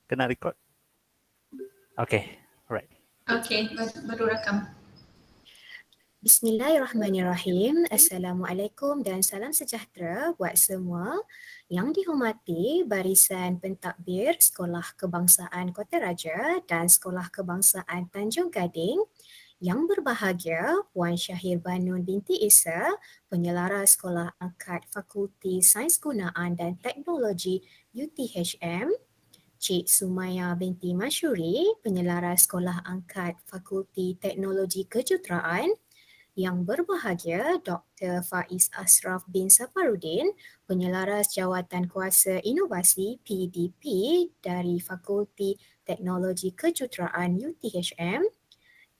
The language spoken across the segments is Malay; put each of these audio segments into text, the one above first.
Kena record? Okay, alright. Okay, baru rakam. Bismillahirrahmanirrahim. Assalamualaikum dan salam sejahtera buat semua. Yang dihormati barisan pentadbir Sekolah Kebangsaan Kota Raja dan Sekolah Kebangsaan Tanjung Gading. Yang berbahagia Puan Syahir Banun binti Isa, penyelaras Sekolah Angkat Fakulti Sains Gunaan dan Teknologi UTHM. Cik Sumaya binti Masyuri, penyelaras Sekolah Angkat Fakulti Teknologi Kejuruteraan. Yang berbahagia Dr. Faiz Ashraf bin Safarudin, penyelaras Jawatan Kuasa Inovasi PDP dari Fakulti Teknologi Kejuruteraan UTHM.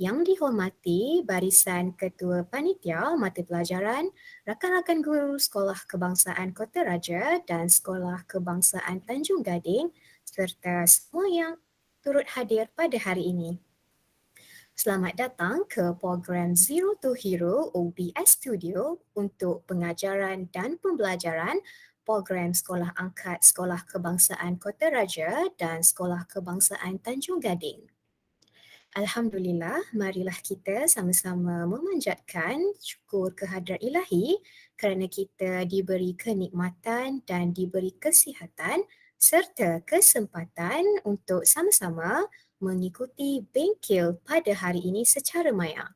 Yang dihormati barisan Ketua Panitia Mata Pelajaran, rakan-rakan guru Sekolah Kebangsaan Kota Raja dan Sekolah Kebangsaan Tanjung Gading serta semua yang turut hadir pada hari ini. Selamat datang ke program Zero to Hero OBS Studio untuk pengajaran dan pembelajaran program Sekolah Angkat Sekolah Kebangsaan Kota Raja dan Sekolah Kebangsaan Tanjung Gading. Alhamdulillah, marilah kita sama-sama memanjatkan syukur kehadrat Ilahi kerana kita diberi kenikmatan dan diberi kesihatan serta kesempatan untuk sama-sama mengikuti bengkel pada hari ini secara maya.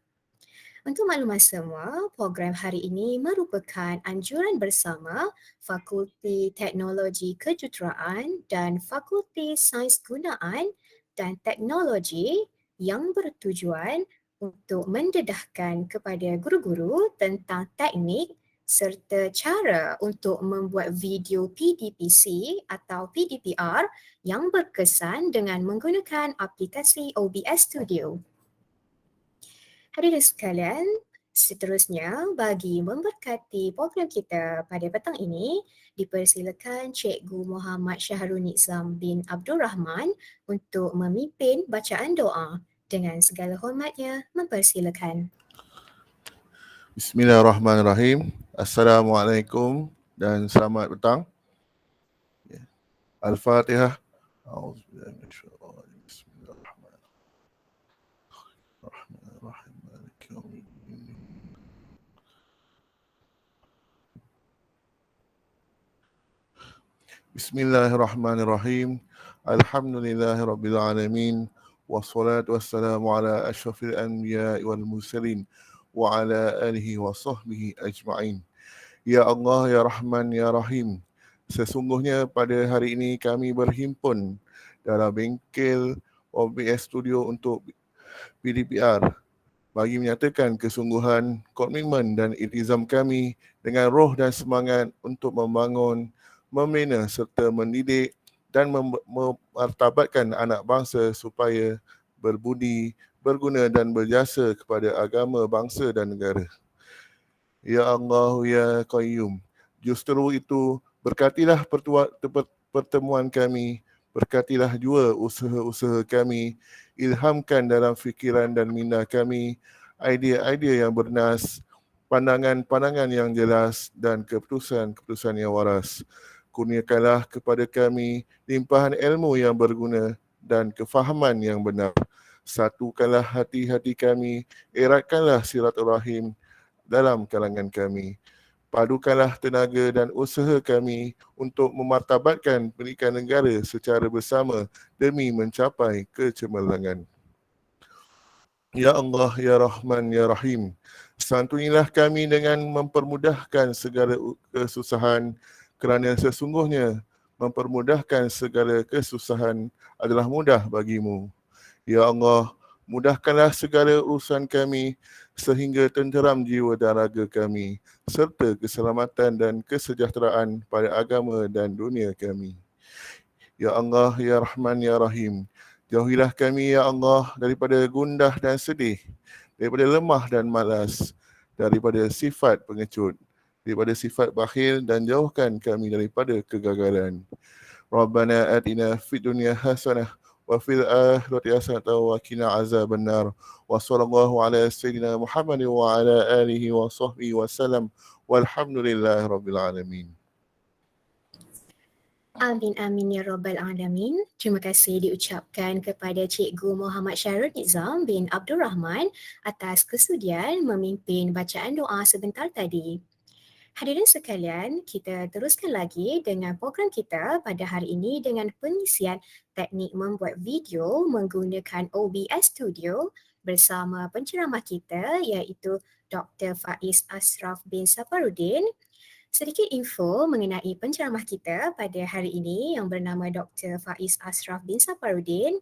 Untuk maklumat semua, program hari ini merupakan anjuran bersama Fakulti Teknologi Kejuruteraan dan Fakulti Sains Gunaan dan Teknologi yang bertujuan untuk mendedahkan kepada guru-guru tentang teknik serta cara untuk membuat video PDPC atau PDPR yang berkesan dengan menggunakan aplikasi OBS Studio. Hadirin sekalian, seterusnya bagi memberkati program kita pada petang ini, dipersilakan Cikgu Muhammad Syahrul Nizam bin Abdul Rahman untuk memimpin bacaan doa. Dengan segala hormatnya, mempersilakan. Bismillahirrahmanirrahim. Assalamualaikum dan selamat petang. Al-Fatihah. A'udzubillahi minasyaitonir rajim. Bismillahirrahmanirrahim. Maliki yaumiddin. Bismillahirrahmanirrahim. Alhamdulillahirabbil alamin. Wassalatu wassalamu ala asyrafil anbiya'i wal mursalin wa ala alihi wa sahbihi ajma'in. Ya Allah, Ya Rahman, Ya Rahim. Sesungguhnya pada hari ini kami berhimpun dalam bengkel OBS Studio untuk PDPR bagi menyatakan kesungguhan, komitmen dan iltizam kami dengan roh dan semangat untuk membangun, membina serta mendidik dan memartabatkan anak bangsa supaya berbudi, berguna dan berjasa kepada agama, bangsa dan negara. Ya Allah, Ya Qayyum. Justru itu, berkatilah pertemuan kami, berkatilah jua usaha-usaha kami, ilhamkan dalam fikiran dan minda kami, idea-idea yang bernas, pandangan-pandangan yang jelas dan keputusan-keputusan yang waras. Kurniakanlah kepada kami limpahan ilmu yang berguna dan kefahaman yang benar. Satukanlah hati-hati kami, eratkanlah silaturahim dalam kalangan kami. Padukanlah tenaga dan usaha kami untuk memartabatkan pendidikan negara secara bersama demi mencapai kecemerlangan. Ya Allah, Ya Rahman, Ya Rahim. Santunilah kami dengan mempermudahkan segala kesusahan kerana sesungguhnya mempermudahkan segala kesusahan adalah mudah bagimu. Ya Allah, mudahkanlah segala urusan kami sehingga tenteram jiwa dan raga kami serta keselamatan dan kesejahteraan pada agama dan dunia kami. Ya Allah, Ya Rahman, Ya Rahim. Jauhilah kami, Ya Allah, daripada gundah dan sedih, daripada lemah dan malas, daripada sifat pengecut, daripada sifat bakhil dan jauhkan kami daripada kegagalan. Rabbana atina fid dunya hasanah wa fil akhirati hasanah wa qina azabannar. Wa sallallahu ala sayyidina Muhammad wa ala alihi wa sahbihi wa sallam. Walhamdulillahirabbil alamin. Amin amin ya rabbal alamin. Terima kasih diucapkan kepada Cikgu Muhammad Syahrul Nizam bin Abdul Rahman atas kesudian memimpin bacaan doa sebentar tadi. Hadirin sekalian, kita teruskan lagi dengan program kita pada hari ini dengan pengisian teknik membuat video menggunakan OBS Studio bersama penceramah kita iaitu Dr. Faiz Ashraf bin Safarudin. Sedikit info mengenai penceramah kita pada hari ini yang bernama Dr. Faiz Ashraf bin Safarudin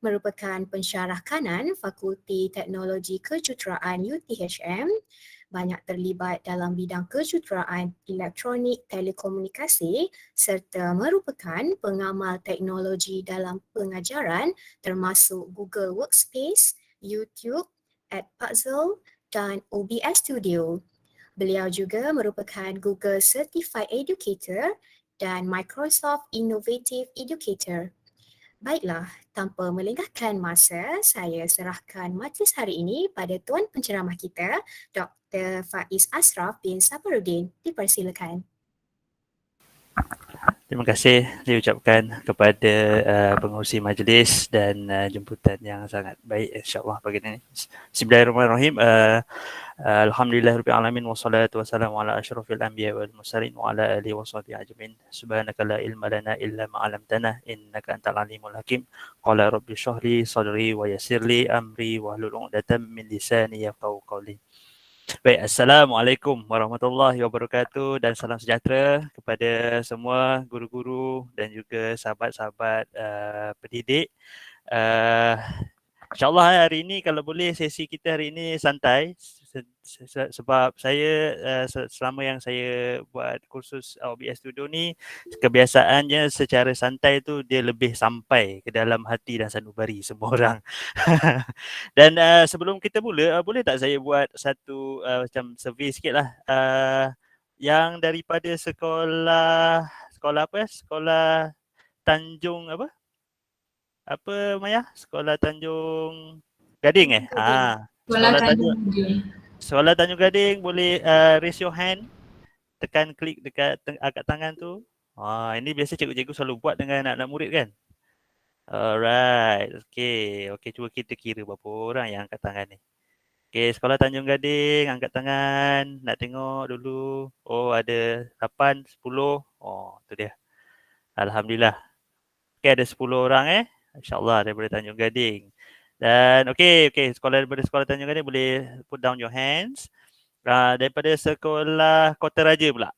merupakan pensyarah kanan Fakulti Teknologi Kejuruteraan UTHM, banyak terlibat dalam bidang kejuruteraan elektronik telekomunikasi serta merupakan pengamal teknologi dalam pengajaran termasuk Google Workspace, YouTube, Edpuzzle dan OBS Studio. Beliau juga merupakan Google Certified Educator dan Microsoft Innovative Educator. Baiklah, tanpa melengahkan masa, saya serahkan majlis hari ini pada Tuan Penceramah kita, Dr. Faiz Ashraf bin Safarudin. Dipersilakan. Terima kasih diucapkan kepada pengurusi majlis dan jemputan yang sangat baik insya-Allah pagi ini. Bismillahirrahmanirrahim. Alhamdulillahirabbil alamin wassalatu wassalamu ala asyrafil anbiya wal mursalin wa ala alihi washabbihi ajmain. Subhanaka la ilma lana illa ma 'allamtana innaka antal alimul hakim. Qala rabbi shrah li sadri wa yassir li amri wahlul 'uqdatam min lisani yafqahu qawli. Baik, Assalamualaikum warahmatullahi wabarakatuh dan salam sejahtera kepada semua guru-guru dan juga sahabat-sahabat pendidik. InsyaAllah hari ini kalau boleh sesi kita hari ini santai sebab saya selama yang saya buat kursus OBS Studio ni kebiasaannya secara santai tu dia lebih sampai ke dalam hati dan sanubari semua orang. Dan sebelum kita mula, boleh tak saya buat satu macam survey sikit lah. Yang daripada sekolah apa ya? Sekolah Tanjung apa? Apa Maya? Sekolah Tanjung Gading Sekolah Tanjung Gading. Sekolah Tanjung Gading boleh raise your hand. Tekan klik dekat agak tangan tu. Ini biasa cikgu-cikgu selalu buat dengan anak-anak murid kan? Alright. Okay, cuba kita kira berapa orang yang angkat tangan ni. Okay, Sekolah Tanjung Gading angkat tangan. Nak tengok dulu. Oh, ada 8, 10. Oh, tu dia. Alhamdulillah. Okay, ada 10 orang InsyaAllah daripada Tanjung Gading. Dan daripada Sekolah Tanjung Gading boleh put down your hands. Daripada Sekolah Kota Raja pula.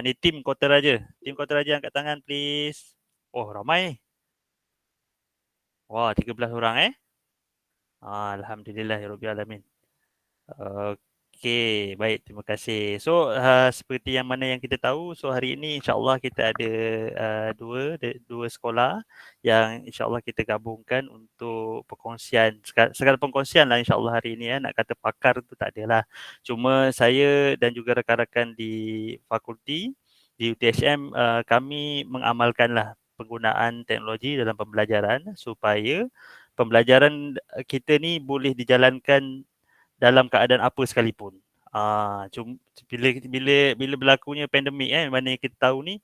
Ni tim Kota Raja. Tim Kota Raja angkat tangan please. Oh, ramai. Wah, 13 orang Alhamdulillahirabbil alamin. Okey, baik, terima kasih. So, seperti yang mana yang kita tahu, so hari ini insya-Allah kita ada dua sekolah yang insya-Allah kita gabungkan untuk perkongsian, segala perkongsian lah insya-Allah hari ini nak kata pakar tu tak adalah. Cuma saya dan juga rakan-rakan di fakulti di UTHM kami mengamalkanlah penggunaan teknologi dalam pembelajaran supaya pembelajaran kita ni boleh dijalankan dalam keadaan apa sekalipun. Cuma bila berlakunya pandemik mana yang kita tahu ni,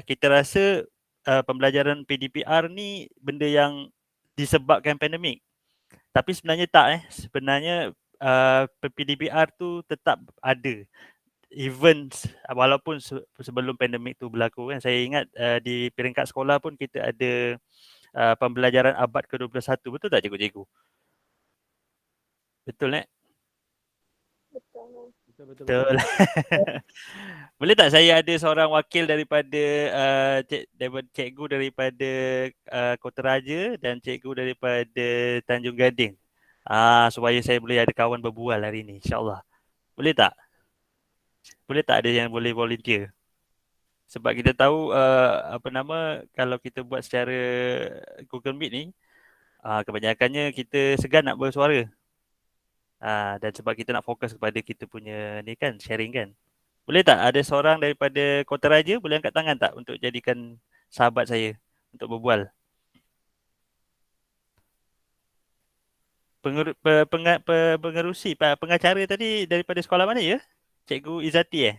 kita rasa pembelajaran PDPR ni benda yang disebabkan pandemik. Tapi sebenarnya tak sebenarnya PDPR tu tetap ada. Even walaupun sebelum pandemik tu berlaku kan. Saya ingat di peringkat sekolah pun kita ada pembelajaran abad ke-21. Betul tak cikgu-cikgu? Betul Betul. Boleh tak saya ada seorang wakil daripada cikgu daripada Kota Raja dan cikgu daripada Tanjung Gading. Supaya saya boleh ada kawan berbual hari ini insya-Allah. Boleh tak? Boleh tak ada yang boleh volunteer? Sebab kita tahu kalau kita buat secara Google Meet ni kebanyakannya kita segan nak bersuara. Dan sebab kita nak fokus kepada kita punya ni kan, sharing kan. Boleh tak ada seorang daripada Kota Raja boleh angkat tangan tak untuk jadikan sahabat saya untuk berbual? Pengacara tadi daripada sekolah mana ya? Cikgu Izzati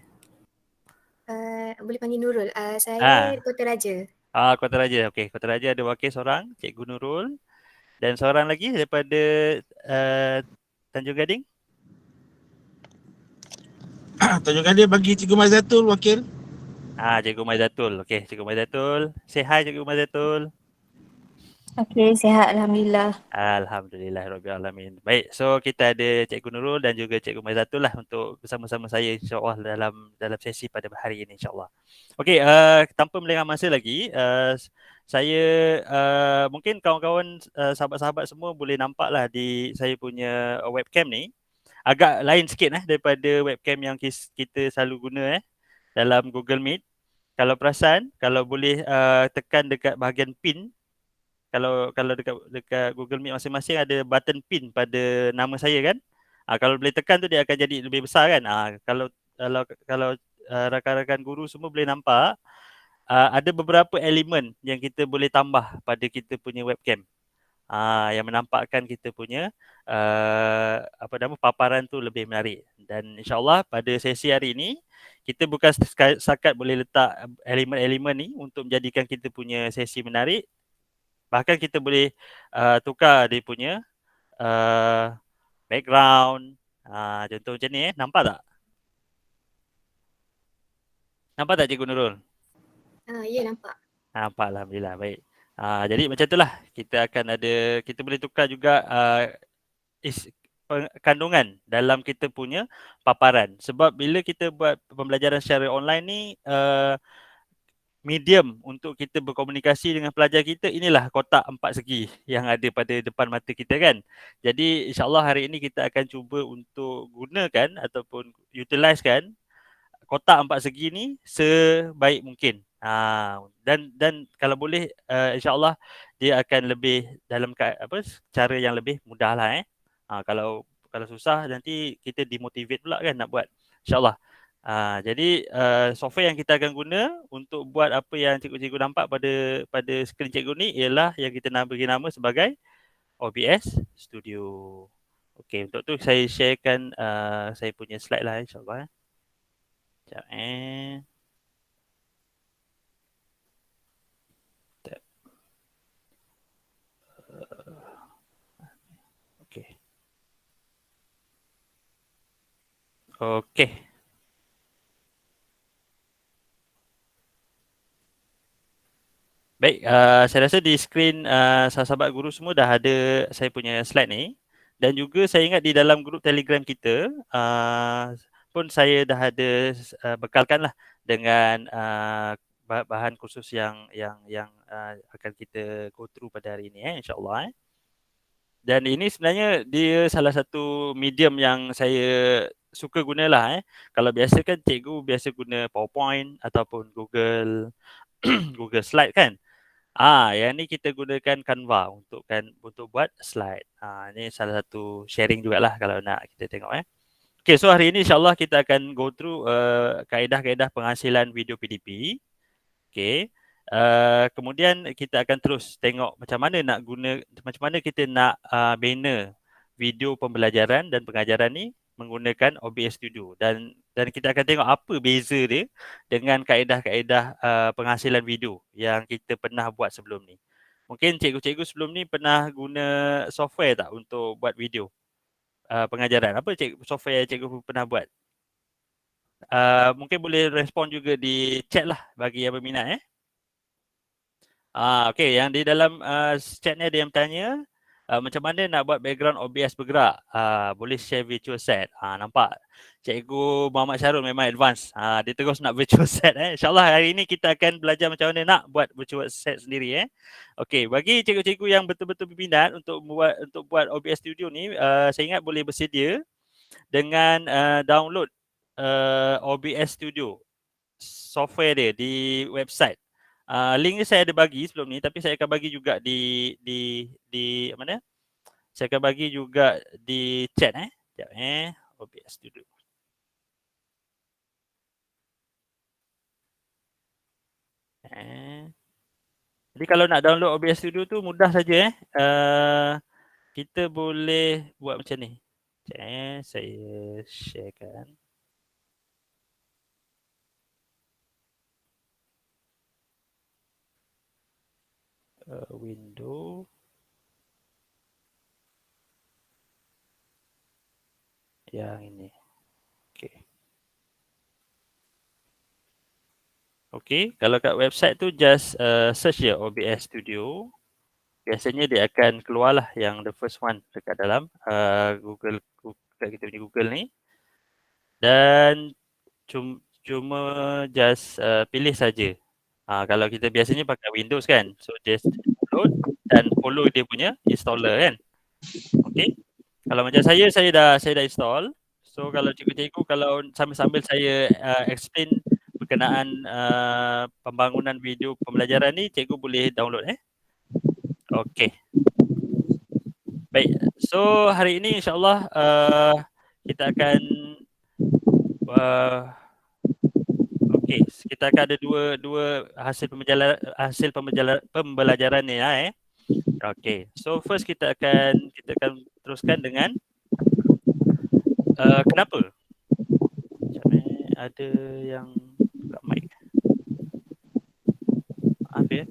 boleh panggil Nurul. Ah, Saya Kota Raja. Kota Raja. Okey, Kota Raja ada wakil seorang, Cikgu Nurul. Dan seorang lagi daripada uh, Tanjung Gading. Tanjung Gading bagi Cikgu Maizatul wakil. Cikgu Maizatul. Okey, Cikgu Maizatul. Say hi Cikgu Maizatul. Okey, sihat Alhamdulillah. Alhamdulillahirrabbilalamin. Baik, so kita ada Cikgu Nurul dan juga Cikgu Maizatul lah untuk bersama-sama saya insya-Allah dalam sesi pada hari ini insya-Allah. Okey, tanpa melengah masa lagi, saya mungkin kawan-kawan sahabat-sahabat semua boleh nampaklah di saya punya webcam ni agak lain sikit daripada webcam yang kita selalu guna dalam Google Meet. Kalau perasan, kalau boleh tekan dekat bahagian pin, kalau dekat Google Meet masing-masing ada button pin pada nama saya kan. Kalau boleh tekan tu dia akan jadi lebih besar kan. Kalau rakan-rakan guru semua boleh nampak ada beberapa elemen yang kita boleh tambah pada kita punya webcam. Yang menampakkan kita punya paparan tu lebih menarik. Dan insya-Allah pada sesi hari ini kita bukan setakat boleh letak elemen-elemen ni untuk menjadikan kita punya sesi menarik. Bahkan kita boleh tukar dia punya background. Contoh macam ni nampak tak? Nampak tak Cikgu Nurul? Ya, nampak. Nampak, Alhamdulillah. Baik. Jadi macam itulah kita boleh tukar juga kandungan dalam kita punya paparan. Sebab bila kita buat pembelajaran secara online ni medium untuk kita berkomunikasi dengan pelajar kita inilah kotak 4 segi yang ada pada depan mata kita kan. Jadi insya-Allah hari ini kita akan cuba untuk gunakan ataupun utilizekan kotak 4 segi ni sebaik mungkin. Dan kalau boleh insya-Allah dia akan lebih dalam cara yang lebih mudahlah kalau susah nanti kita demotivate pula kan nak buat. Insya-Allah. Jadi software yang kita akan guna untuk buat apa yang cikgu-cikgu nampak pada skrin cikgu ni ialah yang kita beri nama sebagai OBS Studio. Okey, untuk tu saya sharekan saya punya slide lah insya-Allah. Sekejap Okey. Okey. Baik, saya rasa di skrin sahabat guru semua dah ada saya punya slide ni. Dan juga saya ingat di dalam grup Telegram kita pun saya dah ada bekalkan lah dengan bahan khusus yang akan kita go through pada hari ini insya-Allah. Dan ini sebenarnya dia salah satu medium yang saya suka gunalah Kalau biasa kan cikgu biasa guna PowerPoint ataupun Google Google Slide kan. Yang ni kita gunakan Canva untuk buat slide. Ini salah satu sharing jugalah kalau nak kita tengok Okay, so hari ini insya-Allah kita akan go through kaedah-kaedah penghasilan video PDP. Okay. Kemudian kita akan terus tengok macam mana kita nak bina video pembelajaran dan pengajaran ni menggunakan OBS Studio dan kita akan tengok apa beza dia dengan kaedah-kaedah penghasilan video yang kita pernah buat sebelum ni. Mungkin cikgu-cikgu sebelum ni pernah guna software tak untuk buat video pengajaran? Apa software yang cikgu pernah buat? Mungkin boleh respon juga di chat lah bagi yang berminat Okey, yang di dalam chat ni ada yang bertanya macam mana nak buat background OBS bergerak. Boleh share virtual set. Nampak Cikgu Muhammad Syarul memang advance. Dia terus nak virtual set InsyaAllah hari ini kita akan belajar macam mana nak buat virtual set sendiri Okey, bagi cikgu-cikgu yang betul-betul berminat untuk buat OBS Studio ni, saya ingat boleh bersedia dengan download OBS Studio software dia di website. Link ni saya ada bagi sebelum ni tapi saya akan bagi juga di mana? Saya akan bagi juga di chat Sekejap OBS Studio. Jadi kalau nak download OBS Studio tu mudah saja kita boleh buat macam ni. Saya sharekan. window yang ini. Okey. Okey, kalau kat website tu just search je OBS Studio. Biasanya dia akan keluarlah yang the first one dekat dalam Google, kat kita punya Google ni. Dan cuma just pilih saja. Kalau kita biasanya pakai Windows kan, so just download dan follow dia punya installer kan. Okey. Kalau macam saya dah install. So kalau cikgu-cikgu kalau sambil-sambil saya explain berkenaan pembangunan video pembelajaran ni, cikgu boleh download Okey. Baik. So hari ini insya-Allah kita akan okey, kita akan ada dua hasil pembelajaran ni Okey. So first kita akan teruskan dengan kenapa? Sekejap ada yang buka mic. Apa ya?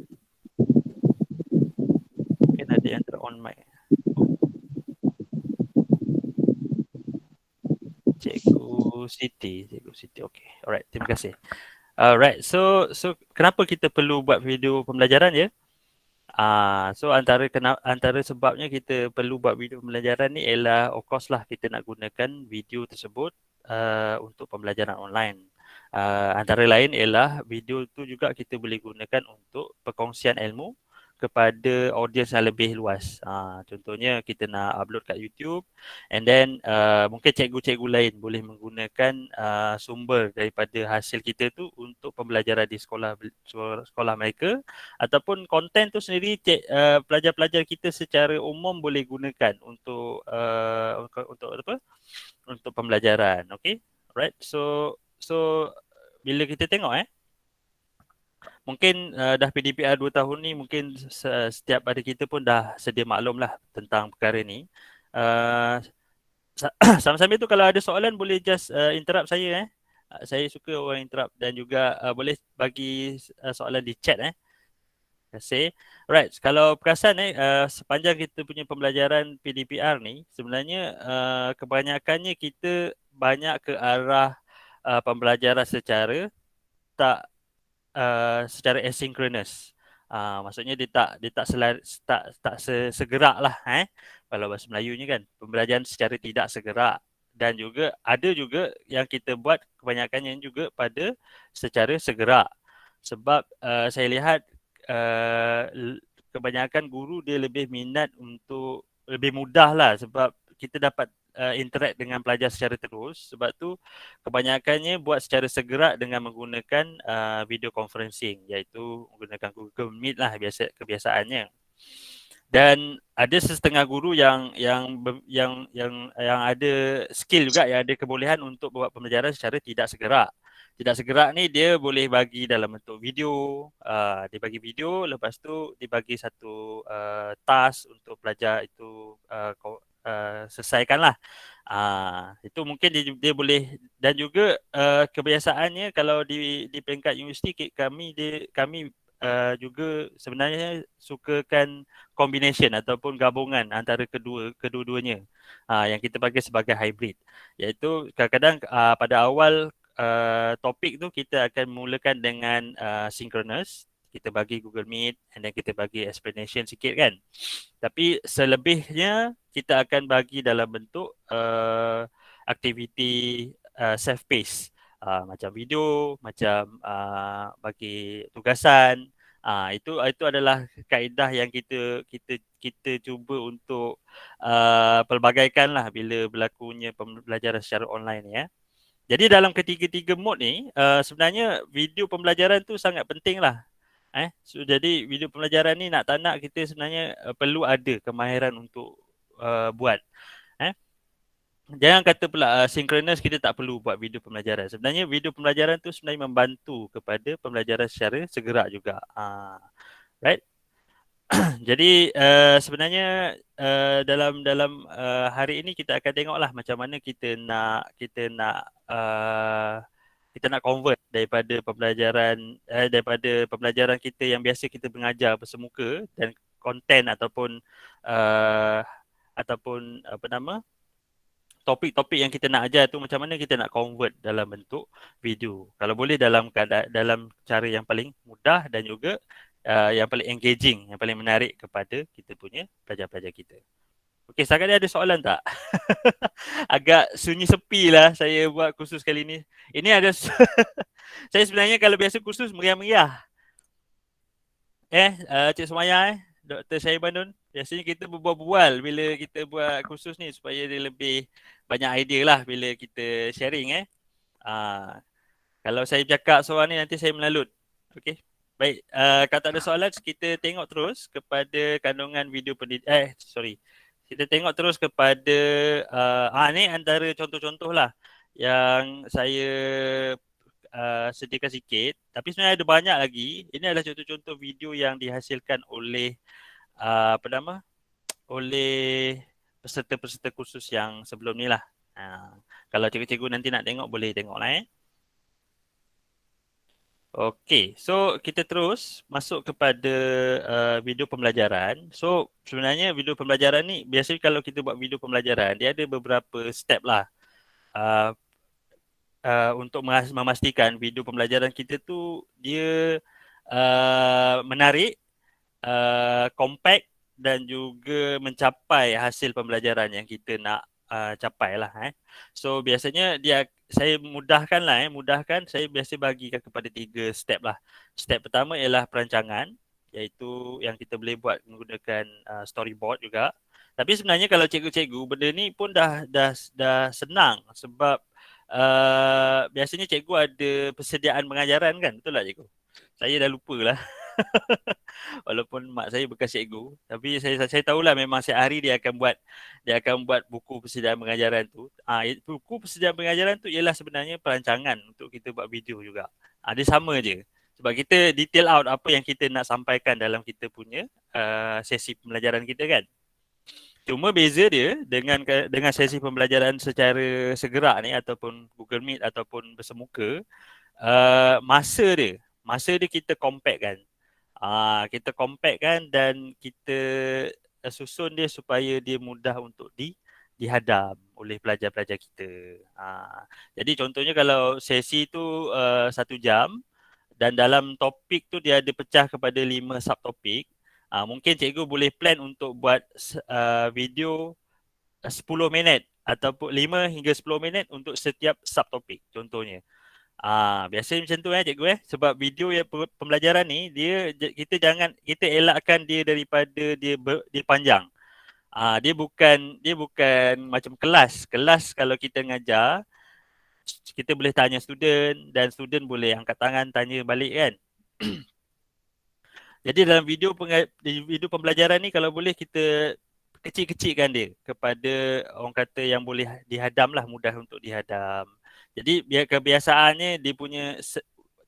Mungkin ada yang on mic. Cikgu Siti. Okey. Alright, terima kasih. Alright, so kenapa kita perlu buat video pembelajaran ya? So antara sebabnya kita perlu buat video pembelajaran ni ialah of course lah kita nak gunakan video tersebut untuk pembelajaran online. Antara lain ialah video tu juga kita boleh gunakan untuk perkongsian ilmu kepada audiens yang lebih luas. Contohnya kita nak upload kat YouTube and then mungkin cikgu-cikgu lain boleh menggunakan sumber daripada hasil kita tu untuk pembelajaran di sekolah mereka, ataupun konten tu sendiri pelajar-pelajar kita secara umum boleh gunakan untuk untuk pembelajaran. Okey. Alright. So bila kita tengok mungkin dah PDPR 2 tahun ni, mungkin setiap ada kita pun dah sedia maklum lah tentang perkara ni. Sambil-sambil tu kalau ada soalan boleh just interrupt saya saya suka orang interrupt, dan juga boleh bagi soalan di chat Terima kasih. Right, kalau perasan sepanjang kita punya pembelajaran PDPR ni, sebenarnya kebanyakannya kita banyak ke arah pembelajaran secara asynchronous. Maksudnya dia tak segerak lah kalau bahasa Melayunya kan, pembelajaran secara tidak segerak. Dan juga ada juga yang kita buat kebanyakannya juga pada secara segerak. Sebab saya lihat kebanyakan guru dia lebih minat untuk lebih mudah lah, sebab kita dapat interact dengan pelajar secara terus. Sebab tu kebanyakannya buat secara segerak dengan menggunakan video conferencing, iaitu menggunakan Google Meet lah kebiasaannya. Dan ada setengah guru yang ada skill juga, yang ada kebolehan untuk buat pembelajaran secara tidak segerak. Tidak segerak ni dia boleh bagi dalam bentuk video, dia bagi video, lepas tu dia bagi satu task untuk pelajar itu selesaikanlah. Itu mungkin dia boleh. Dan juga kebiasaannya kalau di peringkat universiti kami juga sebenarnya sukakan combination ataupun gabungan antara kedua-duanya yang kita panggil sebagai hybrid, iaitu kadang-kadang pada awal topik tu kita akan mulakan dengan synchronous, kita bagi Google Meet and then kita bagi explanation sikit kan. Tapi selebihnya kita akan bagi dalam bentuk aktiviti self-paced, macam video, macam bagi tugasan. Itu adalah kaedah yang kita cuba untuk pelbagaikan lah bila berlakunya pembelajaran secara online ni Jadi dalam ketiga-tiga mode ni sebenarnya video pembelajaran tu sangat penting lah. So jadi video pembelajaran ni nak tak nak kita sebenarnya perlu ada kemahiran untuk buat. Jangan kata pula synchronous kita tak perlu buat video pembelajaran. Sebenarnya video pembelajaran tu sebenarnya membantu kepada pembelajaran secara segerak juga. Right? Jadi sebenarnya dalam hari ini kita akan tengoklah macam mana kita nak kita nak convert daripada pembelajaran kita yang biasa kita mengajar bersemuka dan konten ataupun apa nama topik-topik yang kita nak ajar tu macam mana kita nak convert dalam bentuk video. Kalau boleh dalam cara yang paling mudah dan juga yang paling engaging, yang paling menarik kepada kita punya pelajar-pelajar kita. Okey, setakat ni ada soalan tak? Agak sunyi sepi lah saya buat kursus kali ni. Ini ada saya sebenarnya kalau biasa kursus meriah-meriah. Cik Sumaya, Dr. Syaibanun, biasanya kita berbual-bual bila kita buat kursus ni supaya dia lebih banyak idea lah bila kita sharing Kalau saya cakap soal ni nanti saya melalut. Okey. Baik, kalau tak ada soalan kita tengok terus kepada kandungan video Kita tengok terus kepada ni antara contoh-contoh lah yang saya sediakan sikit, tapi sebenarnya ada banyak lagi. Ini adalah contoh-contoh video yang dihasilkan oleh oleh peserta-peserta kursus yang sebelum ni lah. Kalau cikgu-cikgu nanti nak tengok boleh tengok lah Okey, so kita terus masuk kepada video pembelajaran. So sebenarnya video pembelajaran ni biasanya kalau kita buat video pembelajaran dia ada beberapa step lah untuk memastikan video pembelajaran kita tu dia menarik, compact dan juga mencapai hasil pembelajaran yang kita nak capai lah. So biasanya saya mudahkan, saya biasa bagikan kepada 3 step lah. Step pertama ialah perancangan, iaitu yang kita boleh buat menggunakan storyboard juga. Tapi sebenarnya kalau cikgu-cikgu benda ni pun dah senang sebab biasanya cikgu ada persediaan pengajaran kan, betul tak cikgu? Saya dah lupa lah. Walaupun mak saya bekas cikgu, tapi saya tahulah memang setiap hari dia akan buat buku persediaan pengajaran tu. Buku persediaan pengajaran tu ialah sebenarnya perancangan untuk kita buat video juga. Dia sama je. Sebab kita detail out apa yang kita nak sampaikan dalam kita punya sesi pembelajaran kita kan. Cuma beza dia dengan sesi pembelajaran secara segerak ni ataupun Google Meet ataupun bersemuka, masa dia kita compactkan. Kita compactkan dan kita susun dia supaya dia mudah untuk dihadam oleh pelajar-pelajar kita. Jadi contohnya kalau sesi tu 1 jam dan dalam topik tu dia ada pecah kepada 5 subtopik, mungkin cikgu boleh plan untuk buat video 10 minit ataupun 5 hingga 10 minit untuk setiap subtopik contohnya. Biasanya macam tu cikgu sebab video yang pembelajaran ni kita elakkan dia daripada dia panjang. Dia bukan macam kelas. Kelas kalau kita ngajar kita boleh tanya student dan student boleh angkat tangan tanya balik kan. Jadi dalam video pembelajaran ni kalau boleh kita kecil-kecilkan dia kepada orang kata yang boleh dihadam lah, mudah untuk dihadam. Jadi biar kebiasaannya dia punya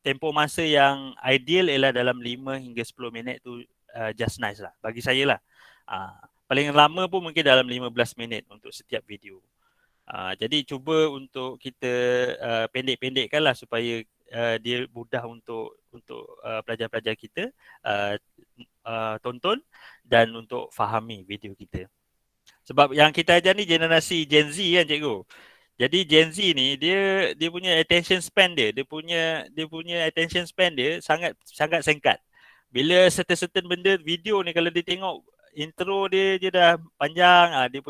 tempoh masa yang ideal ialah dalam 5 hingga 10 minit tu just nice lah bagi saya lah. Paling lama pun mungkin dalam 15 minit untuk setiap video. Jadi cuba untuk kita pendek-pendekkan lah supaya dia mudah untuk pelajar-pelajar kita tonton dan untuk fahami video kita. Sebab yang kita ajar ni generasi Gen Z kan cikgu. Jadi Gen Z ni dia punya attention span dia punya attention span dia sangat singkat. Bila certain benda video ni kalau dia tengok intro dia dah panjang, dia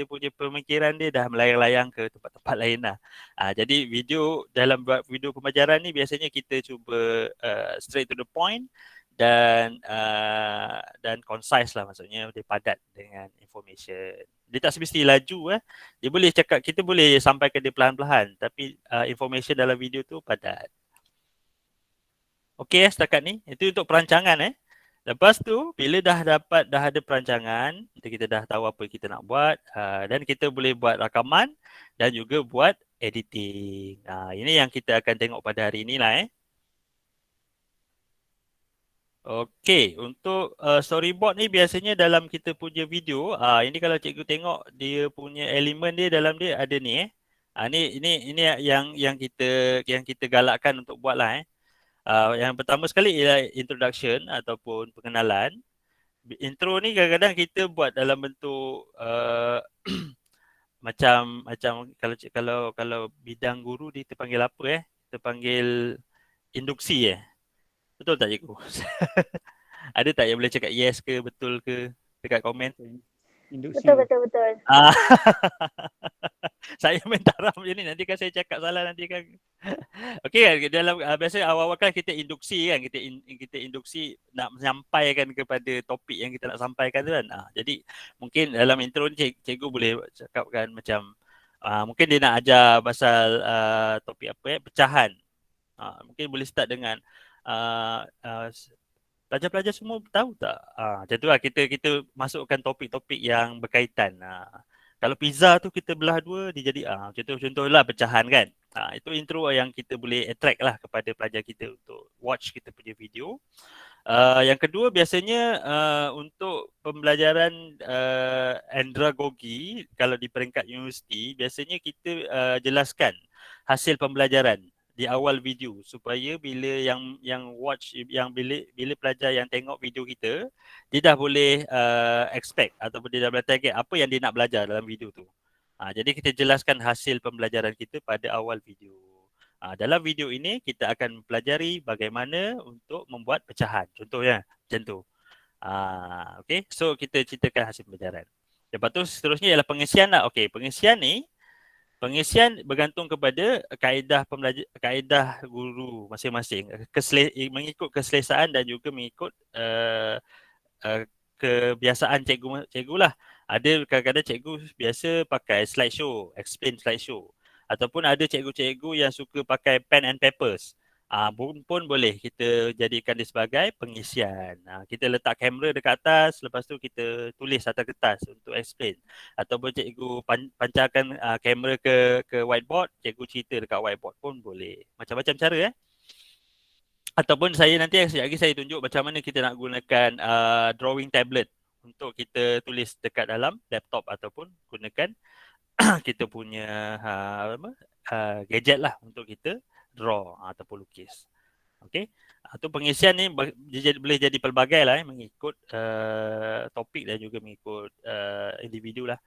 punya pemikiran dia dah melayang-layang ke tempat-tempat lain lah. Jadi dalam buat video pembelajaran ni biasanya kita cuba straight to the point dan concise lah, maksudnya dia padat dengan information. Dia tak semesti laju Dia boleh cakap, kita boleh sampaikan dia perlahan-lahan tapi information dalam video tu padat. Okey setakat ni itu untuk perancangan Lepas tu bila dah ada perancangan, kita dah tahu apa kita nak buat dan kita boleh buat rakaman dan juga buat editing. Ini yang kita akan tengok pada hari ini lah Okey, untuk storyboard ni biasanya dalam kita punya video, ini kalau cikgu tengok dia punya elemen dia dalam dia ada ni Ini yang kita galakkan untuk buatlah. Yang pertama sekali ialah introduction ataupun pengenalan. Intro ni kadang-kadang kita buat dalam bentuk macam kalau bidang guru kita panggil apa Kita panggil induksi Betul tak cikgu? Ada tak yang boleh cakap yes ke betul ke dekat komen? Induksi. Betul. Saya main taraf je ni, nanti kan saya cakap salah nanti kan. Okey kan, dalam biasa awal-awal kan kita induksi kan, kita induksi nak menyampaikan kepada topik yang kita nak sampaikan tu kan. Jadi mungkin dalam intro ni cikgu boleh cakapkan macam mungkin dia nak ajar pasal topik apa pecahan. Mungkin boleh start dengan pelajar-pelajar semua tahu tak? Macam tu lah kita masukkan topik-topik yang berkaitan. Kalau pizza tu kita belah dua, dia jadi contoh-contohlah pecahan kan. Itu intro yang kita boleh attract lah kepada pelajar kita untuk watch kita punya video. Yang kedua biasanya untuk pembelajaran andragogi, kalau di peringkat universiti, biasanya kita jelaskan hasil pembelajaran di awal video supaya bila yang watch bila pelajar yang tengok video kita, dia dah boleh expect ataupun dia dah boleh target apa yang dia nak belajar dalam video tu. Jadi kita jelaskan hasil pembelajaran kita pada awal video. Dalam video ini kita akan pelajari bagaimana untuk membuat pecahan. Contohnya macam tu. Okay, so kita ceritakan hasil pembelajaran. Lepas tu seterusnya ialah pengisian lah. Okay, pengisian bergantung kepada kaedah guru masing-masing. Mengikut keselesaan dan juga mengikut kebiasaan cikgu lah. Ada kadang-kadang cikgu biasa pakai slideshow, explain slideshow. Ataupun ada cikgu-cikgu yang suka pakai pen and papers. Pun boleh kita jadikan dia sebagai pengisian. Kita letak kamera dekat atas, lepas tu kita tulis atas kertas untuk explain. Ataupun cikgu pancarkan kamera ke whiteboard, cikgu cerita dekat whiteboard pun boleh. Macam-macam cara Ataupun nanti sekejap lagi saya tunjuk macam mana kita nak gunakan drawing tablet untuk kita tulis dekat dalam laptop ataupun gunakan kita punya gadget lah untuk kita draw ataupun lukis. Okey. Atau pengisian ni boleh jadi pelbagai lah mengikut topik dan juga mengikut individu lah.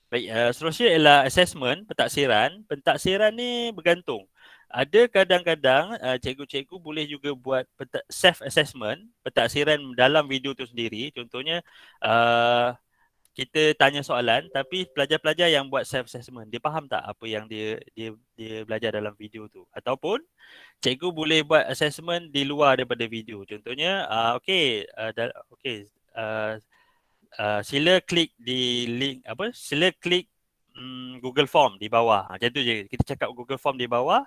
Baik, seterusnya ialah assessment, pentaksiran. Pentaksiran ni bergantung. Ada kadang-kadang cikgu-cikgu boleh juga buat self-assessment, pentaksiran dalam video tu sendiri. Contohnya kita tanya soalan tapi pelajar-pelajar yang buat self-assessment, dia faham tak apa yang dia belajar dalam video tu. Ataupun cikgu boleh buat assessment di luar daripada video. Contohnya sila klik di link sila klik Google Form di bawah. Macam tu je. Kita cakap Google Form di bawah.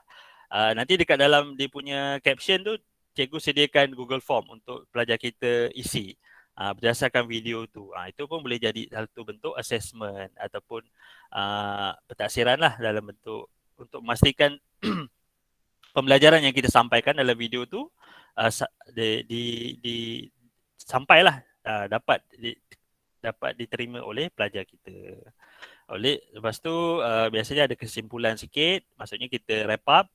Nanti dekat dalam dia punya caption tu cikgu sediakan Google Form untuk pelajar kita isi berdasarkan video tu. Itu pun boleh jadi satu bentuk assessment ataupun pentaksiran lah dalam bentuk untuk memastikan pembelajaran yang kita sampaikan dalam video tu sampailah dapat diterima oleh pelajar kita. Lepas tu biasanya ada kesimpulan sikit, maksudnya kita wrap up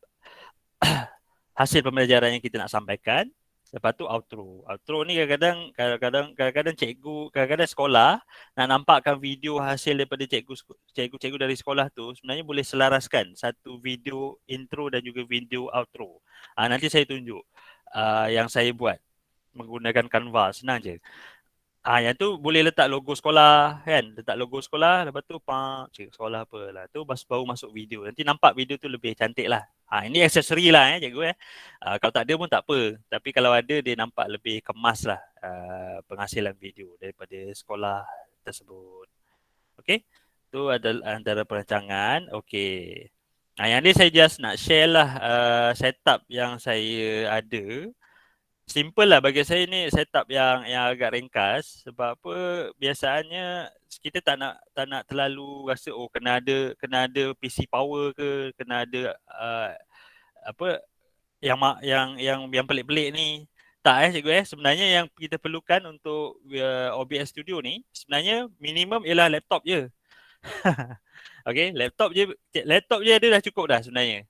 hasil pembelajaran yang kita nak sampaikan. Lepas tu outro. Outro ni kadang-kadang cikgu, kadang-kadang sekolah nak nampakkan video hasil daripada cikgu-cikgu dari sekolah tu sebenarnya boleh selaraskan satu video intro dan juga video outro. Nanti saya tunjuk yang saya buat menggunakan Canva, senang je. Yang tu boleh letak logo sekolah kan, letak logo sekolah, lepas tu cikgu sekolah apa lah, tu baru masuk video. Nanti nampak video tu lebih cantik lah. Ini aksesori lah cikgu kalau tak ada pun tak apa, tapi kalau ada dia nampak lebih kemas lah penghasilan video daripada sekolah tersebut. Okey, tu adalah antara perancangan. Okey, yang ni saya just nak share lah setup yang saya ada. Simple lah bagi saya ni setup yang agak ringkas. Sebab apa, biasanya kita tak nak terlalu rasa kena ada PC power ke, kena ada yang pelik-pelik ni. Tak cikgu sebenarnya yang kita perlukan untuk OBS Studio ni sebenarnya minimum ialah laptop je. Okey, laptop je ada dah cukup dah sebenarnya.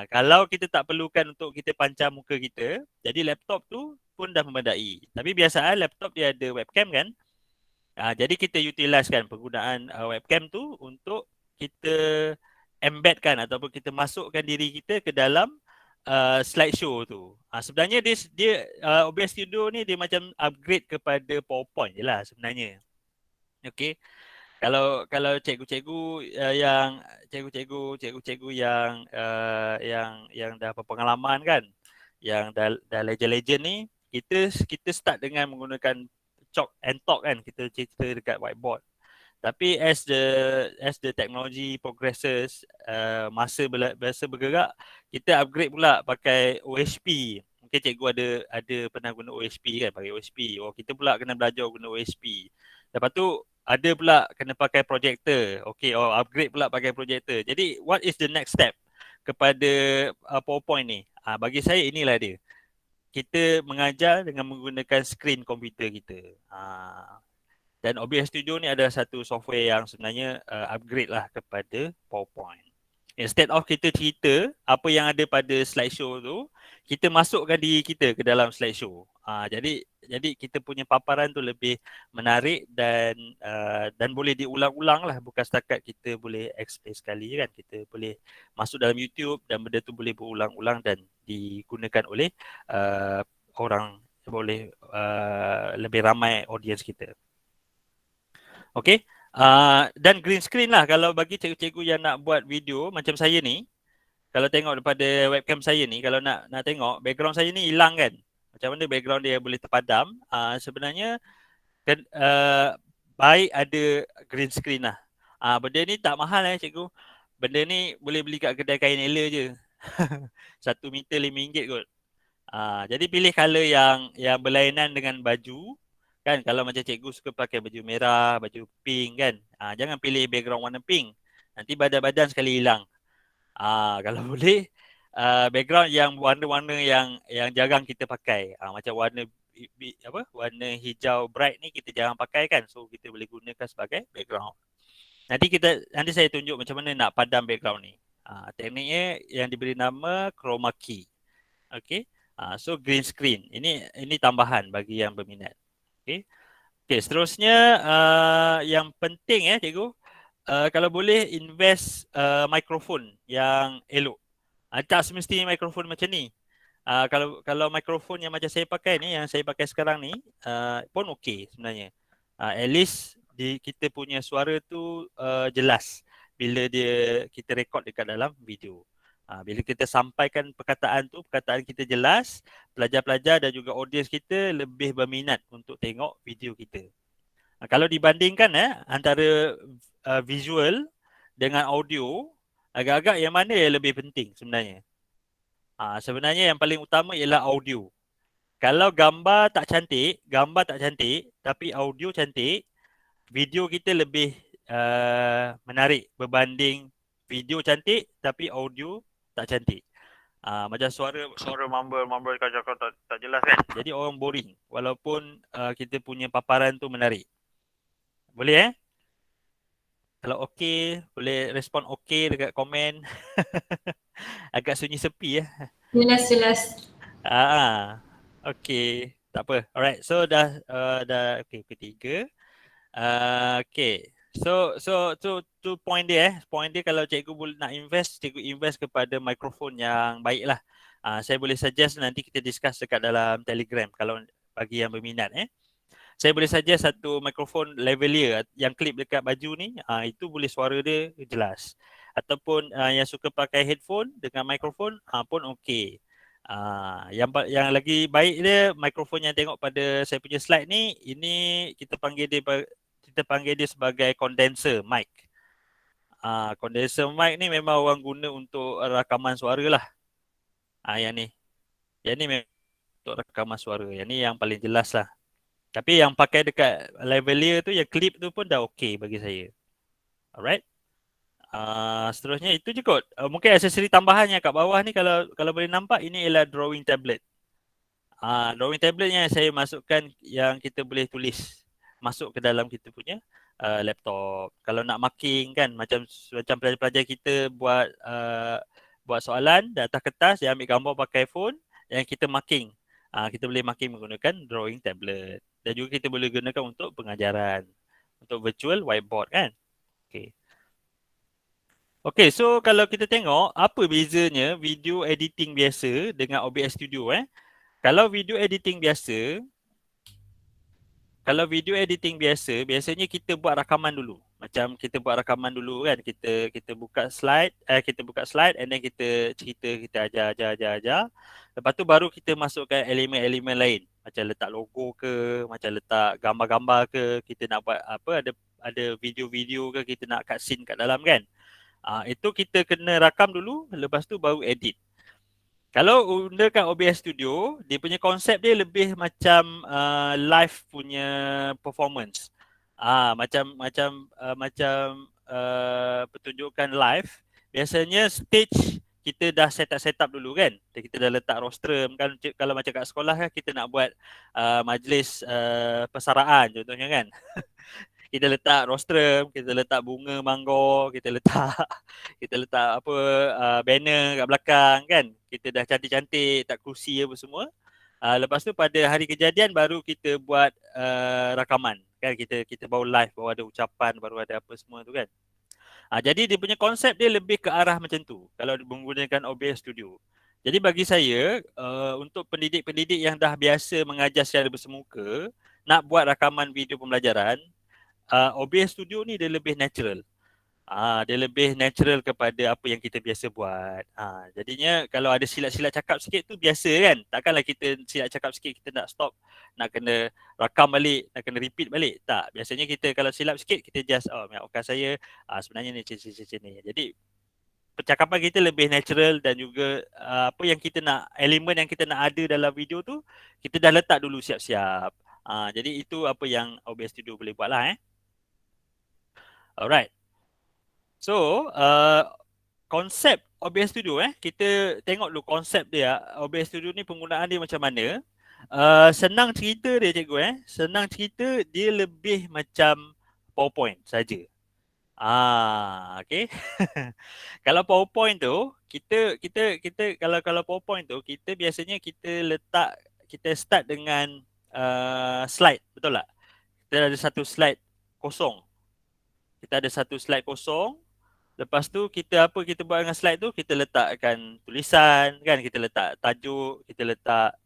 Kalau kita tak perlukan untuk kita pancar muka kita, jadi laptop tu pun dah memadai. Tapi biasaan laptop dia ada webcam kan? Jadi kita utilisekan penggunaan webcam tu untuk kita embedkan ataupun kita masukkan diri kita ke dalam slideshow tu. Sebenarnya dia OBS Studio ni dia macam upgrade kepada PowerPoint je lah sebenarnya. Okey. Kalau cikgu-cikgu cikgu-cikgu yang dah berpengalaman kan, yang dah legend-legend ni, kita start dengan menggunakan chalk and talk kan, kita cerita dekat whiteboard. Tapi as the technology progresses, masa bergerak, kita upgrade pula pakai OHP. Mungkin cikgu ada pernah guna OHP kan, pakai OHP. Kita pula kena belajar guna OHP. Lepas tu ada pula kena pakai projector. Upgrade pula pakai projector. Jadi what is the next step kepada PowerPoint ni? Bagi saya inilah dia. Kita mengajar dengan menggunakan skrin komputer kita. Dan OBS Studio ni adalah satu software yang sebenarnya upgrade lah kepada PowerPoint. Instead of kita cerita apa yang ada pada slideshow tu, kita masukkan diri kita ke dalam slideshow. Jadi kita punya paparan tu lebih menarik dan boleh diulang-ulang lah, bukan setakat kita boleh explain sekali kan. Kita boleh masuk dalam YouTube dan benda tu boleh berulang-ulang dan digunakan oleh orang, boleh lebih ramai audience kita. Okey. Dan green screen lah kalau bagi cikgu-cikgu yang nak buat video macam saya ni. Kalau tengok daripada webcam saya ni, kalau nak tengok background saya ni hilang kan. Macam mana background dia boleh terpadam. Sebenarnya baik ada green screen lah. Benda ni tak mahal cikgu. Benda ni boleh beli kat kedai kain Ella je. 1 meter RM5 kot. Jadi pilih colour yang berlainan dengan baju. Kan kalau macam cikgu suka pakai baju merah, baju pink kan. Jangan pilih background warna pink. Nanti badan-badan sekali hilang. Kalau boleh background yang warna-warna yang jarang kita pakai. Macam warna hijau bright ni kita jarang pakai kan. So kita boleh gunakan sebagai background. Nanti saya tunjuk macam mana nak padam background ni. Tekniknya yang diberi nama chroma key. Okey. So green screen. Ini tambahan bagi yang berminat. Okey, seterusnya yang penting cikgu, kalau boleh invest mikrofon yang elok. Tak semestinya mikrofon macam ni. Kalau mikrofon yang macam saya pakai ni, yang saya pakai sekarang ni pun okey sebenarnya. At least kita punya suara tu jelas bila kita rekod dekat dalam video. Bila kita sampaikan perkataan kita jelas, pelajar-pelajar dan juga audiens kita lebih berminat untuk tengok video kita. Kalau dibandingkan antara visual dengan audio, agak-agak yang mana yang lebih penting sebenarnya? Sebenarnya yang paling utama ialah audio. Kalau gambar tak cantik, tapi audio cantik, video kita lebih menarik berbanding video cantik tapi audio tak cantik. Macam suara mumble kacau tak jelas kan. Jadi orang boring walaupun kita punya paparan tu menarik. Boleh Kalau okey, boleh respon okey dekat komen. Agak sunyi sepi Jelas. Okey, tak apa. Alright, so dah okey ketiga. Okey. So point dia point dia kalau cikgu boleh nak cikgu invest kepada mikrofon yang baik lah. Saya boleh suggest nanti kita discuss dekat dalam Telegram kalau bagi yang berminat Saya boleh suggest satu mikrofon lavalier yang clip dekat baju ni, itu boleh suara dia jelas. Ataupun yang suka pakai headphone dengan mikrofon pun okey. Yang lagi baik dia mikrofon yang tengok pada saya punya slide ni, ini kita panggil dia sebagai condenser mic. Condenser mic ni memang orang guna untuk rakaman suara lah. Yang ni memang untuk rakaman suara. Yang ni yang paling jelas lah. Tapi yang pakai dekat lavalier tu, yang clip tu pun dah okey bagi saya. Alright. Seterusnya itu je kot. Mungkin aksesori tambahan yang kat bawah ni kalau boleh nampak, ini ialah drawing tablet. Drawing tablet yang saya masukkan yang kita boleh tulis masuk ke dalam kita punya laptop. Kalau nak marking kan, macam pelajar-pelajar kita buat soalan di atas kertas, dia ambil gambar pakai phone dan kita marking. Kita boleh marking menggunakan drawing tablet. Dan juga kita boleh gunakan untuk pengajaran, untuk virtual whiteboard kan. Okay, so kalau kita tengok apa bezanya video editing biasa dengan OBS Studio Kalau video editing biasa, biasanya kita buat rakaman dulu. Macam kita buat rakaman dulu kan, kita buka slide and then kita cerita, kita ajar. Lepas tu baru kita masukkan elemen-elemen lain. Macam letak logo ke, macam letak gambar-gambar ke, kita nak buat apa, ada video-video ke, kita nak cut scene kat dalam kan. Itu kita kena rakam dulu, lepas tu baru edit. Kalau gunakan OBS Studio, dia punya konsep dia lebih macam live punya performance. Macam pertunjukan live. Biasanya stage kita dah set up dulu kan. Kita dah letak rostrum kan. Kalau macam kat sekolah kan, kita nak buat majlis persaraan contohnya kan. Kita letak rostrum, kita letak bunga mangga, kita letak apa banner kat belakang kan. Kita dah cantik-cantik, tak kerusi apa semua. Lepas tu pada hari kejadian baru kita buat rakaman kan, kita baru live, baru ada ucapan, baru ada apa semua tu kan. Jadi dia punya konsep dia lebih ke arah macam tu kalau menggunakan OBS Studio. Jadi bagi saya untuk pendidik-pendidik yang dah biasa mengajar secara bersemuka, nak buat rakaman video pembelajaran, OBS Studio ni dia lebih natural. Dia lebih natural kepada apa yang kita biasa buat. Jadinya kalau ada silap-silap cakap sikit tu biasa kan. Takkanlah kita silap cakap sikit kita nak stop, nak kena rakam balik, nak kena repeat balik. Tak, biasanya kita kalau silap sikit kita just maafkan saya, sebenarnya ni macam ni. Jadi percakapan kita lebih natural dan juga apa yang kita nak, elemen yang kita nak ada dalam video tu kita dah letak dulu siap-siap. Jadi itu apa yang OBS Studio boleh buat lah Alright. So, konsep OBS Studio kita tengok dulu konsep dia. OBS Studio ni penggunaan dia macam mana. Senang cerita dia cikgu senang cerita dia lebih macam PowerPoint saja. Okay. Kalau PowerPoint tu, kita kalau PowerPoint tu, kita biasanya kita start dengan slide, betul tak? Kita ada satu slide kosong. Lepas tu kita buat dengan slide tu, kita letakkan tulisan kan, kita letak tajuk, kita letak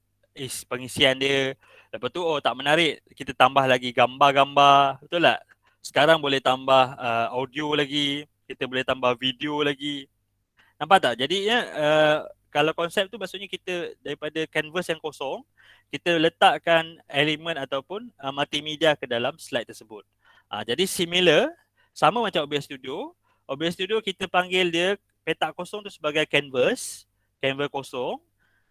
pengisian dia. Lepas tu tak menarik, kita tambah lagi gambar-gambar, betul tak? Sekarang boleh tambah audio lagi, kita boleh tambah video lagi. Nampak tak? Jadi kalau konsep tu maksudnya kita daripada canvas yang kosong, kita letakkan elemen ataupun multimedia ke dalam slide tersebut. Jadi similar, sama macam OBS Studio. OBS Studio kita panggil dia petak kosong tu sebagai canvas kosong.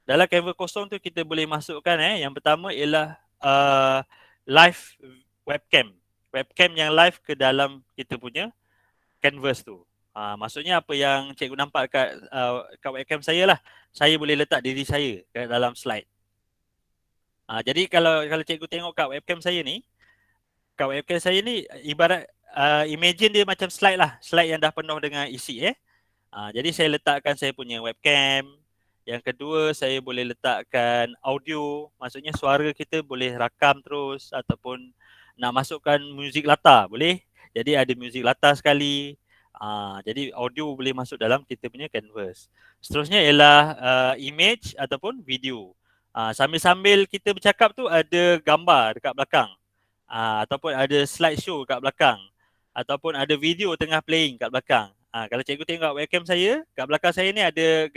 Dalam canvas kosong tu kita boleh masukkan yang pertama ialah live webcam yang live ke dalam kita punya canvas tu. Maksudnya apa yang cikgu nampak kat webcam saya lah, saya boleh letak diri saya kat dalam slide. Jadi kalau cikgu tengok kat webcam saya ni ibarat imagine dia macam slide lah, slide yang dah penuh dengan isi jadi saya letakkan saya punya webcam. Yang kedua, saya boleh letakkan audio, maksudnya suara kita boleh rakam terus ataupun nak masukkan muzik latar boleh. Jadi ada muzik latar sekali. Jadi audio boleh masuk dalam kita punya canvas. Seterusnya ialah image ataupun video. Sambil-sambil kita bercakap tu ada gambar dekat belakang. Ataupun ada slideshow kat belakang. Ataupun ada video tengah playing kat belakang. Kalau cikgu tengok webcam saya, kat belakang saya ni ada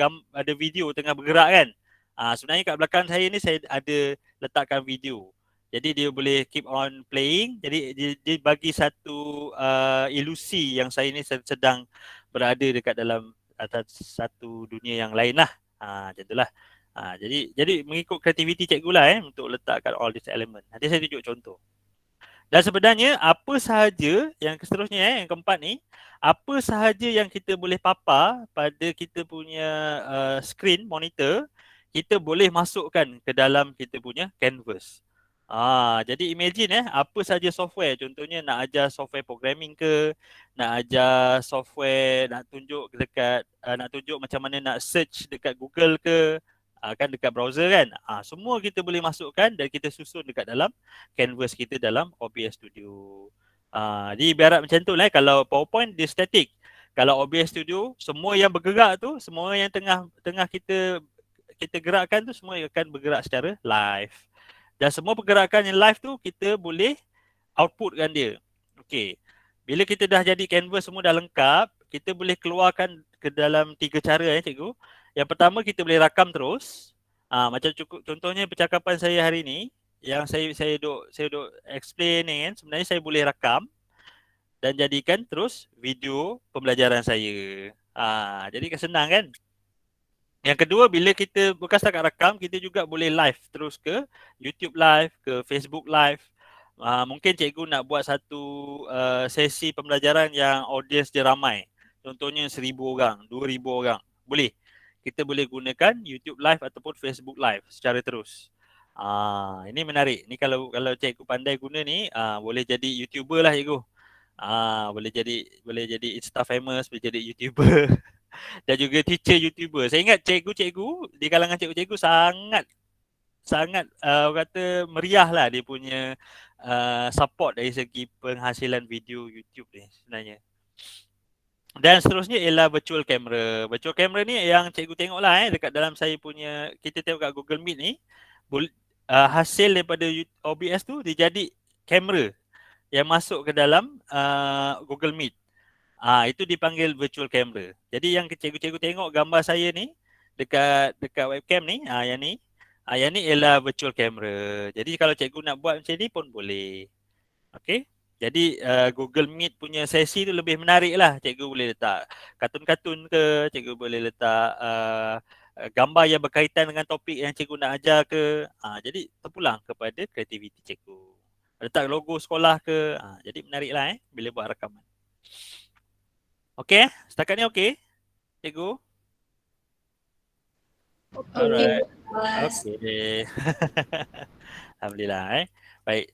video tengah bergerak kan. Sebenarnya kat belakang saya ni saya ada letakkan video. Jadi dia boleh keep on playing. Jadi dia bagi satu ilusi yang saya ni sedang berada dekat dalam atas satu dunia yang lain lah. Macam itulah. Jadi mengikut kreativiti cikgu lah untuk letakkan all these element. Nanti saya tunjuk contoh. Dan sebenarnya apa sahaja yang seterusnya yang keempat ni, apa sahaja yang kita boleh papar pada kita punya screen monitor, kita boleh masukkan ke dalam kita punya canvas. Jadi imagine apa saja software. Contohnya nak ajar software programming ke, nak ajar software, nak tunjuk macam mana nak search dekat Google ke, kan dekat browser kan. Semua kita boleh masukkan dan kita susun dekat dalam canvas kita dalam OBS Studio. Jadi ibarat macam tu lah. Kalau PowerPoint dia static. Kalau OBS Studio, semua yang bergerak tu, semua yang tengah kita gerakkan tu semua akan bergerak secara live. Dan semua pergerakan yang live tu kita boleh outputkan dia. Okey. Bila kita dah jadi canvas semua dah lengkap, kita boleh keluarkan ke dalam 3 cara cikgu. Yang pertama kita boleh rakam terus. Macam contohnya percakapan saya hari ni yang saya duk explain ni kan, sebenarnya saya boleh rakam dan jadikan terus video pembelajaran saya. Jadi senang kan? Yang kedua, bila kita bukan setakat rakam, kita juga boleh live terus ke YouTube live, ke Facebook live. Mungkin cikgu nak buat satu sesi pembelajaran yang audiens dia ramai. Contohnya 1,000 orang, 2,000 orang. Boleh. Kita boleh gunakan YouTube live ataupun Facebook live secara terus. Ini menarik. Ni kalau cikgu pandai guna ni, boleh jadi YouTuber lah cikgu. Boleh jadi Insta famous, boleh jadi YouTuber. Dan juga teacher YouTuber. Saya ingat cikgu-cikgu di kalangan cikgu-cikgu sangat orang kata meriah lah dia punya support dari segi penghasilan video YouTube ni sebenarnya. Dan seterusnya ialah virtual camera. Virtual camera ni yang cikgu tengok lah dekat dalam saya punya, kita tengok kat Google Meet ni, hasil daripada OBS tu dia jadi kamera yang masuk ke dalam Google Meet. Itu dipanggil virtual camera. Jadi yang cikgu-cikgu tengok gambar saya ni dekat webcam ni, yang ni ialah virtual camera. Jadi kalau cikgu nak buat macam ni pun boleh. Okey. Jadi Google Meet punya sesi tu lebih menarik lah. Cikgu boleh letak kartun-kartun ke, cikgu boleh letak gambar yang berkaitan dengan topik yang cikgu nak ajar ke. Jadi terpulang kepada kreativiti cikgu. Letak logo sekolah ke. Jadi menarik lah bila buat rakaman. Okey, setakat ni okey, cikgu? Alright. Okey. Alhamdulillah Baik.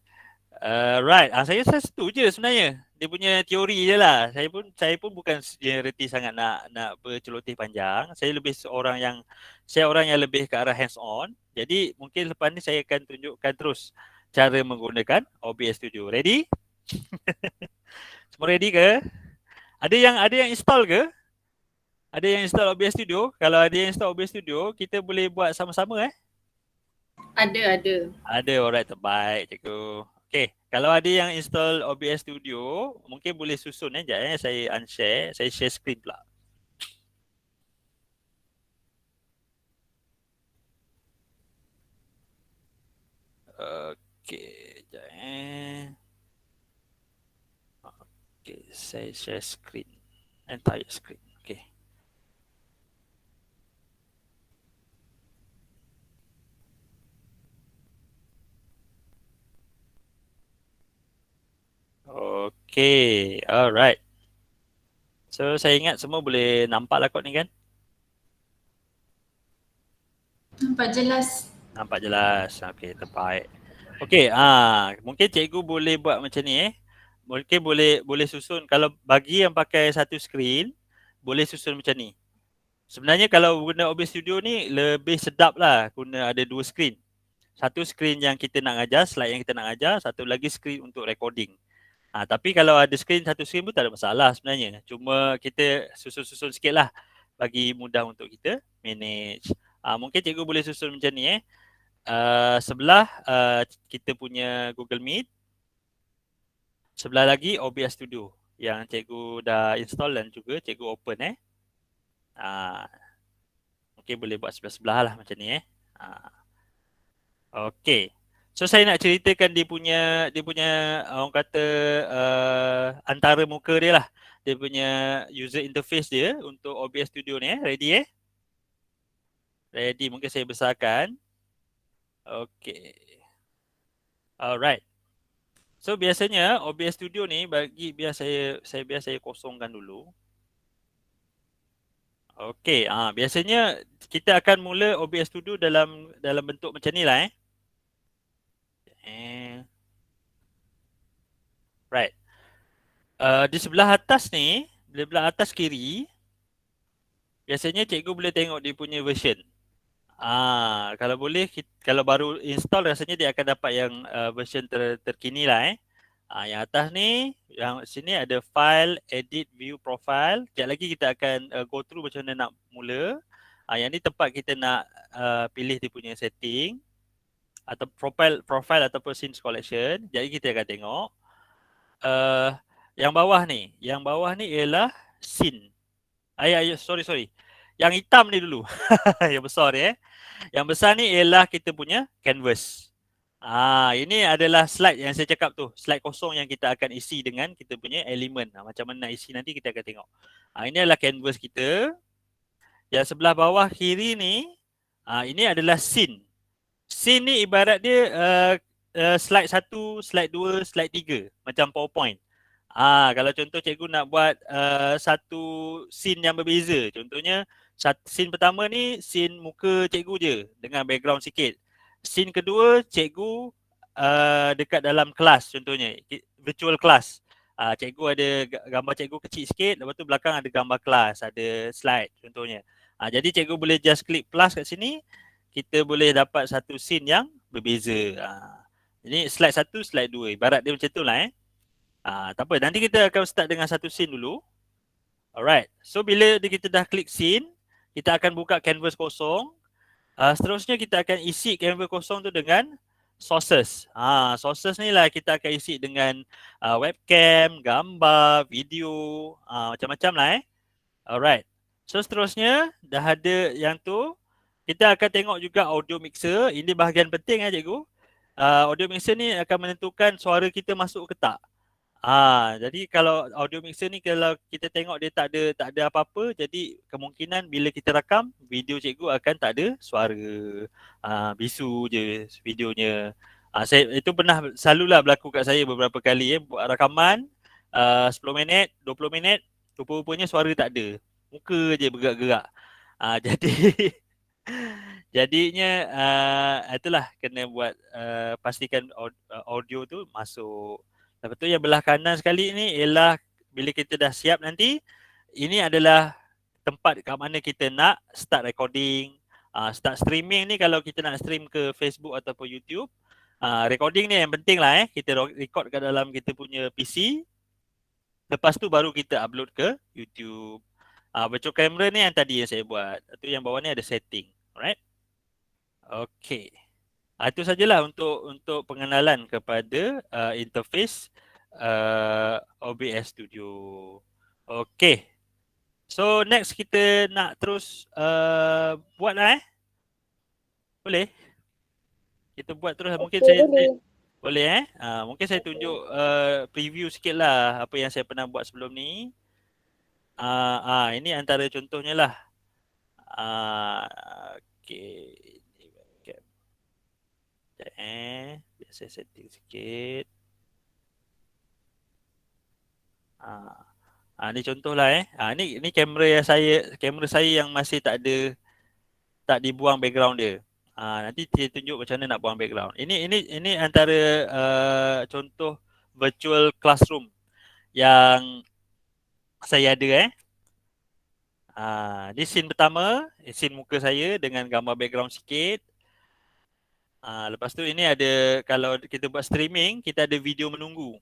Right, saya setuju sebenarnya. Dia punya teori je lah. Saya pun bukan reti sangat nak berceloteh panjang. Saya orang yang lebih ke arah hands on. Jadi mungkin lepas ni saya akan tunjukkan terus cara menggunakan OBS Studio. Ready? Semua ready ke? Ada yang install ke? Ada yang install OBS Studio? Kalau ada yang install OBS Studio, kita boleh buat sama-sama Ada. Ada, alright, terbaik cikgu. Okey, kalau ada yang install OBS Studio, mungkin boleh susun sekejap saya unshare, saya share screen pula. Okey, sekejap Okey, saya share screen. Entire screen. Okey. Okey, alright. So saya ingat semua boleh nampak lah kot ni kan? Nampak jelas. Nampak jelas. Okey, terbaik. Okey, mungkin cikgu boleh buat macam ni Mungkin boleh susun, kalau bagi yang pakai satu skrin, boleh susun macam ni. Sebenarnya kalau guna OBS Studio ni lebih sedap lah guna ada 2 skrin. Satu skrin yang kita nak ajar, slide yang kita nak ajar, satu lagi skrin untuk recording. Tapi kalau ada skrin, satu skrin pun tak ada masalah sebenarnya. Cuma kita susun-susun sikit lah bagi mudah untuk kita manage. Mungkin cikgu boleh susun macam ni sebelah kita punya Google Meet. Sebelah lagi OBS Studio yang cikgu dah install dan juga cikgu open Mungkin boleh buat sebelah-sebelah lah macam ni Okey. So saya nak ceritakan dia punya orang kata antara muka dia lah. Dia punya user interface dia untuk OBS Studio ni Ready Ready, mungkin saya besarkan. Okey. Alright. So biasanya OBS Studio ni biar saya kosongkan dulu. Okey, biasanya kita akan mula OBS Studio dalam bentuk macam ni lah Right. Di sebelah atas ni, di sebelah atas kiri, biasanya cikgu boleh tengok dia punya version. Kalau boleh, kalau baru install rasanya dia akan dapat yang version terkini lah. Yang atas ni, yang sini ada file, edit, view profile. Sekejap lagi kita akan go through macam mana nak mula. Yang ni tempat kita nak pilih dia punya setting atau profile ataupun scenes collection. Jadi kita akan tengok. Yang bawah ni ialah scene. Sorry. Yang hitam ni dulu. Yang besar ni Yang besar ni ialah kita punya canvas. Ini adalah slide yang saya cakap tu. Slide kosong yang kita akan isi dengan kita punya elemen. Macam mana nak isi nanti kita akan tengok. Ini adalah canvas kita. Yang sebelah bawah kiri ni, ini adalah scene. Scene ni ibarat dia slide 1, slide 2, slide 3. Macam PowerPoint. Kalau contoh cikgu nak buat satu scene yang berbeza. Contohnya, scene pertama ni scene muka cikgu je dengan background sikit. Scene kedua, cikgu dekat dalam kelas contohnya, virtual class. Cikgu ada gambar cikgu kecil sikit, lepas tu belakang ada gambar kelas, ada slide contohnya. Jadi cikgu boleh just klik plus kat sini, kita boleh dapat satu scene yang berbeza. Ini slide 1, slide 2. Ibarat dia macam tu lah tak apa, nanti kita akan start dengan satu scene dulu. Alright, so bila kita dah klik scene, kita akan buka canvas kosong. Seterusnya kita akan isi canvas kosong tu dengan sources. Sources ni lah kita akan isi dengan webcam, gambar, video, macam-macam lah Alright, so seterusnya dah ada yang tu, kita akan tengok juga audio mixer. Ini bahagian penting cikgu. Audio mixer ni akan menentukan suara kita masuk ke tak. Jadi kalau audio mixer ni kalau kita tengok dia tak ada apa-apa, jadi kemungkinan bila kita rakam video cikgu akan tak ada suara, bisu je videonya. Itu pernah selalulah berlaku kat saya beberapa kali buat rakaman 10 minit, 20 minit, rupa-rupanya suara tak ada, muka je bergerak-gerak. Jadi jadinya itulah kena buat pastikan audio tu masuk. Lepas tu yang belah kanan sekali ni ialah bila kita dah siap nanti, ini adalah tempat kat mana kita nak start recording, start streaming ni. Kalau kita nak stream ke Facebook ataupun YouTube, recording ni yang penting lah kita record kat dalam kita punya PC. Lepas tu baru kita upload ke YouTube. Virtual camera ni yang tadi yang saya buat. Tu yang bawah ni ada setting. Alright. Okay. Itu sajalah untuk pengenalan kepada interface OBS Studio. Okay. So next kita nak terus buat lah Boleh? Kita buat terus. Mungkin saya boleh mungkin saya tunjuk preview sikit lah apa yang saya pernah buat sebelum ni. Ini antara contohnya lah. Okay. Biar saya setting sikit. Ni contohlah Ni kamera saya yang masih tak dibuang background dia. Nanti saya tunjuk macam mana nak buang background. Ini antara contoh virtual classroom yang saya ada Ni scene pertama, scene muka saya dengan gambar background sikit. Lepas tu ini ada, kalau kita buat streaming, kita ada video menunggu.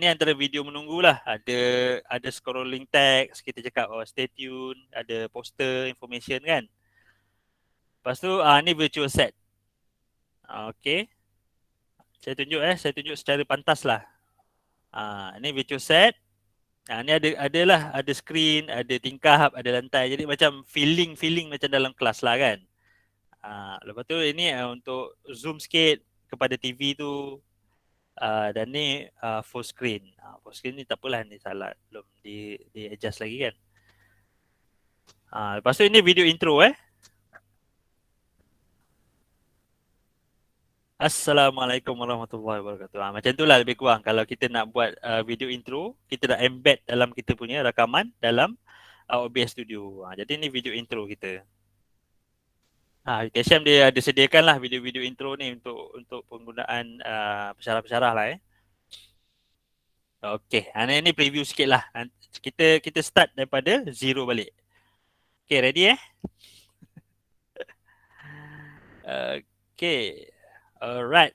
Ni antara video menunggu lah. Ada scrolling text, kita cakap stay tune, ada poster information kan. Lepas tu ni virtual set. Okay. Saya tunjuk secara pantas lah. Ni virtual set. Ni ada screen, ada tingkap, ada lantai. Jadi macam feeling macam dalam kelas lah kan. Lepas tu ini untuk zoom sikit kepada TV tu. Dan ni full screen. Full screen ni tak apalah, ni salah, belum di adjust lagi kan. Lepas tu ini video intro Assalamualaikum warahmatullahi wabarakatuh. Macam tu lah lebih kurang. Kalau kita nak buat video intro, kita dah embed dalam kita punya rakaman dalam OBS Studio. Jadi ni video intro kita. Kasham dia ada sediakan lah video-video intro ni untuk penggunaan pensyarah-pensyarah lah Okey, ini preview sikit lah. Kita start daripada zero balik. Okay, ready Okay, alright.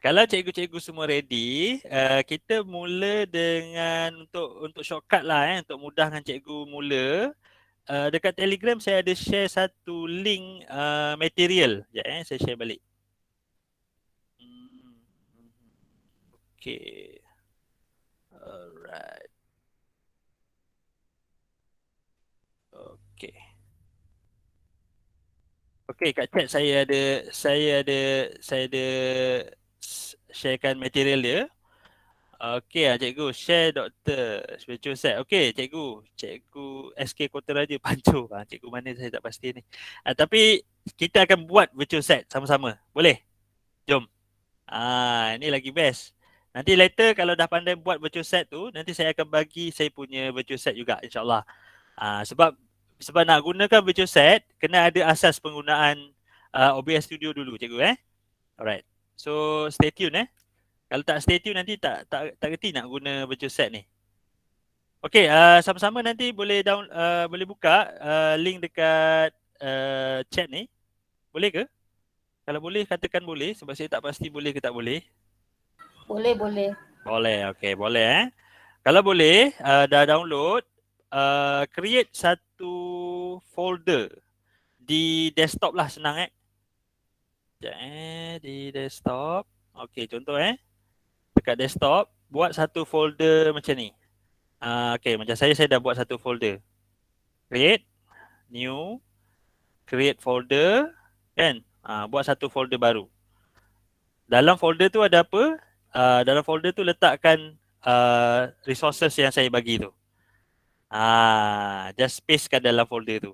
Kalau cikgu-cikgu semua ready, kita mula dengan untuk shortcut lah untuk mudahkan cikgu mula. Dekat Telegram saya ada share satu link material. Sekejap saya share balik. Okay. Alright. Okay. Okay, kat chat saya ada sharekan material dia. Okey, cikgu share Dr. Spiritual Set. Okey, cikgu SK Kota Raja Pancu. Cikgu mana saya tak pasti ni. Tapi kita akan buat virtual set sama-sama. Boleh? Jom. Ini lagi best. Nanti later kalau dah pandai buat virtual set tu, nanti saya akan bagi saya punya virtual set juga insya-Allah. Sebab nak gunakan virtual set, kena ada asas penggunaan OBS Studio dulu cikgu Alright. So stay tune Kalau tak stay tune nanti tak reti nak guna virtual set ni. Okey, sama-sama nanti boleh boleh buka link dekat chat ni. Boleh ke? Kalau boleh katakan boleh sebab saya tak pasti boleh ke tak boleh. Boleh. Boleh, okey, boleh Kalau boleh dah download, create satu folder di desktop lah, senang di desktop. Okey, contoh dekat desktop buat satu folder macam ni. Okey, macam saya dah buat satu folder. Create new, create folder kan. Buat satu folder baru. Dalam folder tu ada apa? Dalam folder tu letakkan resources yang saya bagi tu. Just paste kat dalam folder tu.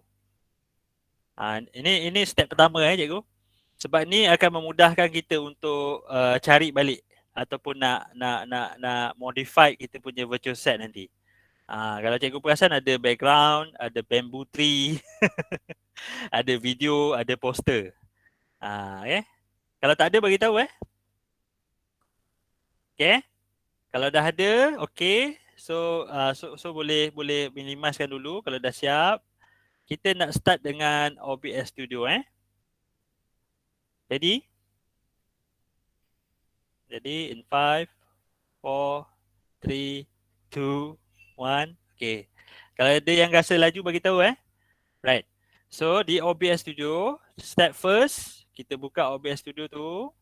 Ini step pertama cikgu. Sebab ni akan memudahkan kita untuk cari balik ataupun nak modify kita punya virtual set nanti. Kalau cikgu perasan ada background, ada bamboo tree, ada video, ada poster. Kalau tak ada bagi tahu Okay. Kalau dah ada, okay. So boleh minimizekan dulu kalau dah siap. Kita nak start dengan OBS Studio Ready? Jadi in 5, 4, 3, 2, 1. Okay. Kalau ada yang rasa laju bagi tahu Right. So di OBS Studio, step first, kita buka OBS Studio tu.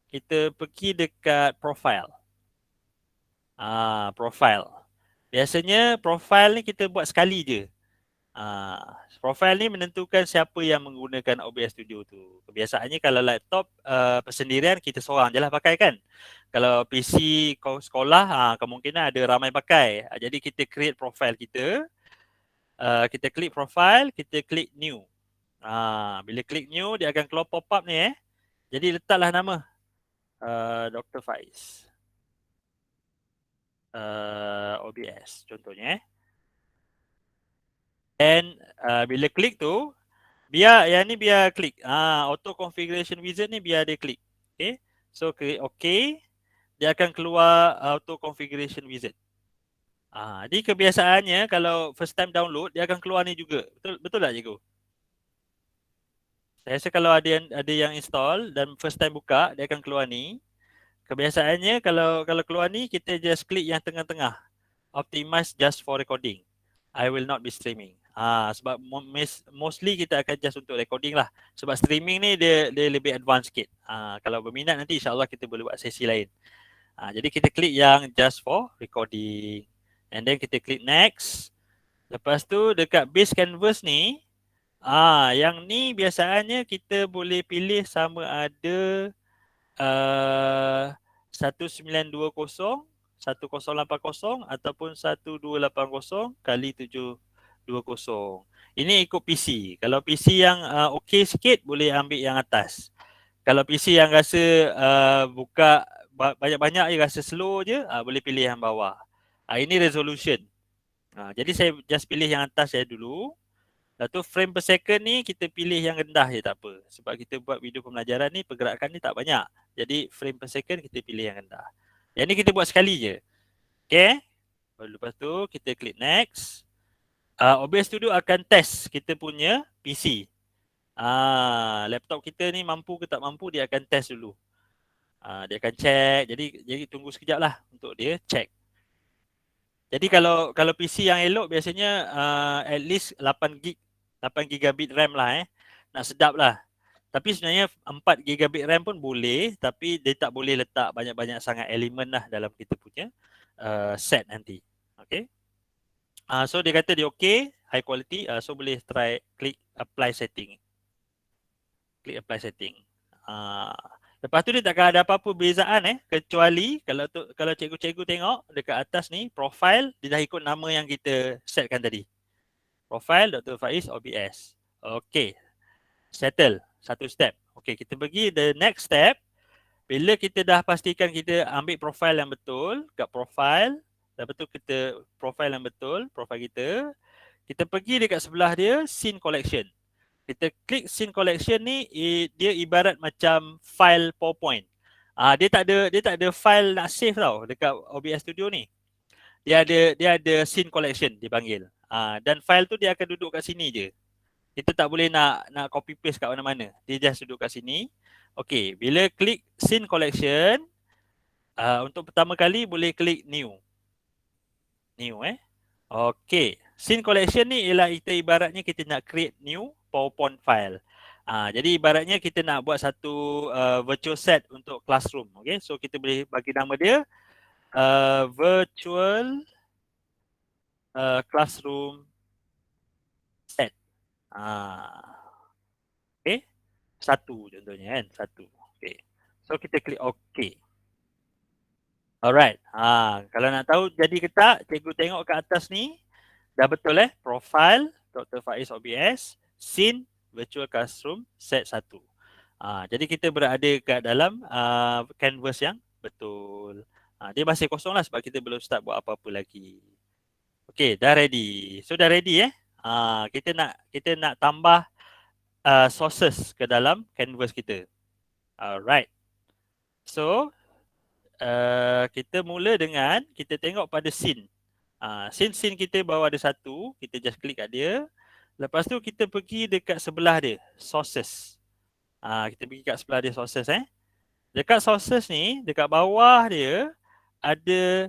Kita pergi dekat profile. Profile. Biasanya profile ni kita buat sekali je. Profile ni menentukan siapa yang menggunakan OBS Studio tu. Kebiasaannya kalau laptop persendirian kita seorang je lah pakai kan. Kalau PC sekolah kemungkinan ada ramai pakai. Jadi kita create profile kita. Kita klik profile, kita klik new. Bila klik new dia akan keluar pop up ni Jadi letaklah nama Dr. Faiz. OBS contohnya And bila klik tu, biar klik. Auto configuration wizard ni biar dia klik. Okay. So klik OK. Dia akan keluar auto configuration wizard. Jadi kebiasaannya kalau first time download, dia akan keluar ni juga. Betul tak cikgu? Saya rasa kalau ada yang install dan first time buka, dia akan keluar ni. Kebiasaannya kalau keluar ni, kita just klik yang tengah-tengah. Optimize just for recording. I will not be streaming. Sebab mostly kita akan just untuk recording lah. Sebab streaming ni dia lebih advance sikit. Kalau berminat nanti insyaAllah kita boleh buat sesi lain. Jadi kita klik yang just for recording. And then kita klik next. Lepas tu dekat base canvas ni, yang ni biasaannya kita boleh pilih sama ada 1920, 1080 ataupun 1280 kali 720. Ini ikut PC. Kalau PC yang okey sikit boleh ambil yang atas. Kalau PC yang rasa buka banyak-banyak je, rasa slow je, boleh pilih yang bawah. Ini resolution. Jadi saya just pilih yang atas saya dulu. Lepas tu frame per second ni kita pilih yang rendah je tak apa. Sebab kita buat video pembelajaran ni pergerakan ni tak banyak. Jadi frame per second kita pilih yang rendah. Yang ni kita buat sekali je. Okay. Lepas tu kita klik next. OBS Studio akan test kita punya PC. Laptop kita ni mampu ke tak mampu, dia akan test dulu. Dia akan check. Jadi tunggu sekejap lah untuk dia check. Jadi kalau PC yang elok biasanya at least 8 gigabit RAM lah nak sedap lah. Tapi sebenarnya 4 gigabit RAM pun boleh, tapi dia tak boleh letak banyak-banyak sangat elemen lah dalam kita punya set nanti. Okay. So dia kata dia okay, high quality, so boleh try klik apply setting. Klik apply setting. Lepas tu dia takkan ada apa-apa perbezaan kecuali kalau cikgu-cikgu tengok dekat atas ni profile, dia dah ikut nama yang kita setkan tadi. Profile Dr. Faiz OBS. Okay. Settle. Satu step. Okay, kita pergi the next step. Bila kita dah pastikan kita ambil profile yang betul, kat profile, lepas tu kita profile yang betul, profile kita pergi dekat sebelah dia scene collection. Kita klik scene collection ni, dia ibarat macam file PowerPoint. Dia tak ada file nak save tau dekat OBS Studio ni. Dia ada scene collection dipanggil. Dan file tu dia akan duduk kat sini je. Kita tak boleh nak copy paste kat mana-mana. Dia just duduk kat sini. Okey, bila klik scene collection, untuk pertama kali boleh klik new. Okey, scene collection ni ialah ibaratnya kita nak create new PowerPoint file. Jadi ibaratnya kita nak buat satu virtual set untuk classroom. Okay, so kita boleh bagi nama dia virtual classroom set. Okay, satu contohnya kan, satu. Okay, so kita klik OK. Alright, kalau nak tahu jadi ke tak, cikgu tengok ke atas ni, dah betul profile Dr. Faiz OBS, scene virtual classroom set 1. Jadi kita berada kat dalam canvas yang betul. Dia masih kosong lah sebab kita belum start buat apa-apa lagi. Okay, dah ready. So dah ready kita nak tambah sources ke dalam canvas kita. Alright. So kita mula dengan kita tengok pada scene. Scene kita bawa ada satu, kita just klik kat dia. Lepas tu kita pergi dekat sebelah dia, sources. Kita pergi kat sebelah dia sources Dekat sources ni, dekat bawah dia ada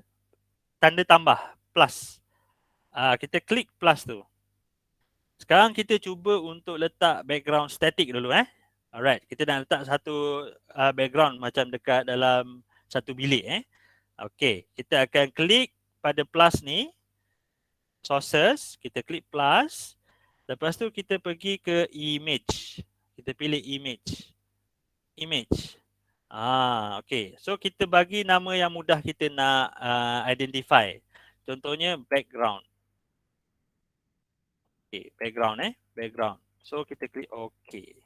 tanda tambah plus. Kita klik plus tu. Sekarang kita cuba untuk letak background static dulu Alright, kita nak letak satu background macam dekat dalam satu bilik Okey, kita akan klik pada plus ni, sources, kita klik plus. Lepas tu kita pergi ke image. Kita pilih image. Okey. So kita bagi nama yang mudah kita nak identify. Contohnya background. Okey, background background. So kita klik OK.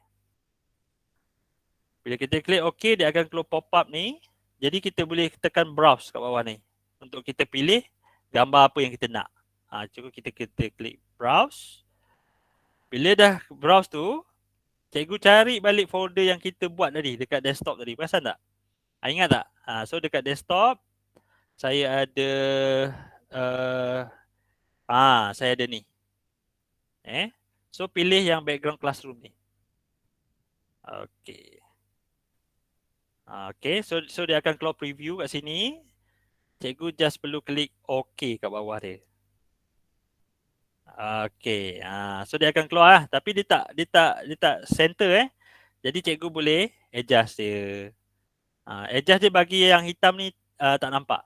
Bila kita klik OK, dia akan keluar pop-up ni. Jadi kita boleh tekan browse kat bawah ni untuk kita pilih gambar apa yang kita nak. Cuba kita klik browse. Bila dah browse tu, cikgu cari balik folder yang kita buat tadi dekat desktop tadi. Perasan tak? Ingat tak? So dekat desktop saya ada saya ada ni. So pilih yang background classroom ni. Okey. Okay, so dia akan keluar preview kat sini. Cikgu just perlu klik OK kat bawah dia. Okay, so dia akan keluar lah. Tapi dia tak center Jadi cikgu boleh adjust dia. Adjust dia bagi yang hitam ni tak nampak.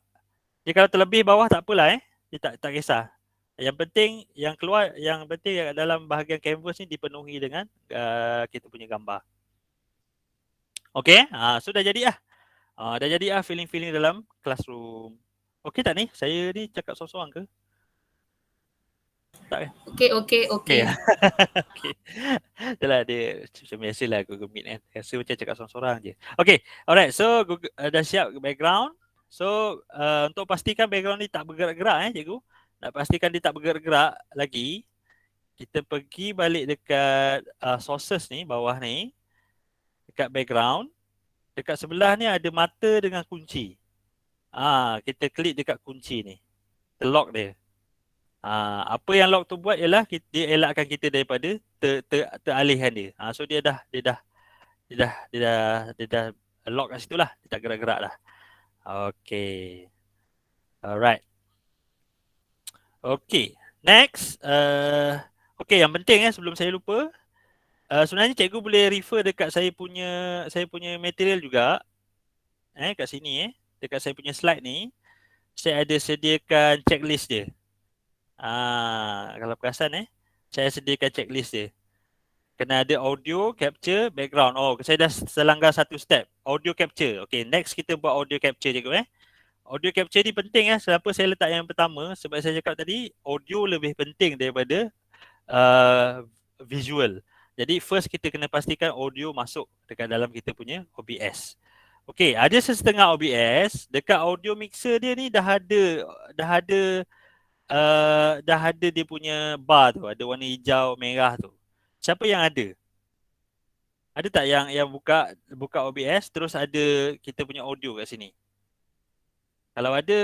Jadi kalau terlebih bawah tak apalah Dia tak kisah. Yang penting yang keluar, yang penting dalam bahagian canvas ni dipenuhi dengan kita punya gambar. Okay, so dah jadi dah jadi feeling-feeling dalam classroom. Okay tak ni? Saya ni cakap sorang-sorang ke? Tak Okay. Okay. Itulah dia macam biasalah Google Meet Rasa macam cakap sorang-sorang je. Okay, alright. So dah siap background. So untuk pastikan background ni tak bergerak-gerak cikgu. Nak pastikan dia tak bergerak-gerak lagi. kita pergi balik dekat sources ni, bawah ni, dekat background. Dekat sebelah ni ada mata dengan kunci. Kita klik dekat kunci ni. Terlock dia. Apa yang lock tu buat ialah dia elakkan kita daripada teralihkan dia. So dia dah lock kat situ lah. Dia tak gerak-gerak dah. Okay. Alright. Okay. Next. Okay, yang penting sebelum saya lupa. Sebenarnya cikgu boleh refer dekat saya punya material juga. Kat sini dekat saya punya slide ni. Saya ada sediakan checklist dia. Kalau perasan saya sediakan checklist dia. Kena ada audio, capture, background. Saya dah selanggar satu step. Audio capture. Okay, next kita buat audio capture cikgu Audio capture ni penting Kenapa saya letak yang pertama? Sebab saya cakap tadi, audio lebih penting daripada visual. Jadi first kita kena pastikan audio masuk dekat dalam kita punya OBS. Okay, ada setengah OBS dekat audio mixer dia ni dah ada dia punya bar tu, ada warna hijau, merah tu. Siapa yang ada? Ada tak yang buka OBS terus ada kita punya audio kat sini? Kalau ada,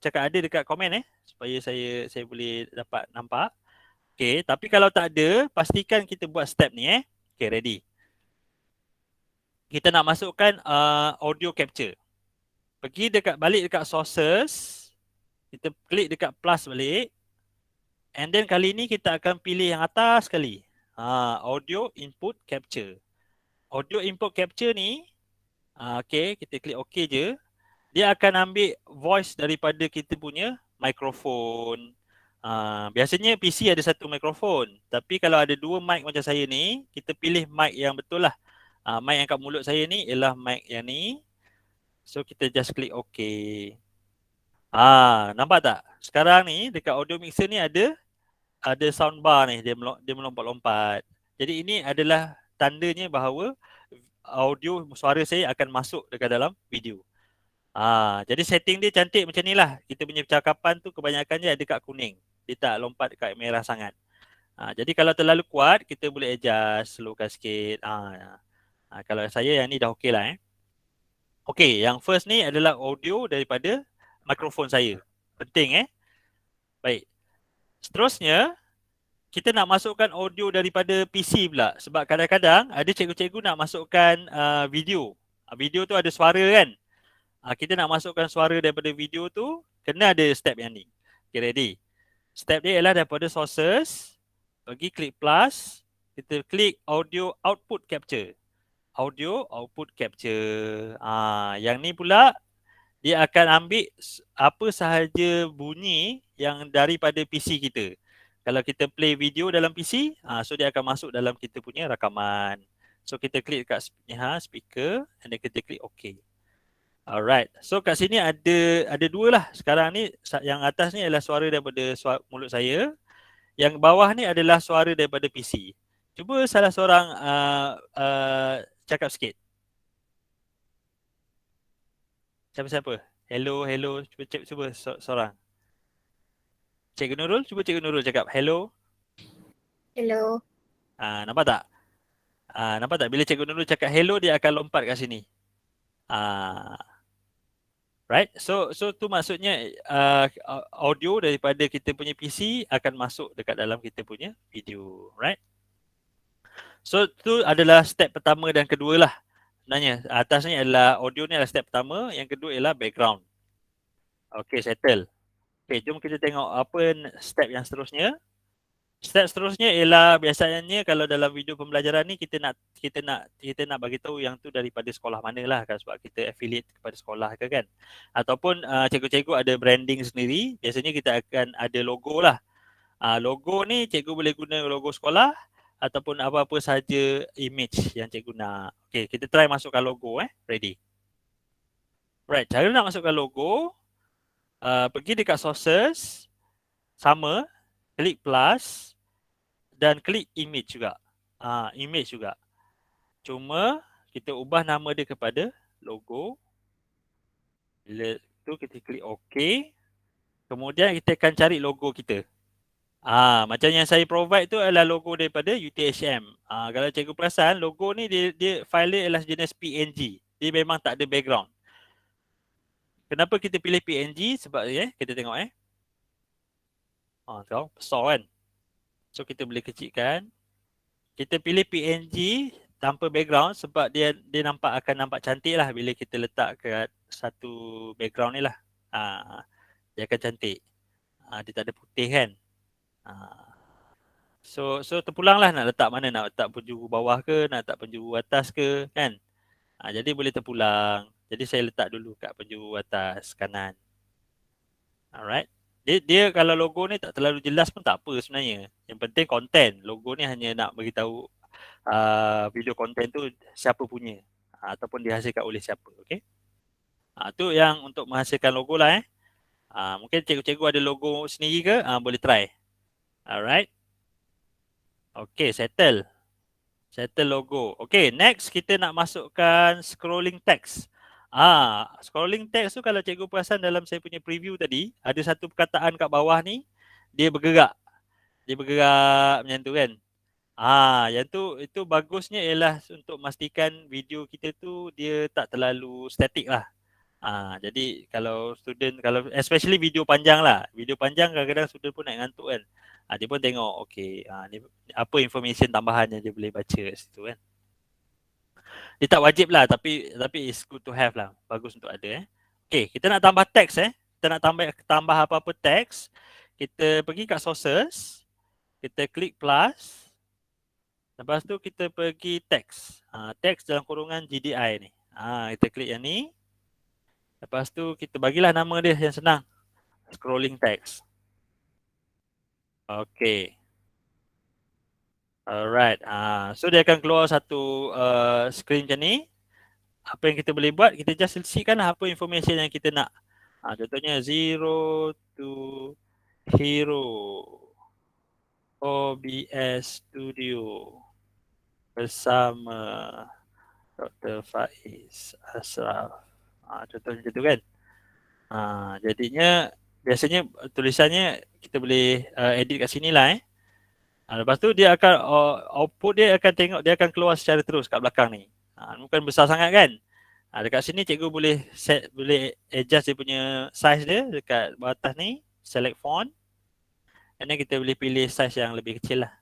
cakap ada dekat komen supaya saya boleh dapat nampak. Okay, tapi kalau tak ada, pastikan kita buat step ni Okay, ready. Kita nak masukkan audio capture. Pergi balik dekat sources. Kita klik dekat plus balik. And then kali ni kita akan pilih yang atas sekali. Audio input capture. Audio input capture ni, okay, kita klik OK je. Dia akan ambil voice daripada kita punya mikrofon. Biasanya PC ada satu mikrofon. Tapi kalau ada dua mic macam saya ni, kita pilih mic yang betul lah. Mic yang kat mulut saya ni ialah mic yang ni. So kita just klik OK. Nampak tak? Sekarang ni dekat audio mixer ni ada soundbar ni. Dia melompat-lompat. Jadi ini adalah tandanya bahawa audio suara saya akan masuk dekat dalam video. Jadi setting dia cantik macam ni lah. Kita punya percakapan tu kebanyakannya ada kat kuning. Dia tak lompat dekat merah sangat. Jadi kalau terlalu kuat, kita boleh adjust, slowkan sikit. Kalau saya yang ni dah okey lah Okay, yang first ni adalah audio daripada mikrofon saya. Penting Baik. Seterusnya, kita nak masukkan audio daripada PC pula. Sebab kadang-kadang ada cikgu-cikgu nak masukkan video. Video tu ada suara kan? Kita nak masukkan suara daripada video tu, kena ada step yang ni. Okay, ready? Step dia ialah daripada sources, pergi klik plus, kita klik audio output capture. Audio output capture. Yang ni pula, dia akan ambil apa sahaja bunyi yang daripada PC kita. Kalau kita play video dalam PC, so dia akan masuk dalam kita punya rakaman. So kita klik kat speaker, and then kita klik OK. Alright, so kat sini ada dua lah. Sekarang ni yang atas ni adalah suara daripada mulut saya. Yang bawah ni adalah suara daripada PC. Cuba salah seorang cakap sikit. Siapa-siapa? Hello. Cuba seorang. Cikgu Nurul, cuba Cikgu Nurul cakap hello. Hello. Nampak tak? Nampak tak? Bila Cikgu Nurul cakap hello, dia akan lompat kat sini. Right, so tu maksudnya audio daripada kita punya PC akan masuk dekat dalam kita punya video, right? So tu adalah step pertama dan kedua lah. Sebenarnya atas ni adalah audio ni adalah step pertama, yang kedua ialah background. Okay, settle. Okay, jom kita tengok apa step yang seterusnya. Step seterusnya ialah biasanya kalau dalam video pembelajaran ni kita nak bagi tahu yang tu daripada sekolah mana lah kan, sebab kita affiliate kepada sekolah ke kan. Ataupun cikgu-cikgu ada branding sendiri, biasanya kita akan ada logo lah. Logo ni cikgu boleh guna logo sekolah ataupun apa-apa sahaja image yang cikgu nak. Okay, kita try masukkan logo ready. Right, cara nak masukkan logo, pergi dekat sources, sama, klik plus dan klik image juga. Image juga. Cuma kita ubah nama dia kepada logo. Bila tu kita klik OK. Kemudian kita akan cari logo kita. Macam yang saya provide tu adalah logo daripada UTHM. Kalau cikgu perasan, logo ni dia file dia adalah jenis PNG. Dia memang tak ada background. Kenapa kita pilih PNG? Sebab kita tengok tahu besar kan. So kita boleh kecilkan. Kita pilih PNG tanpa background sebab dia akan nampak cantik lah bila kita letak kat satu background ni lah. Dia akan cantik. Dia tak ada putih kan. So terpulang lah nak letak mana, nak letak penjuru bawah ke, nak letak penjuru atas ke kan. Jadi boleh terpulang. Jadi saya letak dulu kat penjuru atas kanan. Alright. Dia kalau logo ni tak terlalu jelas pun tak apa sebenarnya. Yang penting konten. Logo ni hanya nak beritahu video konten tu siapa punya ataupun dihasilkan oleh siapa. Okay. Tu yang untuk menghasilkan logo lah. Mungkin cikgu-cikgu ada logo sendiri ke? Boleh try. Alright. Okay, settle. Settle logo. Okay, next kita nak masukkan scrolling text. Scrolling text tu kalau cikgu perasan dalam saya punya preview tadi, ada satu perkataan kat bawah ni, dia bergerak. Dia bergerak macam tu kan. Yang tu, itu bagusnya ialah untuk memastikan video kita tu dia tak terlalu statik lah. Jadi kalau student, kalau especially video panjang lah. Video panjang kadang-kadang student pun nak ngantuk kan. Dia pun tengok, okay, ni apa information tambahan yang dia boleh baca kat situ kan. Dia tak wajib lah, tapi it's good to have lah. Bagus untuk ada. Okay, kita nak tambah teks Kita nak tambah apa-apa teks. Kita pergi kat sources. Kita klik plus. Lepas tu kita pergi teks. Teks dalam kurungan GDI ni. Kita klik yang ni. Lepas tu kita bagilah nama dia yang senang. Scrolling text. Okay. Alright. So dia akan keluar satu screen macam ni. Apa yang kita boleh buat, kita just isikan apa information yang kita nak. Contohnya 0 to hero OBS Studio bersama Dr. Faiz Ashraf. Contohnya macam tu kan. Jadinya biasanya tulisannya kita boleh edit kat sini lah lepas tu dia akan output dia akan tengok, dia akan keluar secara terus kat belakang ni. Bukan besar sangat kan. Dekat sini cikgu boleh adjust dia punya size dia dekat bawah atas ni, select font. And then kita boleh pilih size yang lebih kecil lah.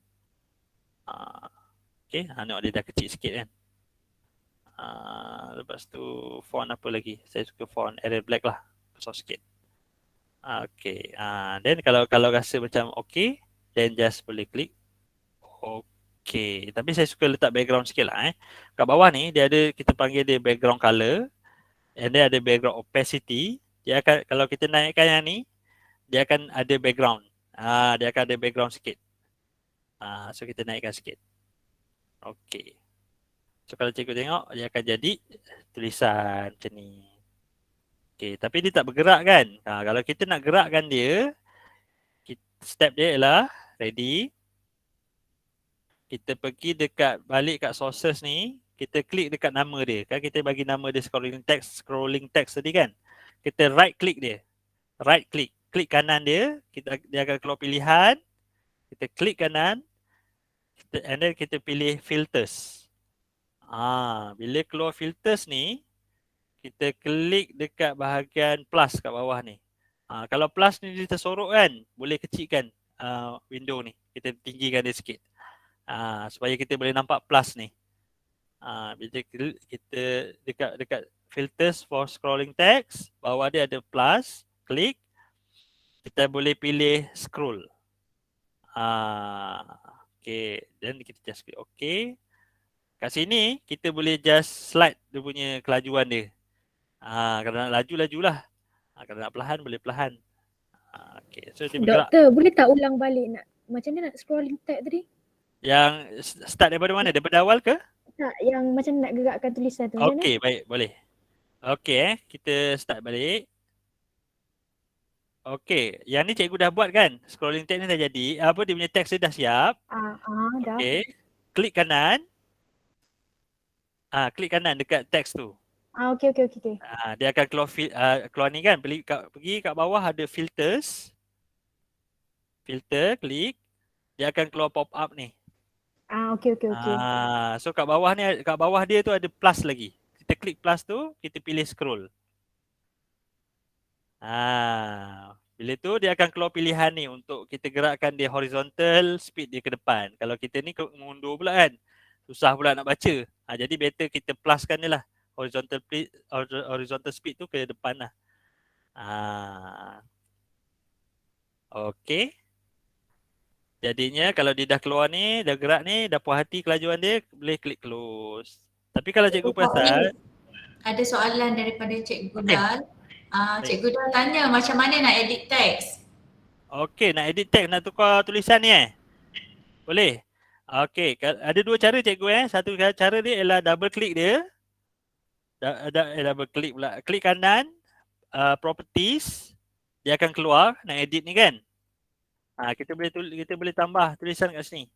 Okay, tengok dia dah kecil sikit kan. Lepas tu font apa lagi? Saya suka font Arial Black lah, besar sikit. Okay, then kalau rasa macam okay, then just boleh klik okay. Tapi saya suka letak background sikit lah Kat bawah ni dia ada, kita panggil dia background color. And then ada background opacity. Dia akan, kalau kita naikkan yang ni, dia akan ada background. Dia akan ada background sikit. So kita naikkan sikit. Okay. So kalau cikgu tengok, dia akan jadi tulisan macam ni. Okay, tapi dia tak bergerak kan. Kalau kita nak gerakkan dia, step dia ialah ready. Kita pergi balik kat sources ni, kita klik dekat nama dia. Kan kita bagi nama dia scrolling text tadi kan. Kita right click dia. Right click. Klik kanan dia, dia akan keluar pilihan. Kita klik kanan. And then kita pilih filters. Bila keluar filters ni, kita klik dekat bahagian plus kat bawah ni. Kalau plus ni dia tersorok kan, boleh kecilkan window ni. Kita tinggikan dia sikit. Supaya kita boleh nampak plus ni. Bila kita dekat filters for scrolling text, bawah dia ada plus, klik. Kita boleh pilih scroll. Okay, then kita just klik okay. Kat sini kita boleh just slide dia punya kelajuan dia. Kalau nak laju lah. Kalau nak perlahan boleh perlahan. Okay, so dia bergerak. Doktor, boleh tak ulang balik macam mana nak scrolling tab tadi? Yang start daripada mana? Daripada awal ke? Tak, yang macam nak gerakkan tulisan tu. Okay, baik, boleh. Okay, kita start balik. Okay, yang ni cikgu dah buat kan? Scrolling text ni dah jadi. Dia punya teks dia dah siap. Dah. Okay, klik kanan. Klik kanan dekat teks tu. Okay. Dia akan keluar ni kan. Pergi kat bawah ada filters. filter, klik, dia akan keluar pop up ni. Okey. So kat bawah dia tu ada plus lagi. Kita klik plus tu, kita pilih scroll. Bila tu dia akan keluar pilihan ni untuk kita gerakkan dia horizontal, speed dia ke depan. Kalau kita ni mundur pula kan, susah pula nak baca. Jadi better kita pluskan dia lah. Horizontal speed tu ke depan lah. Okey. Jadinya kalau dia dah keluar ni, dah gerak ni, dah puas hati kelajuan dia, boleh klik close. Tapi kalau cikgu perasan, Ada soalan daripada Cikgu Okey. Dal. Cikgu Dal tanya macam mana nak edit teks? okey, nak edit teks, nak tukar tulisan ni boleh? Okey, ada dua cara cikgu Satu cara dia ialah double click dia. Double click pula. Klik kanan, properties, dia akan keluar nak edit ni kan. Kita boleh tambah tulisan kat sini.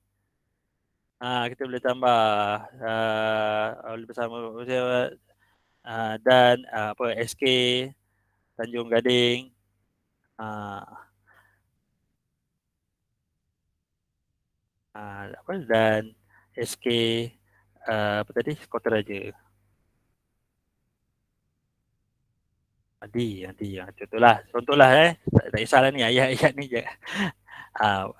Kita boleh tambah bersama dan SK Tanjung Gading. Dan SK Kota Raja. Nanti contohlah tak kisahlah ni ayat ni je.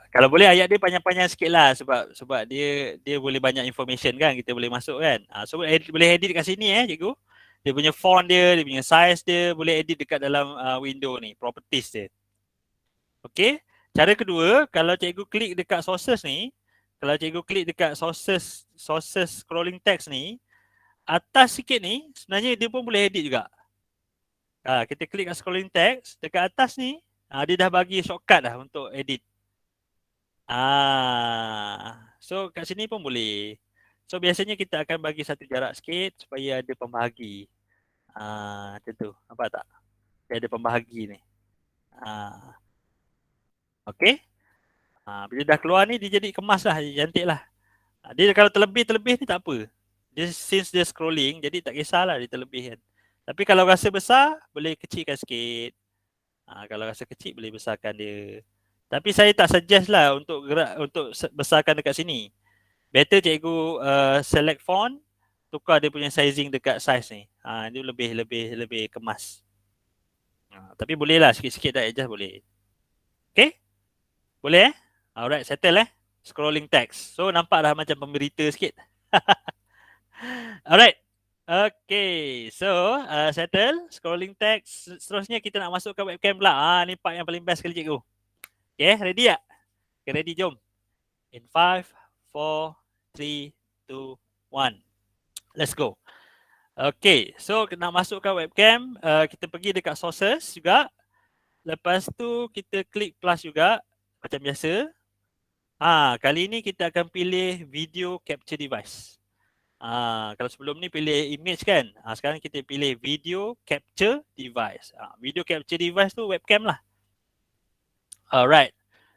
Kalau boleh ayat dia panjang-panjang sikit lah sebab dia boleh banyak information kan, kita boleh masuk kan. So boleh edit kat sini cikgu. Dia punya font dia punya size dia, boleh edit dekat dalam window ni, properties dia. Okey. Cara kedua, kalau cikgu klik dekat sources ni, kalau cikgu klik dekat sources scrolling text ni, atas sikit ni sebenarnya dia pun boleh edit juga. Kita klik kat scrolling text, dekat atas ni dia dah bagi shortcut dah untuk edit. So kat sini pun boleh. So biasanya kita akan bagi satu jarak sikit supaya ada pembahagi. Macam tu. Nampak tak? Dia ada pembahagi ni. Okey. Bila dah keluar ni dia jadi kemas lah, cantik lah. Dia kalau terlebih ni tak apa. Dia since dia scrolling jadi tak kisahlah dia terlebih kan. Tapi kalau rasa besar boleh kecilkan sikit. Kalau rasa kecil boleh besarkan dia. Tapi saya tak suggest lah untuk besarkan dekat sini. Better cikgu select font, tukar dia punya sizing dekat size ni. Dia lebih kemas. Tapi boleh lah sikit-sikit tak adjust boleh. Okay? Boleh Alright, settle scrolling text. So nampak dah macam pemberita sikit. Alright. Okay, so settle scrolling text. Seterusnya kita nak masukkan webcam pula. Ni part yang paling best kali cikgu. Okay, ready tak? Okay, ready, jom. In 5, 4, 3, 2, 1. Let's go. Okay, so nak masukkan webcam, kita pergi dekat sources juga. Lepas tu kita klik plus juga macam biasa. Kali ni kita akan pilih video capture device. Kalau sebelum ni pilih image kan. Sekarang kita pilih video capture device. Video capture device tu webcam lah. Alright.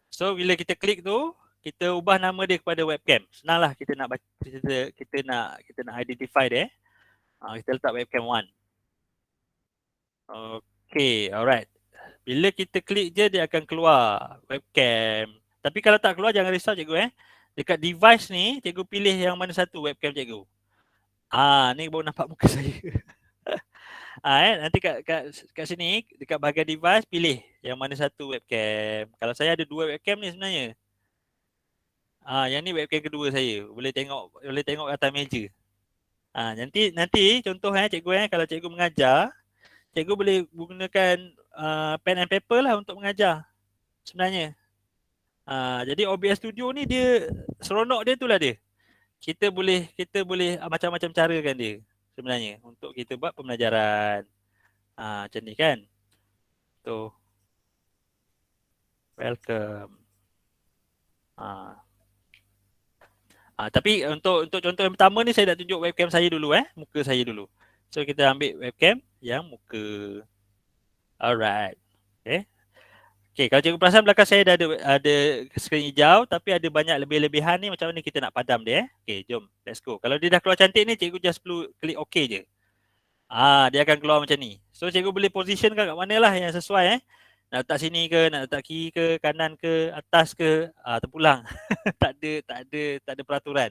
So bila kita klik tu, kita ubah nama dia kepada webcam. Senanglah kita nak kita nak identify dia. Kita letak webcam 1. Okay, alright. Bila kita klik je dia akan keluar webcam. Tapi kalau tak keluar jangan risau cikgu Dekat device ni cikgu pilih yang mana satu webcam cikgu. Ni baru nampak muka saya. Nanti kat sini dekat bahagian device pilih yang mana satu webcam. Kalau saya ada dua webcam ni sebenarnya. Yang ni webcam kedua saya. Boleh tengok atas meja. Nanti contoh cikgu kalau cikgu mengajar, cikgu boleh gunakan pen and paper lah untuk mengajar sebenarnya. Jadi OBS Studio ni dia seronok dia tu lah dia. Kita boleh macam-macam cara kan dia sebenarnya untuk kita buat pembelajaran. Macam ni kan. Tu. Welcome. Tapi untuk contoh yang pertama ni saya nak tunjuk webcam saya dulu muka saya dulu. So kita ambil webcam yang muka. Alright. Okay, kalau cikgu perasan belakang saya dah ada skrin hijau tapi ada banyak lebih-lebihan ni, macam mana kita nak padam dia Okay, jom. Let's go. Kalau dia dah keluar cantik ni, cikgu just perlu klik OK je. Dia akan keluar macam ni. So cikgu boleh positionkan kat mana lah yang sesuai Nak letak sini ke, nak letak kiri ke, kanan ke, atas ke, terpulang. tak ada peraturan.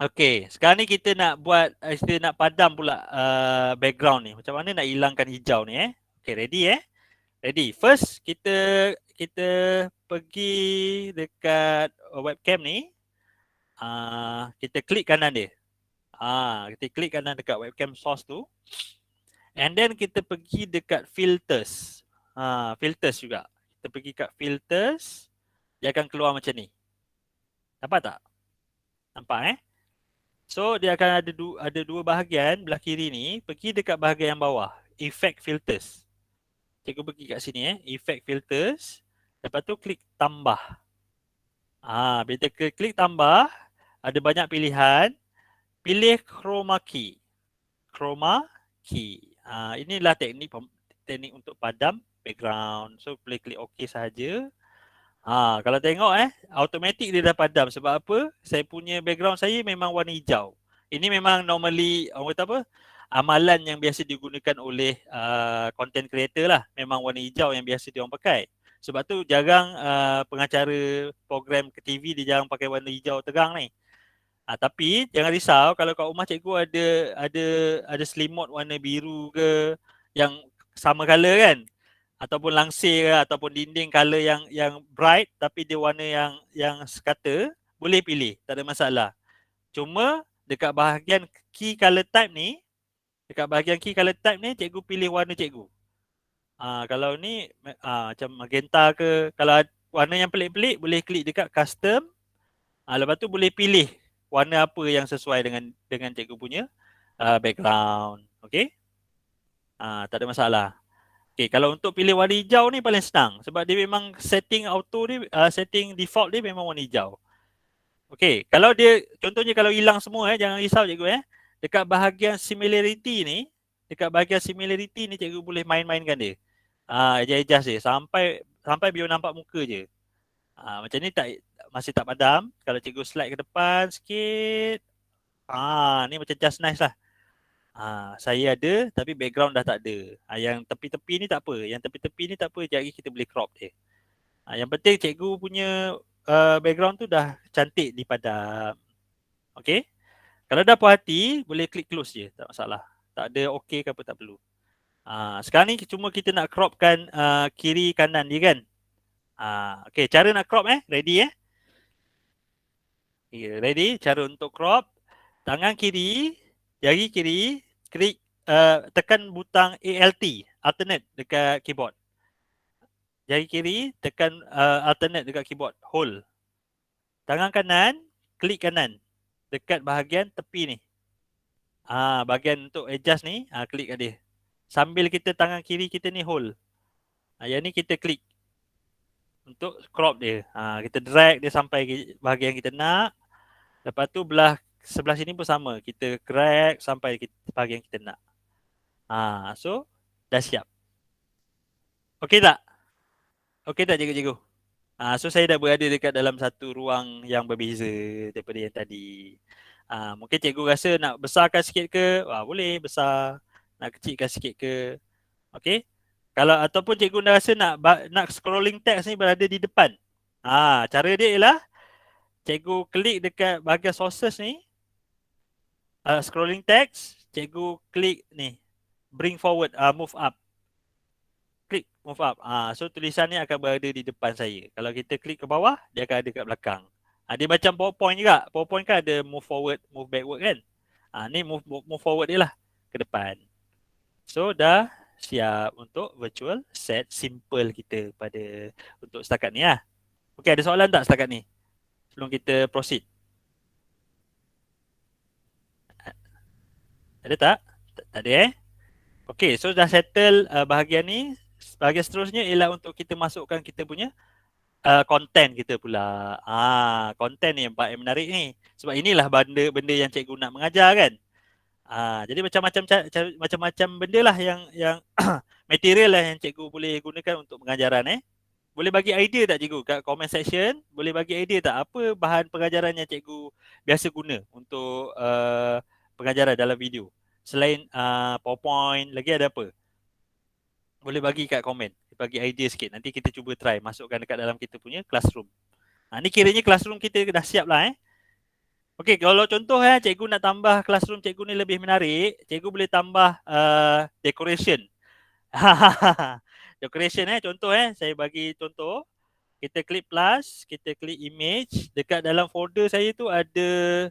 Okey, sekarang ni kita nak buat, kita nak padam pula background ni. Macam mana nak hilangkan hijau ni Okey, ready Ready. First kita pergi dekat webcam ni. Kita klik kanan dia. Kita klik kanan dekat webcam source tu. And then kita pergi dekat filters. Filters juga. Kita pergi kat filters. Dia akan keluar macam ni. Nampak tak? Nampak So dia akan ada dua bahagian belah kiri ni. Pergi dekat bahagian yang bawah, effect filters. Cikgu pergi kat sini effect filters. Lepas tu klik tambah. Bila kita klik tambah, ada banyak pilihan. Pilih chroma key. Chroma key. Inilah teknik untuk padam background. So boleh klik OK sahaja. Kalau tengok automatik dia dah padam. Sebab apa? Saya punya background saya memang warna hijau. Ini memang normally orang kata apa? Amalan yang biasa digunakan oleh content creator lah. Memang warna hijau yang biasa dia orang pakai. Sebab tu jarang pengacara program ke TV dia jarang pakai warna hijau tegang ni. Tapi jangan risau kalau kat rumah cikgu ada selimut warna biru ke yang sama color kan. Ataupun langsir ke, ataupun dinding color yang bright tapi dia warna yang sekata, boleh pilih, tak ada masalah. Cuma dekat bahagian key color type ni, cikgu pilih warna cikgu. Kalau ni macam magenta ke, kalau warna yang pelik-pelik boleh klik dekat custom. Lepas tu boleh pilih warna apa yang sesuai dengan cikgu punya background. Okey? Tak ada masalah. Okay, kalau untuk pilih warna hijau ni paling senang sebab dia memang setting auto dia, setting default dia memang warna hijau. Okay, kalau dia, contohnya kalau hilang semua jangan risau cikgu dekat bahagian similarity ni, cikgu boleh main-mainkan dia. Adjust dia sampai biar nampak muka je. Macam ni masih tak padam. Kalau cikgu slide ke depan sikit. Ni macam just nice lah. Saya ada tapi background dah tak ada. Yang tepi-tepi ni tak apa. Sekejap lagi kita boleh crop dia. Yang penting cikgu punya background tu dah cantik dipadam. Okay. Kalau dah puas hati, boleh klik close je. Tak masalah. Tak ada okay ke apa tak perlu. Sekarang ni cuma kita nak cropkan kiri kanan dia kan. Okay, cara nak crop ready ready. Cara untuk crop. Tangan kiri, jari kiri, klik tekan butang ALT, alternate dekat keyboard. Jari kiri tekan alternate dekat keyboard, hold. Tangan kanan, klik kanan dekat bahagian tepi ni. Bahagian untuk adjust ni, klik kat dia. Sambil kita tangan kiri kita ni hold. Yang ni kita klik untuk crop dia. Kita drag dia sampai bahagian kita nak. Lepas tu sebelah sini pun sama. Kita drag sampai bahagian kita nak. So dah siap. Okey tak? Okey tak cikgu-cikgu? So saya dah berada dekat dalam satu ruang yang berbeza daripada yang tadi. Mungkin cikgu rasa nak besarkan sikit ke? Boleh besar. Nak kecilkan sikit ke? Okey. Kalau ataupun cikgu dah rasa nak scrolling text ni berada di depan. Cara dia ialah cikgu klik dekat bahagian sources ni. Scrolling text, cikgu klik ni. Bring forward, move up. Klik move up. So tulisan ni akan berada di depan saya. Kalau kita klik ke bawah, dia akan ada kat belakang. Dia macam PowerPoint juga. PowerPoint kan ada move forward, move backward kan. Ni move forward dia lah ke depan. So dah siap untuk virtual set simple kita untuk setakat ni lah. Okey, ada soalan tak setakat ni? Sebelum kita proceed. Ada tak? Tak ada Okey, so dah settle bahagian ni. Bahagian seterusnya ialah untuk kita masukkan kita punya content kita pula. Content ni yang menarik ni. Sebab inilah benda yang cikgu nak mengajar kan. Jadi macam-macam benda lah yang material lah yang cikgu boleh gunakan untuk pengajaran Boleh bagi idea tak cikgu kat comment section? Boleh bagi idea tak apa bahan pengajaran yang cikgu biasa guna untuk pengajaran dalam video? Selain PowerPoint, lagi ada apa? boleh bagi kat komen, bagi idea sikit. Nanti kita cuba try masukkan dekat dalam kita punya classroom. Ni kiranya classroom kita dah siap lah Okey, kalau contoh cikgu nak tambah classroom cikgu ni lebih menarik, cikgu boleh tambah decoration. Decoration contoh saya bagi contoh. Kita klik plus, kita klik image, dekat dalam folder saya tu ada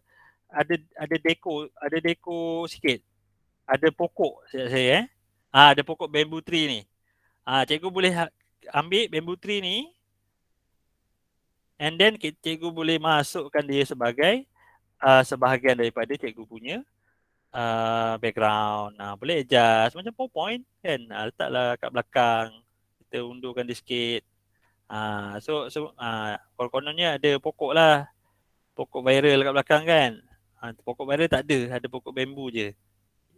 deco sikit. Ada pokok saya ada pokok bamboo tree ni. Cikgu boleh ambil bamboo tree ni and then cikgu boleh masukkan dia sebagai sebahagian daripada cikgu punya background. Boleh adjust macam PowerPoint kan. Letaklah kat belakang. Kita undurkan dia sikit. So kononnya ada pokok lah. Pokok viral kat belakang kan. Pokok viral tak ada pokok bambu je.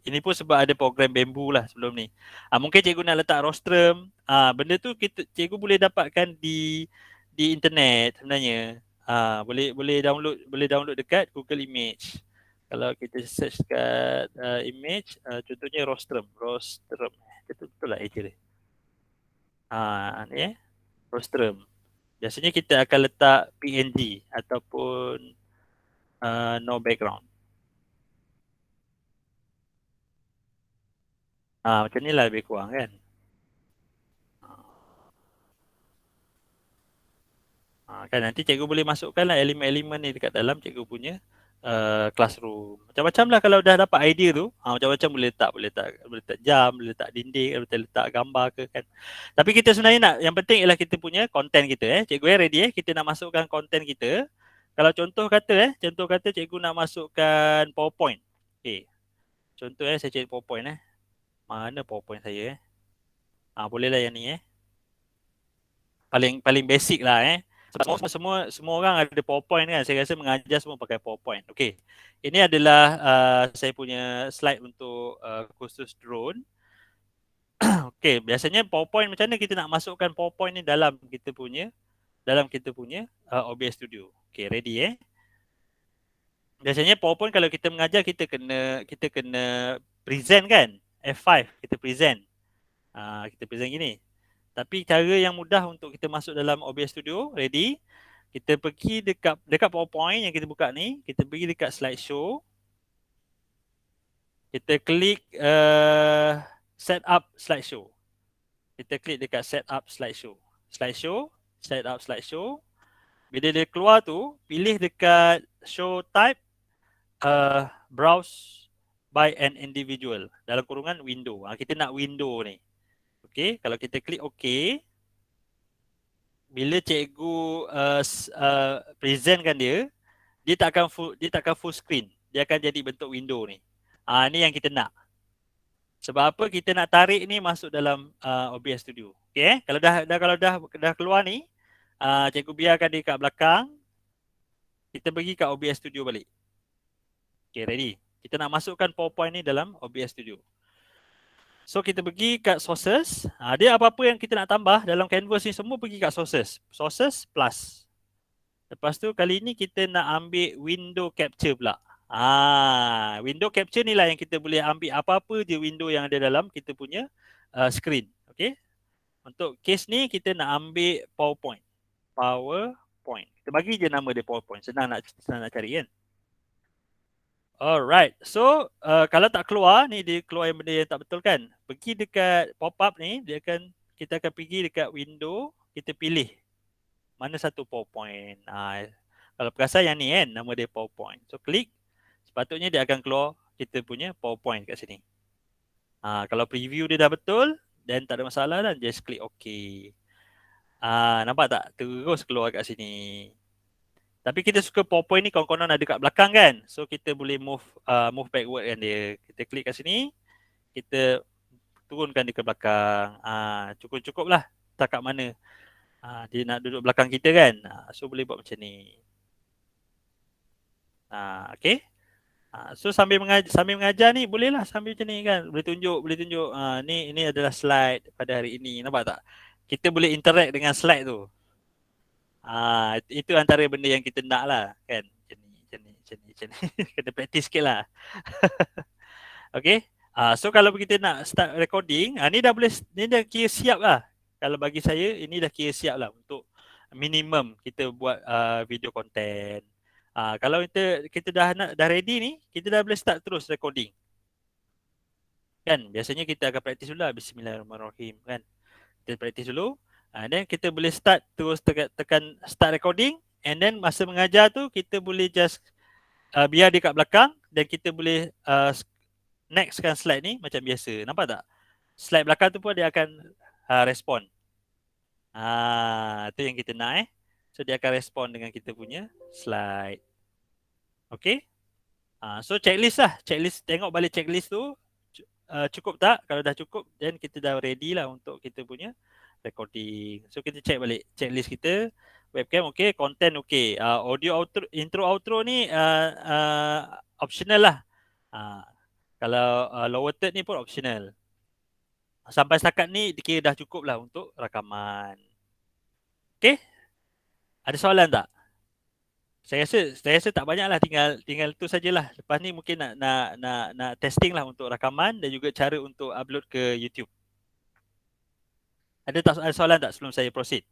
Ini pun sebab ada program bambu lah sebelum ni. Mungkin cikgu nak letak rostrum. Benda tu cikgu boleh dapatkan di internet sebenarnya. Boleh download dekat Google Image. Kalau kita search kat image, contohnya rostrum. Betul lah je dia. Ni rostrum. Biasanya kita akan letak PNG ataupun no background. Macam ni lah lebih kurang kan. Kan nanti cikgu boleh masukkan lah elemen-elemen ni dekat dalam cikgu punya classroom. Macam-macam lah kalau dah dapat idea tu. Macam-macam boleh letak jam, boleh letak dinding, boleh letak gambar ke kan. Tapi kita sebenarnya yang penting ialah kita punya konten kita Cikgu ready kita nak masukkan konten kita. Kalau contoh kata cikgu nak masukkan PowerPoint. Contoh saya cari PowerPoint Mana PowerPoint saya boleh lah yang ni Paling basic lah Semua orang ada PowerPoint kan. Saya rasa mengajar semua pakai PowerPoint. Okey. Ini adalah saya punya slide untuk kursus drone. Okey, biasanya PowerPoint macam mana kita nak masukkan PowerPoint ni dalam kita punya OBS Studio. Okey, ready Biasanya PowerPoint kalau kita mengajar kita kena present kan. F5 kita present. Kita present gini. Tapi cara yang mudah untuk kita masuk dalam OBS Studio, ready? Kita pergi dekat PowerPoint yang kita buka ni, kita pergi dekat slideshow. Kita klik set up slideshow. Kita klik dekat set up slideshow. Set up slideshow. Bila dia keluar tu, pilih dekat show type browse by an individual. Dalam kurungan window. Kita nak window ni. Okey, kalau kita klik OK, bila cikgu presentkan dia takkan full screen. Dia akan jadi bentuk window ni. Ni yang kita nak. Sebab apa kita nak tarik ni masuk dalam OBS Studio. Okey kalau dah keluar ni, cikgu biarkan dia kat belakang. Kita pergi kat OBS Studio balik. Okey, ready. Kita nak masukkan PowerPoint ni dalam OBS Studio. So kita pergi kat sources. Dia apa-apa yang kita nak tambah dalam canvas ni semua pergi kat sources. Sources plus. Lepas tu kali ni kita nak ambil window capture pula. Window capture ni lah yang kita boleh ambil apa-apa je window yang ada dalam kita punya screen. Okey. Untuk case ni kita nak ambil PowerPoint. Kita bagi je nama dia PowerPoint. Senang nak cari kan. Alright, so kalau tak keluar ni, dia keluar yang benda yang tak betul kan. Pergi dekat pop-up ni, kita akan pergi dekat window, kita pilih mana satu PowerPoint. Kalau perasan yang ni kan, nama dia PowerPoint. So klik, sepatutnya dia akan keluar kita punya PowerPoint kat sini. Kalau preview dia dah betul, then tak ada masalah dan just klik OK. Nampak tak? Terus keluar kat sini. Tapi kita suka PowerPoint ni konon ada kat belakang kan. So kita boleh move backward kan dia. Kita klik kat sini. Kita turunkan dia ke belakang. Cukup-cukup lah. Tak kat mana. Dia nak duduk belakang kita kan. So boleh buat macam ni. Okay. So sambil mengajar ni boleh lah sambil macam ni kan. Boleh tunjuk. Ni adalah slide pada hari ini. Nampak tak? Kita boleh interact dengan slide tu. Itu antara benda yang kita nak lah kan. Macam ni. Kena praktis sikit lah. Okay. So kalau kita nak start recording, ni dah boleh, ni dah kira siap lah. Kalau bagi saya, ini dah kira siap lah untuk minimum kita buat video content. Kalau kita dah ready ni, kita dah boleh start terus recording. Kan, biasanya kita akan praktis dulu lah, Bismillahirrahmanirrahim kan. Kita praktis dulu, then kita boleh start terus tekan start recording, and then masa mengajar tu kita boleh just biar dia kat belakang, dan kita boleh nextkan slide ni macam biasa. Nampak tak? Slide belakang tu pun dia akan respon. Tu yang kita nak So dia akan respon dengan kita punya slide. Okay? So checklist lah. Checklist, tengok balik checklist tu. Cukup tak? Kalau dah cukup, then kita dah ready lah untuk kita punya recording. So kita check balik checklist kita. Webcam okay, content okay. Audio intro outro ni optional lah. Kalau lower third ni pun optional. Sampai setakat ni dikira dah cukup lah untuk rakaman. Okay? Ada soalan tak? Saya rasa tak banyak lah, tinggal tu sajalah. Lepas ni mungkin nak testing lah untuk rakaman dan juga cara untuk upload ke YouTube. Ada soalan tak sebelum saya proceed?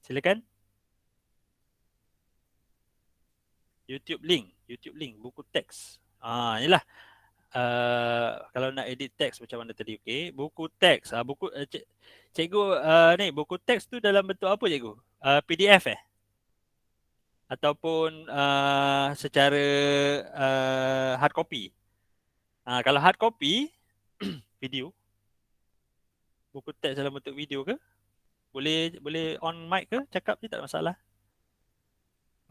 Silakan. YouTube link, buku teks. Inilah. Kalau nak edit teks macam mana tadi, okey. Buku teks, cikgu ni buku teks tu dalam bentuk apa cikgu? PDF ataupun secara hard copy? Kalau hard copy video, buku teks dalam bentuk video ke? Boleh on mic ke? Cakap je tak ada masalah.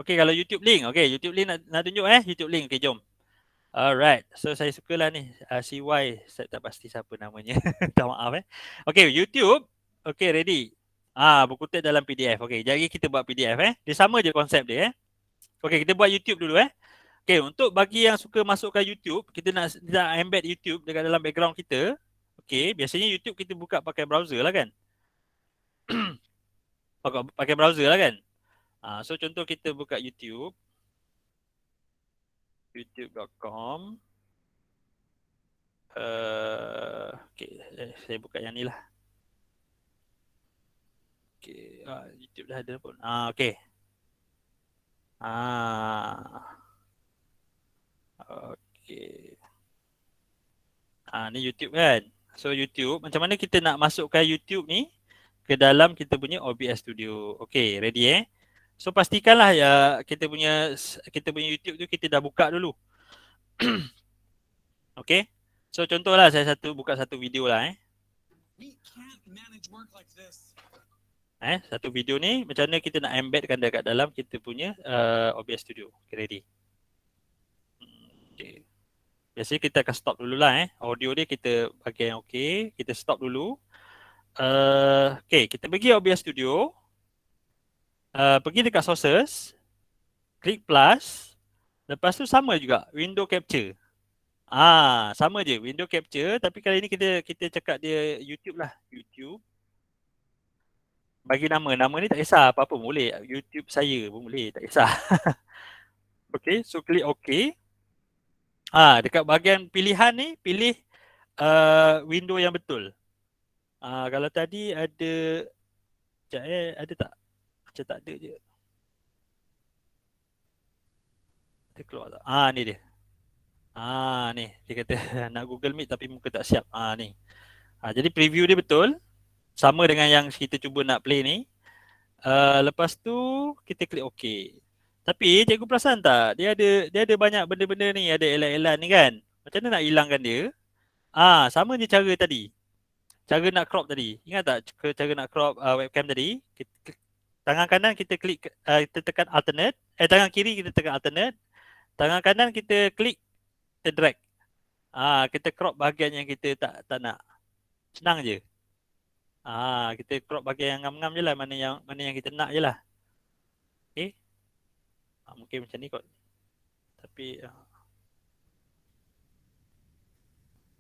Okey, kalau YouTube link, okey, YouTube link nak tunjuk YouTube link. Okey, jom. Alright, so saya sukalah ni CY, saya tak pasti siapa namanya. Tak maaf Okay, YouTube. Okay, ready. Buku teks dalam PDF. Okay, jadi kita buat PDF Dia sama je konsep dia Okay, kita buat YouTube dulu Okay, untuk bagi yang suka masukkan YouTube, kita nak embed YouTube dekat dalam background kita. Okay, biasanya YouTube kita buka pakai browser lah kan. Pakai browser lah kan. So contoh kita buka YouTube. youtube.com. Okay, saya buka yang ni lah. Okay, YouTube dah ada pun. Okay. Okay. Ni YouTube kan. So YouTube, macam mana kita nak masukkan YouTube ni ke dalam kita punya OBS Studio. Okay, ready So pastikanlah kita punya YouTube tu kita dah buka dulu. Okay. So contohlah saya buka satu video lah satu video ni macam mana kita nak embedkan dekat dalam kita punya OBS Studio. Okay, ready. Okay. Biasanya kita akan stop dulu lah Audio dia kita bagi yang okay. Kita stop dulu. Okay, kita pergi OBS Studio. Pergi dekat sources, klik plus, lepas tu sama juga window capture. Sama je window capture, tapi kali ni kita cakap dia YouTube lah, YouTube. Bagi nama ni tak kisah, apa-apa boleh, YouTube saya pun boleh, tak kisah. Okay, so klik OK. Dekat bahagian pilihan ni, pilih window yang betul. Kalau tadi ada, ada tak? Macam tak ada je. Kita keluar tak? Ni dia. Ni. Dia kata nak Google Meet tapi muka tak siap. Ni. Jadi preview dia betul. Sama dengan yang kita cuba nak play ni. Lepas tu kita klik OK. Tapi cikgu perasan tak? Dia ada banyak benda-benda ni. Ada elan-elan ni kan. Macam mana nak hilangkan dia? Sama je cara tadi. Cara nak crop tadi. Ingat tak cara nak crop webcam tadi? Tangan kanan kita klik, kita tekan alternate. Tangan kiri kita tekan alternate. Tangan kanan kita klik, kita drag. Kita crop bahagian yang kita tak nak. Senang je. Kita crop bahagian yang ngam-ngam je lah. Mana yang kita nak je lah. Okay. Mungkin macam ni kot. Tapi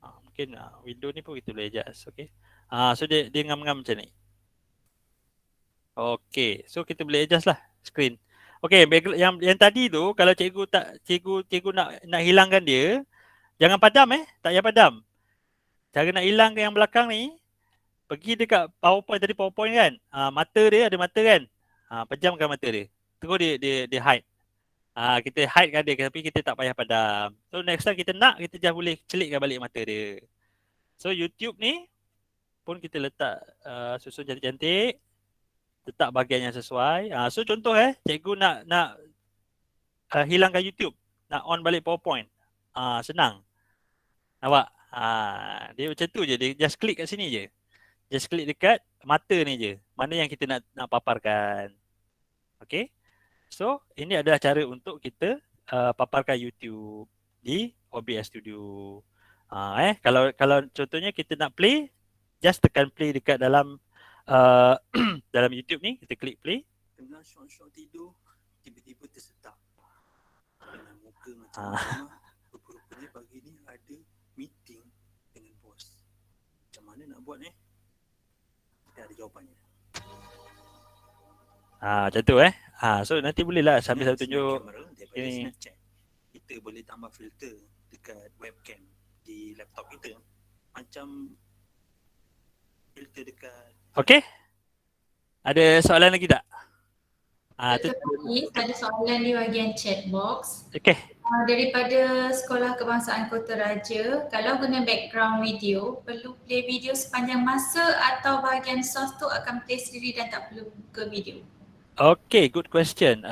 mungkin window ni pun kita boleh adjust. Okay. So dia ngam-ngam macam ni. Okay, so kita boleh adjust lah screen. Okay, yang tadi tu kalau cikgu nak hilangkan dia, Jangan padam tak payah padam. Cara nak hilangkan yang belakang ni, pergi dekat PowerPoint tadi, PowerPoint kan. Mata dia ada mata kan. Pejamkan mata dia. Terus dia hide. Kita hidekan dia tapi kita tak payah padam. So next time kita nak, kita just boleh celikkan balik mata dia. So YouTube ni pun kita letak susun cantik-cantik. Letak bahagian yang sesuai. So contoh cikgu nak hilangkan YouTube. Nak on balik PowerPoint. Senang. Nampak? Dia macam tu je. Dia just klik kat sini je. Just klik dekat mata ni je. Mana yang kita nak paparkan. Okay. So, ini adalah cara untuk kita paparkan YouTube di OBS Studio. Kalau contohnya kita nak play, just tekan play dekat dalam dalam YouTube ni. Kita klik play. Tengah syok-syok tidur, tiba-tiba tersetak. Dengan muka macam rupa-rupanya pagi ni ada meeting dengan bos. Macam mana nak buat Kita ada jawapannya. Macam tu so nanti bolehlah sambil saya tunjuk ini. Kita boleh tambah filter dekat webcam di laptop kita. Macam filter dekat. Okey? Ada soalan lagi tak? Ada soalan di bahagian chat box. Okey. Daripada Sekolah Kebangsaan Kota Raja, kalau guna background video, perlu play video sepanjang masa atau bahagian source tu akan play sendiri dan tak perlu buka video? Okay, good question.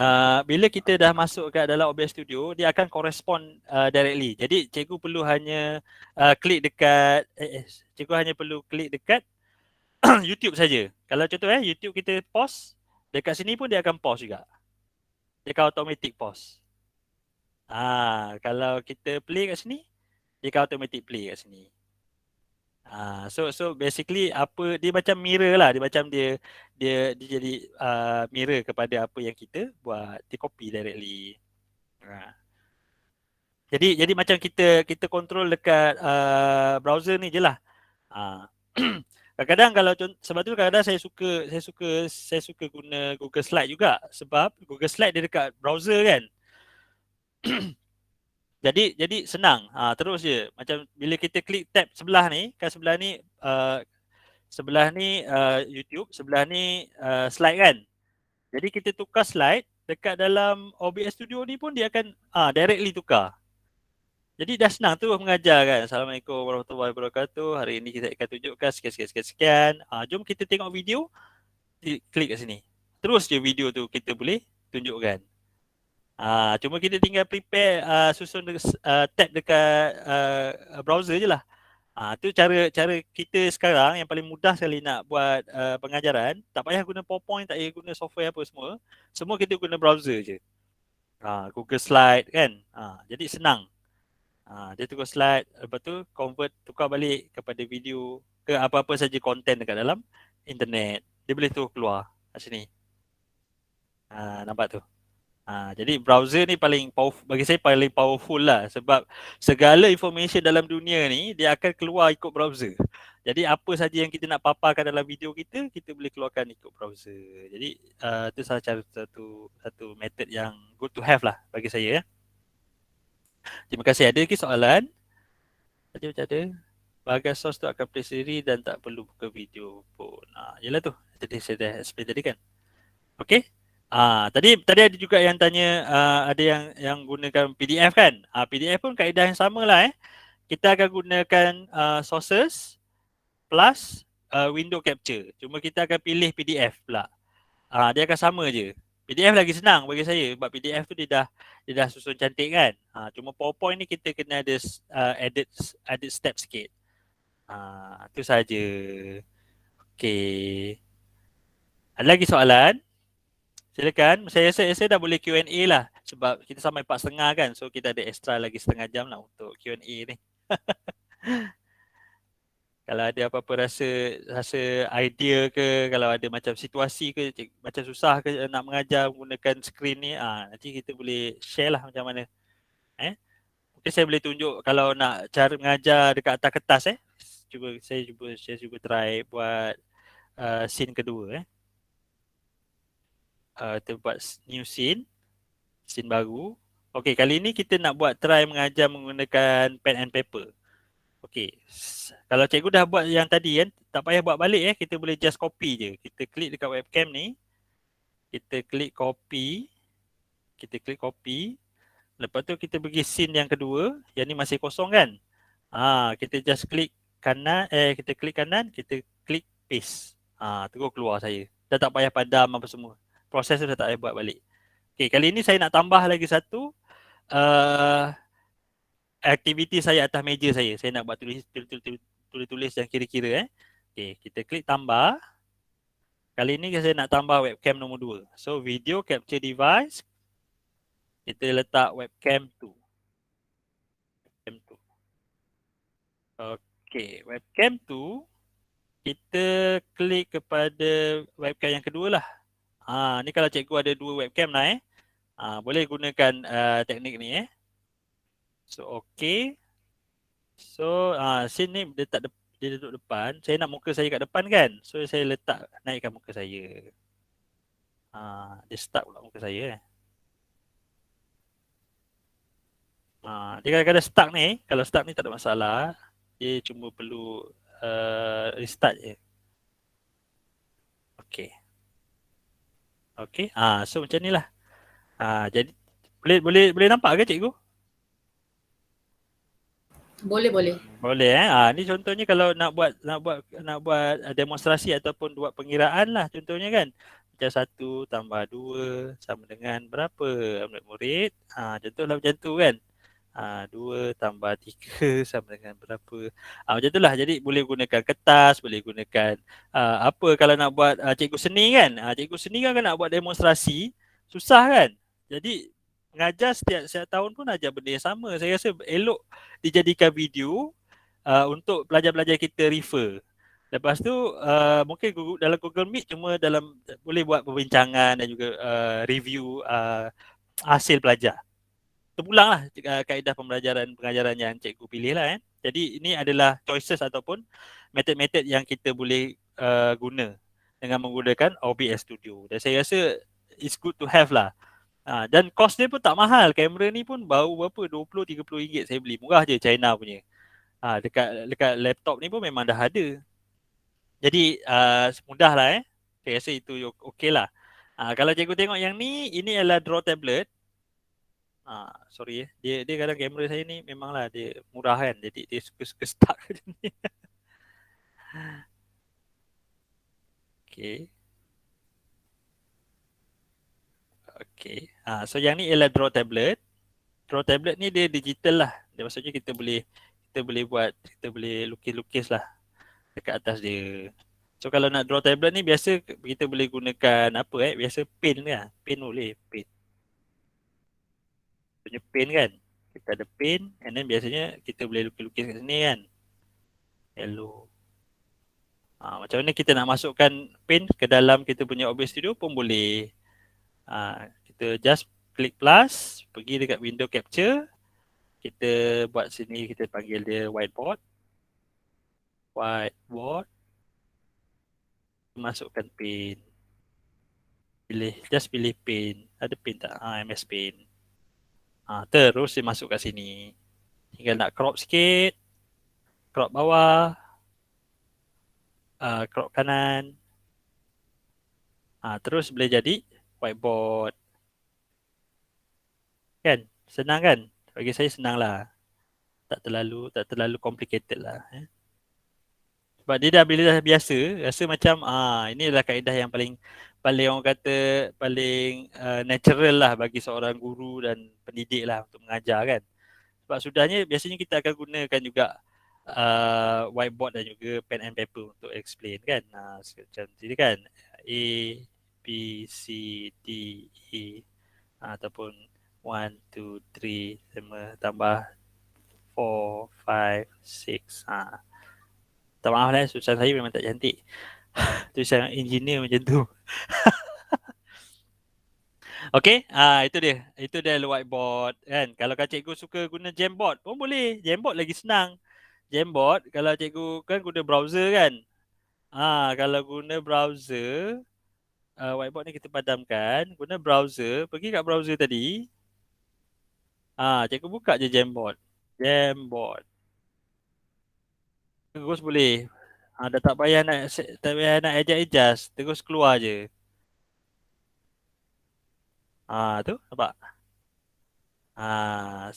Bila kita dah masuk kat dalam OBS Studio, dia akan correspond directly. Jadi cikgu perlu hanya klik dekat, cikgu hanya perlu klik dekat YouTube saja. Kalau contoh YouTube kita pause, dekat sini pun dia akan pause juga. Dia akan automatic pause. Kalau kita play kat sini, dia akan automatic play kat sini. So basically dia macam mirror lah, dia macam dia jadi mirror kepada apa yang kita buat, dia copy directly. Jadi macam kita control dekat browser ni je lah. Kadang-kadang kalau sebab tu kadang-kadang saya suka guna Google Slide juga, sebab Google Slide dia dekat browser kan. Jadi senang. Terus je. Macam bila kita klik tab sebelah ni, kan sebelah ni YouTube, sebelah ni slide kan. Jadi kita tukar slide dekat dalam OBS Studio ni pun dia akan directly tukar. Jadi dah senang tu mengajar kan. Assalamualaikum warahmatullahi wabarakatuh. Hari ini kita akan tunjukkan sekian. Jom kita tengok video. Klik kat sini. Terus je video tu kita boleh tunjukkan. Cuma kita tinggal prepare susun tab dekat browser je lah. Tu cara kita sekarang yang paling mudah sekali nak buat pengajaran. Tak payah guna PowerPoint, tak payah guna software apa semua. Semua kita guna browser je. Google Slide kan. Jadi senang. Dia tukar slide, lepas tu tukar balik kepada video ke apa-apa saja konten dekat dalam internet. Dia boleh tu keluar kat sini. Nampak tu. Jadi browser ni paling powerful, bagi saya paling powerful lah, sebab segala information dalam dunia ni dia akan keluar ikut browser. Jadi apa saja yang kita nak paparkan dalam video kita boleh keluarkan ikut browser. Jadi itu salah satu method yang good to have lah bagi saya. Terima kasih. Ada lagi soalan? Tadi macam ada. Bahagian source tu akan play sendiri dan tak perlu buka video pun. Yelah tu. Tadi saya dah explain tadi kan. Okay. Tadi ada juga yang tanya ada yang gunakan PDF kan. PDF pun kaedah yang sama lah. Kita akan gunakan sources plus window capture. Cuma kita akan pilih PDF pula. Dia akan sama je. PDF lagi senang bagi saya sebab PDF tu dia dah susun cantik kan. Cuma PowerPoint ni kita kena ada edit step sikit. Tu saja. Okey. Ada lagi soalan? Silakan. Saya dah boleh Q&A lah sebab kita sampai 4.30 kan. So kita ada extra lagi setengah jam lah untuk Q&A ni. Kalau ada apa-apa rasa idea ke, kalau ada macam situasi ke, macam susah ke nak mengajar menggunakan skrin ni, nanti kita boleh share lah macam mana. Mungkin saya boleh tunjuk kalau nak cara mengajar dekat atas kertas saya cuba try buat scene kedua. Kita buat new scene baru. Okey, kali ni kita nak buat try mengajar menggunakan pen and paper. Okey, kalau cikgu dah buat yang tadi kan, tak payah buat balik kita boleh just copy je. Kita klik dekat webcam ni, kita klik copy, lepas tu kita pergi scene yang kedua, yang ni masih kosong kan. Kita just klik kanan, kita klik paste. Terus keluar saya. Dah tak payah padam apa semua. Proses tu dah tak payah buat balik. Okey, kali ni saya nak tambah lagi satu aktiviti saya atas meja saya. Saya nak buat tulis yang kira-kira Okey, kita klik tambah. Kali ni saya nak tambah webcam nombor 2. So video capture device, kita letak webcam 2. Okey, webcam 2 kita klik kepada webcam yang kedua lah. Ni kalau cikgu ada 2 webcam lah boleh gunakan teknik ni So okey. So sini dia duduk depan. Saya nak muka saya kat depan kan. So saya naikkan muka saya. Dia start pula muka saya dia kadang-kadang stuck ni. Kalau stuck ni tak ada masalah. Dia cuma perlu restart je. Okey. Okey. So macam ni lah. Jadi boleh nampak ke cikgu? Boleh. Boleh ni contohnya kalau nak buat demonstrasi ataupun buat pengiraan lah contohnya kan. Macam 1 tambah 2 sama dengan berapa murid. Contohlah macam tu kan. 2 tambah 3 sama dengan berapa. Macam tu lah. Jadi boleh gunakan kertas, boleh gunakan apa kalau nak buat cikgu seni kan. Cikgu seni kan nak buat demonstrasi, susah kan. Jadi mengajar setiap tahun pun ajar benda yang sama. Saya rasa elok dijadikan video untuk pelajar-pelajar kita refer. Lepas tu mungkin dalam Google Meet cuma boleh buat perbincangan dan juga review hasil pelajar. Terpulanglah kaedah pengajaran yang cikgu pilih lah Jadi ini adalah choices ataupun method-method yang kita boleh guna dengan menggunakan OBS Studio. Dan saya rasa it's good to have lah. Dan kos dia pun tak mahal. Kamera ni pun baru berapa? 20-30 ringgit saya beli. Murah je China punya. Dekat laptop ni pun memang dah ada. Jadi mudah lah Saya rasa itu okey lah. Kalau cikgu tengok yang ni, ini adalah draw tablet. Sorry dia kadang kamera saya ni memanglah dia murah kan. Jadi dia suka stuck macam ni. Okey. So yang ni ialah draw tablet. Draw tablet ni dia digital lah. Dia maksudnya kita boleh lukis-lukis lah dekat atas dia. So kalau nak draw tablet ni biasa kita boleh gunakan apa biasa pen kan. Pen boleh, pen. Punya pen kan. Kita ada pen and then biasanya kita boleh lukis-lukis kat sini kan. Hello. Macam mana kita nak masukkan pen ke dalam kita punya OBS Studio pun boleh. Kita just klik plus, pergi dekat window capture. Kita buat sini, kita panggil dia whiteboard. Masukkan pen. Just pilih pen. Ada pen tak? MS Pen. Terus dia masuk kat sini. Tinggal nak crop sikit. Crop bawah. Crop kanan. Terus boleh jadi whiteboard. Kan? Senang kan? Bagi saya senang lah. Tak terlalu complicated lah. Sebab dia dah bila dah biasa, rasa macam ini adalah kaedah yang paling orang kata paling natural lah bagi seorang guru dan pendidik lah untuk mengajar kan. Sebab sudahnya biasanya kita akan gunakan juga whiteboard dan juga pen and paper untuk explain kan. Macam ni kan. A, B, C, D, E ataupun 1, 2, 3 sama tambah 4, 5, 6. Tak maaf lah, tulisan saya memang tak cantik. Tulisan engineer macam tu. Okey, itu dia. Itu dia whiteboard kan. Kalau cikgu suka guna Jamboard pun boleh. Jamboard lagi senang. Jamboard kalau cikgu kan guna browser kan. Kalau guna browser, whiteboard ni kita padamkan. Guna browser, pergi kat browser tadi. Cikgu buka je Jamboard. Jamboard. Terus boleh. Dah tak payah nak adjust, terus keluar je. Tu nampak?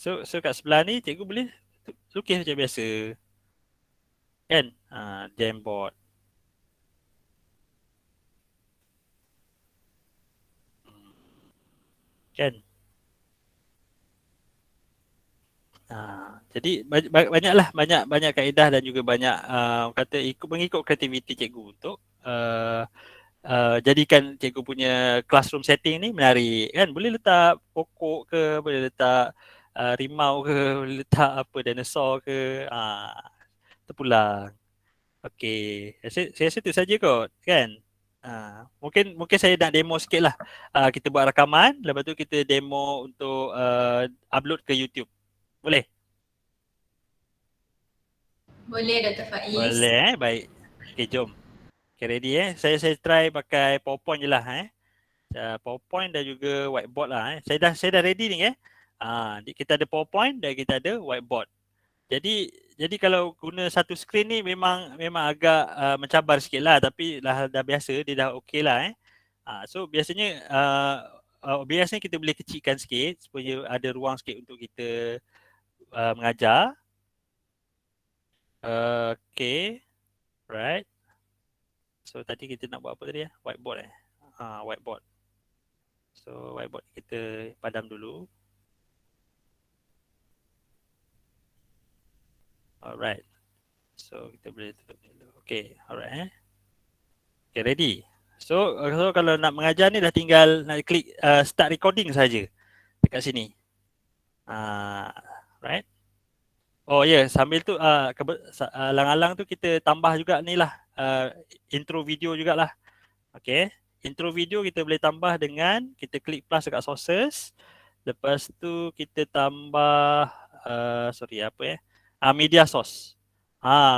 So kat sebelah ni cikgu boleh lukis macam biasa. Kan? Jamboard. Kan? Jadi banyaklah banyak kaedah dan juga banyak kata mengikut kreativiti cikgu untuk jadikan cikgu punya classroom setting ni menarik kan. Boleh letak pokok ke, boleh letak rimau ke, boleh letak apa dinosaur ke, terpulang. Okey, saya rasa itu saja kot kan. Mungkin saya nak demo sikit lah. Kita buat rakaman, lepas tu kita demo untuk upload ke YouTube. Boleh? Boleh Dr. Faiz. Boleh baik. Okay, jom. Okay, ready Saya try pakai PowerPoint je lah PowerPoint dan juga whiteboard lah Saya dah ready ni kita ada PowerPoint dan kita ada whiteboard. Jadi kalau guna satu skrin ni memang agak mencabar sikit lah, tapi dah biasa, dia dah okey lah So biasanya kita boleh kecilkan sikit supaya ada ruang sikit untuk kita mengajar. Okay, right. So tadi kita nak buat apa tadi whiteboard whiteboard. So whiteboard kita padam dulu. Alright. So kita boleh tutup dulu. Okay, alright Okay, ready. So kalau nak mengajar ni dah tinggal nak klik start recording saja dekat sini. Right. Oh ya, sambil tu alang-alang tu kita tambah juga ni lah intro video jugalah. Okay, intro video kita boleh tambah dengan kita klik plus dekat sources. Lepas tu kita tambah media source.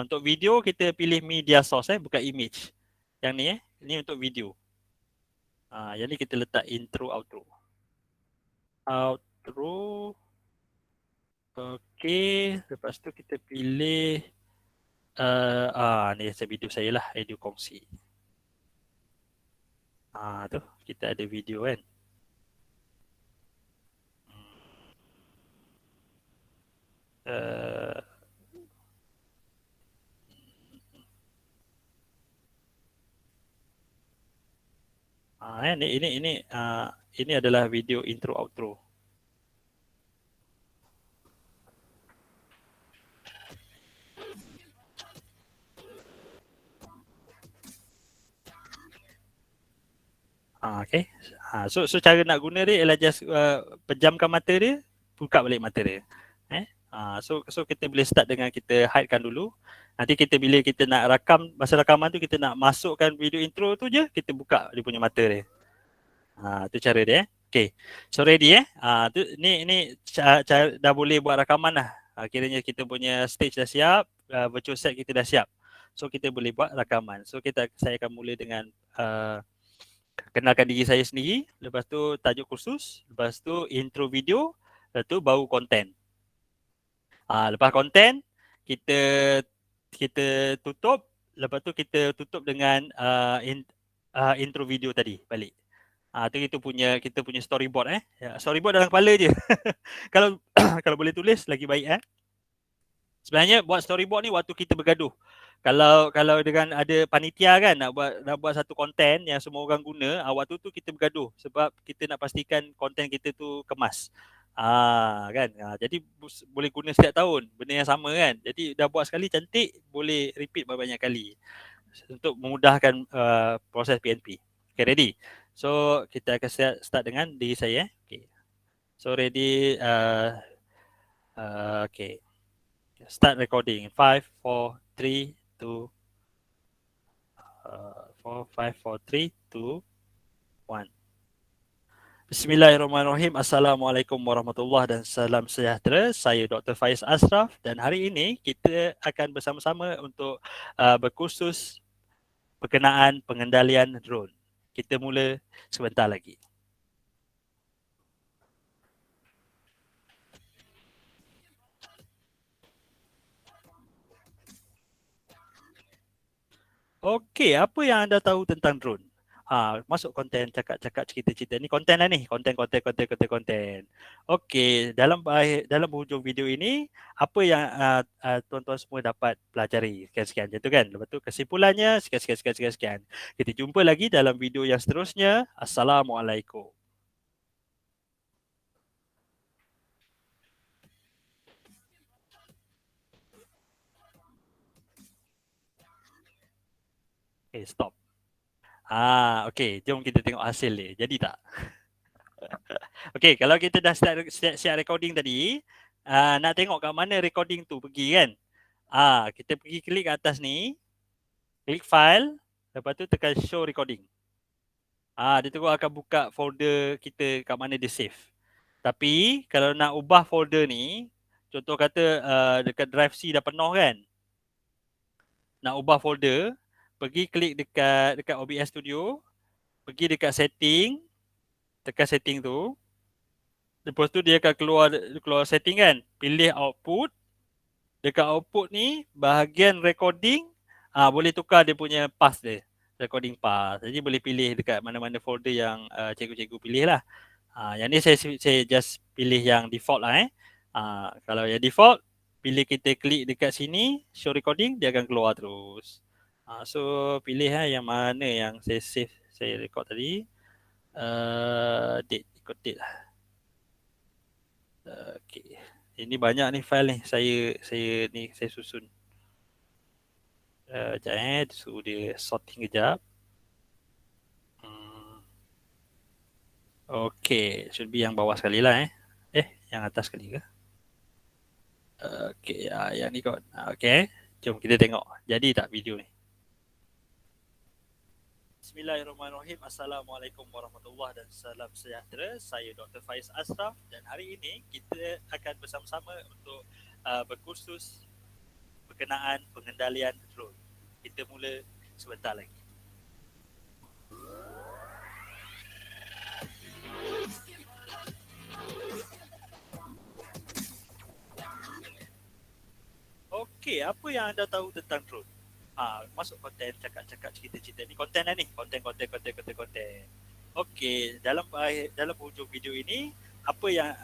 Untuk video kita pilih media source bukan image. Yang ni ni untuk video. Yang ni kita letak intro outro. Okey, lepas tu kita pilih ni video saya lah, edu kongsi. Tu kita ada video kan. Ini adalah video intro outro. Okay. So cara nak guna dia ialah just pejamkan mata dia, buka balik mata dia. So kita boleh start dengan kita hidekan dulu. Nanti bila kita nak rakam, masa rakaman tu kita nak masukkan video intro tu je, kita buka dia punya mata dia. Tu cara dia. Okay. So ready ni cara dah boleh buat rakaman lah. Kiranya kita punya stage dah siap, virtual set kita dah siap. So kita boleh buat rakaman. So saya akan mula dengan kenalkan diri saya sendiri, lepas tu tajuk kursus, lepas tu intro video, lepas tu baru konten. Lepas konten kita tutup, lepas tu kita tutup dengan intro video tadi balik. Tu kita punya storyboard storyboard dalam kepala je. Kalau boleh tulis lagi baik Sebenarnya buat storyboard ni waktu kita bergaduh. Kalau dengan ada panitia kan nak buat satu konten yang semua orang guna, waktu tu kita bergaduh sebab kita nak pastikan konten kita tu kemas. Kan. Jadi boleh guna setiap tahun benda yang sama kan. Jadi dah buat sekali cantik, boleh repeat banyak kali untuk memudahkan proses PNP. Okay, ready. So kita akan start dengan diri saya Okay. So ready okay. Start recording. 5 4 3 2 4 5 4 3 2 1. Bismillahirrahmanirrahim. Assalamualaikum warahmatullahi dan salam sejahtera. Saya Dr. Faiz Ashraf dan hari ini kita akan bersama-sama untuk berkursus berkenaan pengendalian drone. Kita mula sebentar lagi. Okey, apa yang anda tahu tentang drone? Masuk konten cakap-cakap cerita-cerita ni konten lah ni. Konten. Okey, dalam hujung video ini apa yang tuan-tuan semua dapat pelajari sekian-sekian macam tu kan. Lepas tu kesimpulannya sekian. Kita jumpa lagi dalam video yang seterusnya. Assalamualaikum. Stop. Okey, jom kita tengok hasil dia. Jadi tak? Okey, kalau kita dah siap recording tadi, nak tengok kat mana recording tu pergi kan? Kita pergi klik kat atas ni, klik file, lepas tu tekan show recording. Dia terus akan buka folder kita kat mana dia save. Tapi kalau nak ubah folder ni, contoh kata dekat drive C dah penuh kan? Nak ubah folder, pergi klik dekat OBS Studio, pergi dekat setting, tekan setting tu. Lepas tu dia akan keluar setting kan. Pilih output. Dekat output ni bahagian recording boleh tukar dia punya path dia. Recording path. Jadi boleh pilih dekat mana-mana folder yang cikgu-cikgu pilih lah. Yang ni saya just pilih yang default lah kalau yang default, pilih kita klik dekat sini, show recording, dia akan keluar terus. So pilih yang mana yang saya save, saya record tadi. Ikut date lah. Okay. Ini banyak ni file ni, saya susun. Sekejap suruh dia sorting kejap. Okay, should be yang bawah sekali lah yang atas sekali ke? Okay, yang ni kot. Okay, jom kita tengok. Jadi tak video ni? Bismillahirrahmanirrahim. Assalamualaikum warahmatullahi dan salam sejahtera. Saya Dr. Faiz Ashraf dan hari ini kita akan bersama-sama untuk berkursus berkenaan pengendalian drone. Kita mula sebentar lagi. Okey, apa yang anda tahu tentang drone? Masuk konten cakap-cakap cerita-cerita ni konten lah ni. Konten. Okey, dalam hujung video ini apa yang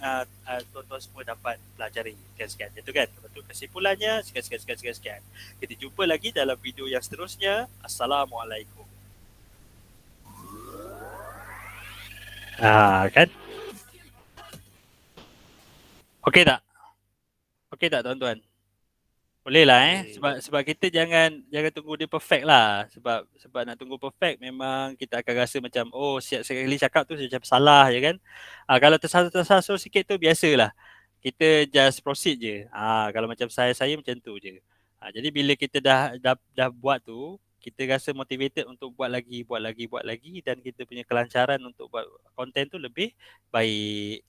tuan-tuan semua dapat pelajari sekian-sekian macam tu kan. Lepas tu kesimpulannya sekian. Kita jumpa lagi dalam video yang seterusnya. Assalamualaikum. Kan? Okey tak? Okey tak tuan-tuan? Boleh lah sebab kita jangan tunggu dia perfect lah. Sebab nak tunggu perfect memang kita akan rasa macam siap sekali cakap tu macam salah je kan. Kalau tersasul sikit tu biasalah. Kita just proceed je. Kalau macam saya macam tu je. Jadi bila kita dah buat tu, kita rasa motivated untuk buat lagi dan kita punya kelancaran untuk buat konten tu lebih baik.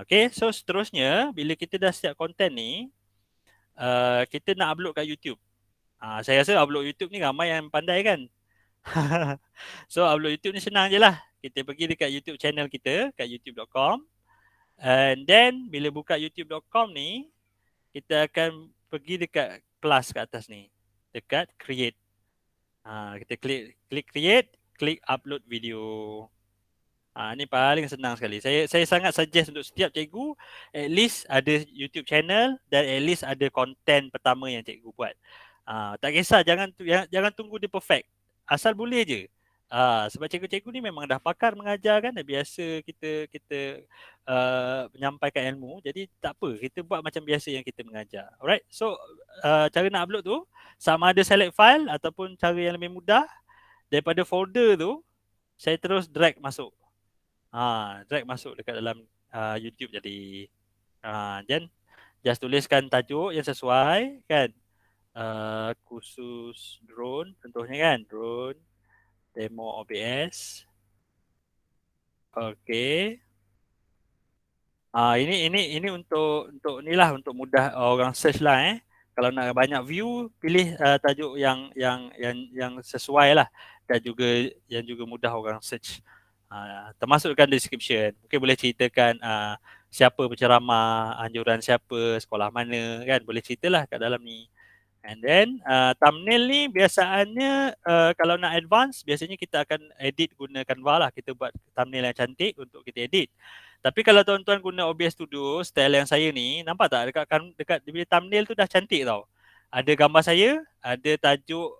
Okay, so seterusnya bila kita dah siap konten ni, kita nak upload kat YouTube. Saya rasa upload YouTube ni ramai yang pandai kan. So upload YouTube ni senang je lah. Kita pergi dekat YouTube channel kita, kat youtube.com. And then bila buka youtube.com ni, kita akan pergi dekat plus kat atas ni. Dekat create. Kita klik create, klik upload video. Ni paling senang sekali. Saya sangat suggest untuk setiap cikgu at least ada YouTube channel dan at least ada konten pertama yang cikgu buat. Tak kisah, jangan tunggu dia perfect. Asal boleh je. Sebab cikgu-cikgu ni memang dah pakar mengajar kan, dah biasa kita menyampaikan ilmu. Jadi tak apa, kita buat macam biasa yang kita mengajar. Alright. So cara nak upload tu sama ada select file ataupun cara yang lebih mudah daripada folder tu, saya terus drag masuk. Drag masuk dekat dalam YouTube jadi. Dan just tuliskan tajuk yang sesuai kan. Kursus drone contohnya kan, drone demo OBS. Okey. Ini untuk ni lah, untuk mudah orang search lah Kalau nak banyak view, pilih tajuk yang sesuai lah dan yang juga mudah orang search. Termasukkan description. Mungkin boleh ceritakan siapa penceramah, anjuran siapa, sekolah mana kan, boleh ceritalah kat dalam ni. And then thumbnail ni biasaannya kalau nak advance biasanya kita akan edit guna Canva lah. Kita buat thumbnail yang cantik untuk kita edit. Tapi kalau tuan-tuan guna OBS Studio style yang saya ni, nampak tak dekat dia punya thumbnail tu dah cantik tau. Ada gambar saya, ada tajuk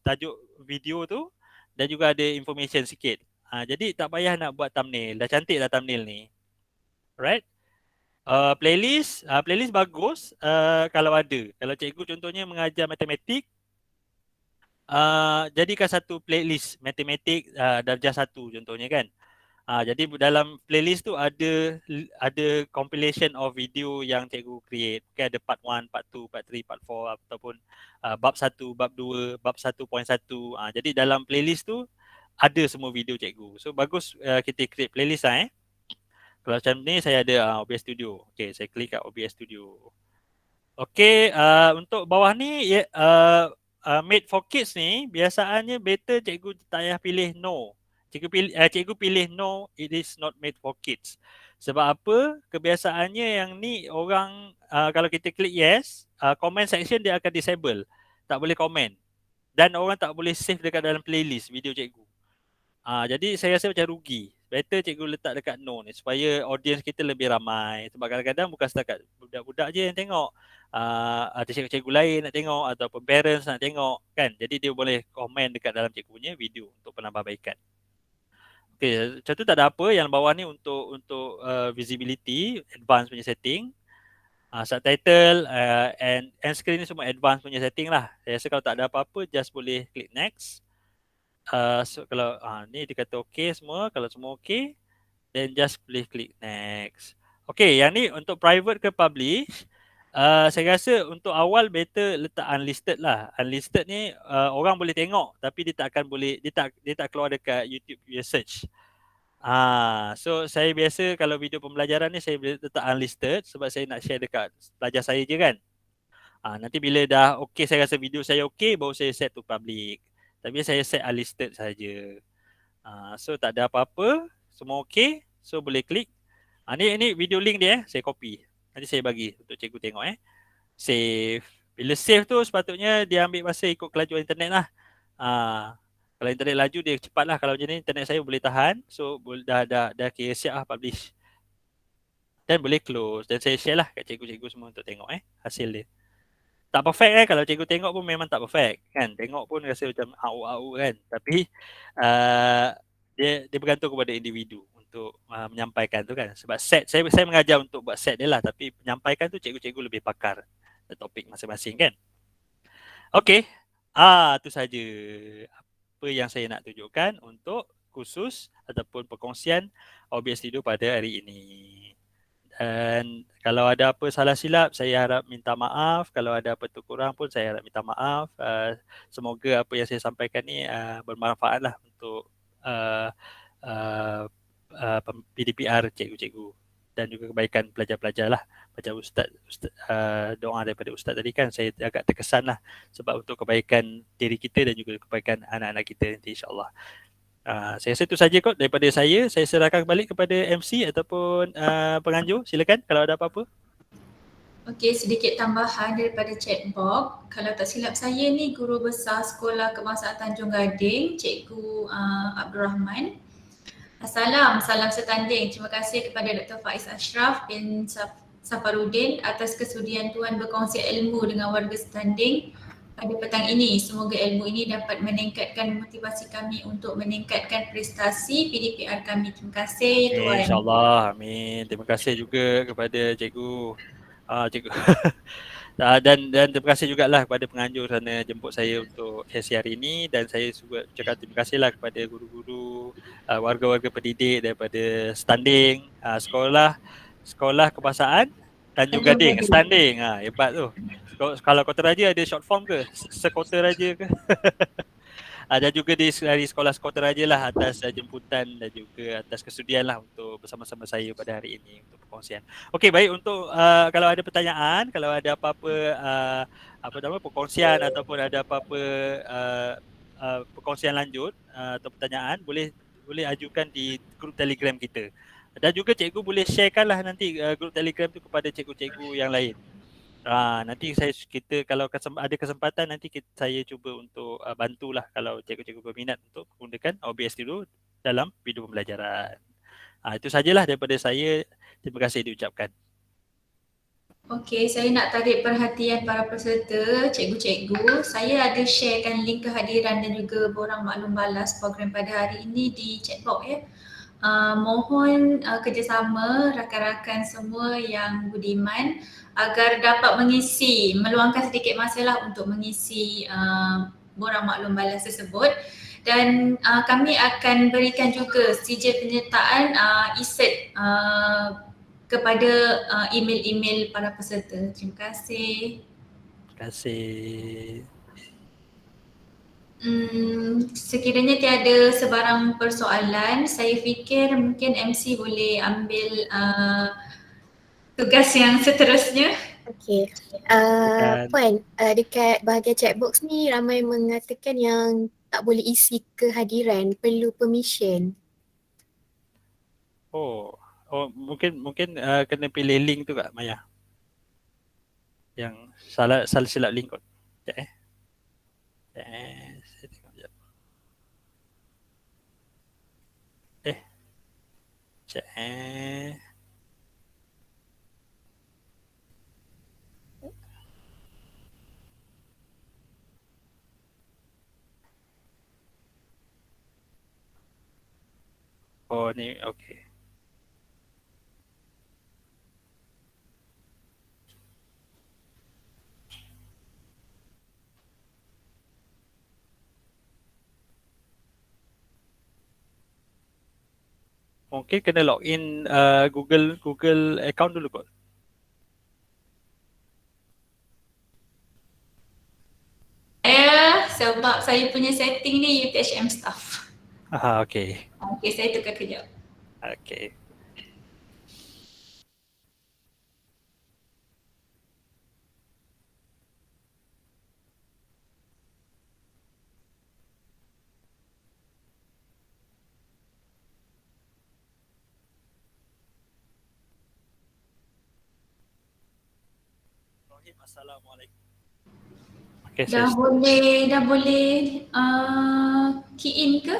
tajuk video tu dan juga ada information sikit. Jadi tak payah nak buat thumbnail. Dah cantik dah thumbnail ni. Alright? Playlist bagus kalau ada. Kalau cikgu contohnya mengajar matematik, jadikan satu playlist matematik darjah 1 contohnya kan. Jadi dalam playlist tu ada compilation of video yang cikgu create. Okay, ada part 1, part 2, part 3, part 4 ataupun bab 1, bab 2, bab 1.1. Jadi dalam playlist tu ada semua video cikgu. So bagus kita create playlist lah Kalau macam ni saya ada OBS Studio. Okay, saya klik kat OBS Studio. Okay, untuk bawah ni made for kids ni biasaannya better cikgu tak payah pilih no. Cikgu pilih no, it is not made for kids. Sebab apa? Kebiasaannya yang ni orang kalau kita klik yes, comment section dia akan disable. Tak boleh komen. Dan orang tak boleh save dekat dalam playlist video cikgu. Jadi saya rasa macam rugi. Better cikgu letak dekat no ni supaya audience kita lebih ramai. Sebab kadang-kadang bukan setakat budak-budak je yang tengok. Ada cikgu-cikgu lain nak tengok ataupun parents nak tengok kan. Jadi dia boleh komen dekat dalam cikgu punya video untuk penambahbaikan. Okay, macam tu tak ada apa. Yang bawah ni untuk visibility, advanced punya setting. Subtitle and screen ni semua advanced punya setting lah. Saya rasa kalau tak ada apa-apa just boleh klik next. So kalau ni dia kata okay semua, kalau semua okay then just boleh klik next. Okay, yang ni untuk private ke publish, saya rasa untuk awal better letak unlisted lah. Unlisted ni orang boleh tengok tapi dia tak akan boleh, dia tak keluar dekat YouTube punya search. So saya biasa kalau video pembelajaran ni saya boleh letak unlisted sebab saya nak share dekat pelajar saya je kan. Nanti bila dah okay saya rasa video saya okay baru saya set to public. Tapi saya set unlisted saja. So tak ada apa-apa, semua okey. So boleh klik. Ni video link dia saya copy. Nanti saya bagi untuk cikgu tengok Save. Bila save tu sepatutnya dia ambil masa ikut kelajuan internet lah. Kalau internet laju dia cepat lah. Kalau macam ni internet saya boleh tahan. So dah kira siap lah publish. Dan boleh close. Dan saya share lah kat cikgu-cikgu semua untuk tengok hasil dia. Tak perfect kalau cikgu tengok pun memang tak perfect kan. Tengok pun rasa macam au-au kan. Tapi dia bergantung kepada individu untuk menyampaikan tu kan. Sebab set saya mengajar untuk buat set dia lah. Tapi menyampaikan tu cikgu-cikgu lebih pakar topik masing-masing kan. Okey. Tu saja apa yang saya nak tunjukkan untuk khusus ataupun perkongsian OBS Studio pada hari ini. Dan kalau ada apa salah silap, saya harap minta maaf. Kalau ada apa tu kurang pun saya harap minta maaf. Semoga apa yang saya sampaikan ni bermanfaat lah untuk PDPR cikgu-cikgu dan juga kebaikan pelajar-pelajar lah. Macam Ustaz doa daripada Ustaz tadi kan, saya agak terkesan lah sebab untuk kebaikan diri kita dan juga kebaikan anak-anak kita nanti insyaAllah. Saya rasa itu saja kot daripada saya. Saya serahkan balik kepada MC ataupun penganjur. Silakan kalau ada apa-apa. Okey, sedikit tambahan daripada chat box. Kalau tak silap saya ni guru besar Sekolah Kebangsaan Tanjung Gading, Cikgu Abdul Rahman. Salam setanding. Terima kasih kepada Dr. Faiz Ashraf bin Safarudin atas kesudian Tuan berkongsi ilmu dengan warga setanding pada petang ini. Semoga ilmu ini dapat meningkatkan motivasi kami untuk meningkatkan prestasi PDPR kami. Terima kasih Tuan. InsyaAllah, amin. Terima kasih juga kepada cikgu. Cikgu. Dan terima kasih jugalah kepada penganjur kerana jemput saya untuk sesi hari ini. Dan saya juga ucapkan terima kasihlah kepada guru-guru, warga-warga pendidik daripada Standing, Sekolah Kebangsaan Tanjung Gading. Standing, hebat tu. Kalau Kota Raja ada short form ke? Sekota Raja ke? Dan juga dari Sekolah Sekota Raja lah atas jemputan dan juga atas kesudian lah untuk bersama-sama saya pada hari ini untuk perkongsian. Okey, baik, untuk kalau ada pertanyaan, kalau ada apa-apa perkongsian ataupun ada apa-apa perkongsian lanjut atau pertanyaan, boleh ajukan di grup Telegram kita. Dan juga cikgu boleh sharekan lah nanti grup Telegram tu kepada cikgu-cikgu yang lain. Nanti kita kalau ada kesempatan nanti saya cuba untuk bantulah kalau cikgu-cikgu berminat untuk menggunakan OBS Studio dalam video pembelajaran. Itu sajalah daripada saya. Terima kasih diucapkan. Okey, saya nak tarik perhatian para peserta, cikgu-cikgu. Saya ada sharekan link kehadiran dan juga borang maklum balas program pada hari ini di chat box ya. Mohon kerjasama rakan-rakan semua yang budiman agar dapat meluangkan sedikit masa lah untuk mengisi borang maklum balas tersebut. Dan kami akan berikan juga sijil penyertaan e-cert kepada email-email para peserta. Terima kasih. Terima kasih. Sekiranya tiada sebarang persoalan, saya fikir mungkin MC boleh ambil tugas yang seterusnya. Okey. Puan, dekat bahagian chat box ni ramai mengatakan yang tak boleh isi kehadiran, perlu permission. Mungkin kena pilih link tu Kak Maya. Yang salah silap link kot. Sekejap saya tengok sekejap. Sekejap Oh ni okey. Mungkin kena login Google account dulu kot. Sebab saya punya setting ni UTHM staff. Okey. Okey, saya tukar kejap. Okey. Assalamualaikum. Okay, Dah boleh key in ke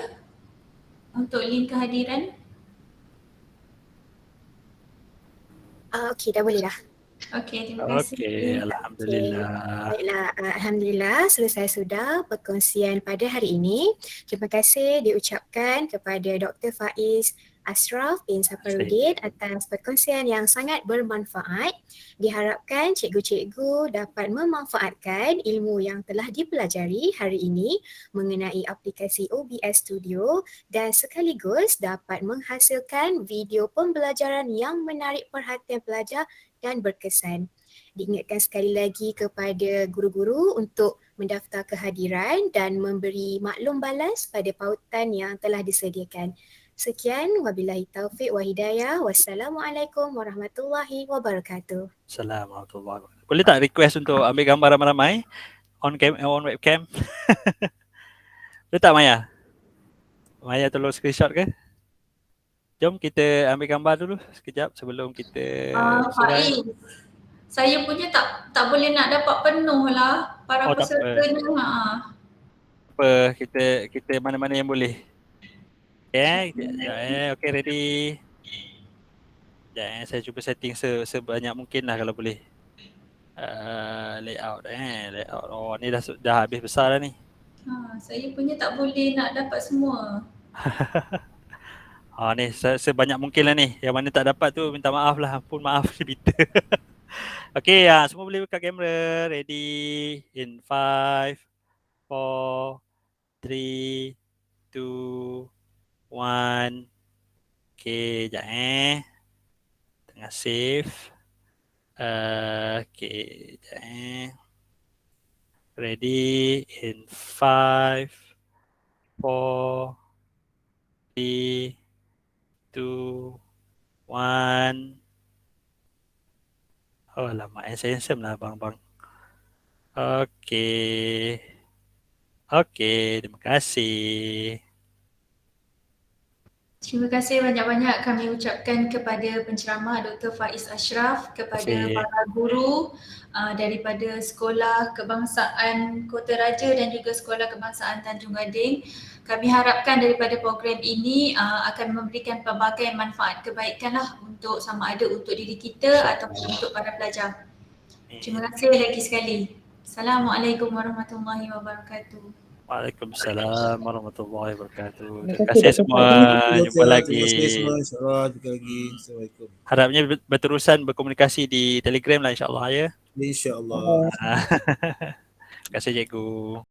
untuk link kehadiran? Okey, dah boleh dah. Okey, terima kasih. Okey, alhamdulillah. Baiklah, alhamdulillah selesai sudah perkongsian pada hari ini. Terima kasih diucapkan kepada Dr. Faiz Ashraf bin Safarudin atas perkongsian yang sangat bermanfaat. Diharapkan cikgu-cikgu dapat memanfaatkan ilmu yang telah dipelajari hari ini mengenai aplikasi OBS Studio dan sekaligus dapat menghasilkan video pembelajaran yang menarik perhatian pelajar dan berkesan. Diingatkan sekali lagi kepada guru-guru untuk mendaftar kehadiran dan memberi maklum balas pada pautan yang telah disediakan. Sekian, wabillahi taufiq wa hidayah. Wassalamualaikum warahmatullahi wabarakatuh. Assalamualaikum warahmatullahi wabarakatuh. Boleh tak request untuk ambil gambar ramai-ramai on webcam? Boleh tak Maya? Maya tolong screenshot ke? Jom kita ambil gambar dulu sekejap sebelum kita Faiz, saya punya tak boleh nak dapat penuh lah para pesertanya. Apa, kita mana-mana yang boleh. Okay, okay ready. Saya cuba setting sebanyak mungkin lah kalau boleh. Layout. Oh ni dah habis besar dah ni. Saya punya tak boleh nak dapat semua. Ni sebanyak mungkin lah ni. Yang mana tak dapat tu minta maaf lah. Ampun maaf kita. Okay, semua boleh buka kamera. Ready. In 5, 4, 3, 2, 1. Okay, sekejap tengah save. Okay, sekejap Ready. In 5, 4, 3, 2, 1. Oh lama handsome lah abang-abang. Okay. Okay, terima kasih. Terima kasih banyak-banyak kami ucapkan kepada penceramah Dr. Faiz Ashraf, kepada Terima kasih. para guru daripada Sekolah Kebangsaan Kota Raja dan juga Sekolah Kebangsaan Tanjung Gading. Kami harapkan daripada program ini akan memberikan pelbagai manfaat kebaikan lah untuk sama ada untuk diri kita ataupun untuk para pelajar. Terima kasih lagi sekali. Assalamualaikum warahmatullahi wabarakatuh. Waalaikumsalam warahmatullahi wabarakatuh. Terima Terima kasih, kasih Dr. semua. Faiz. Jumpa lagi. Terima kasih semua. InsyaAllah jumpa lagi. Assalamualaikum. Harapnya berterusan berkomunikasi di Telegram lah insyaAllah ya. InsyaAllah. Terima kasih cikgu.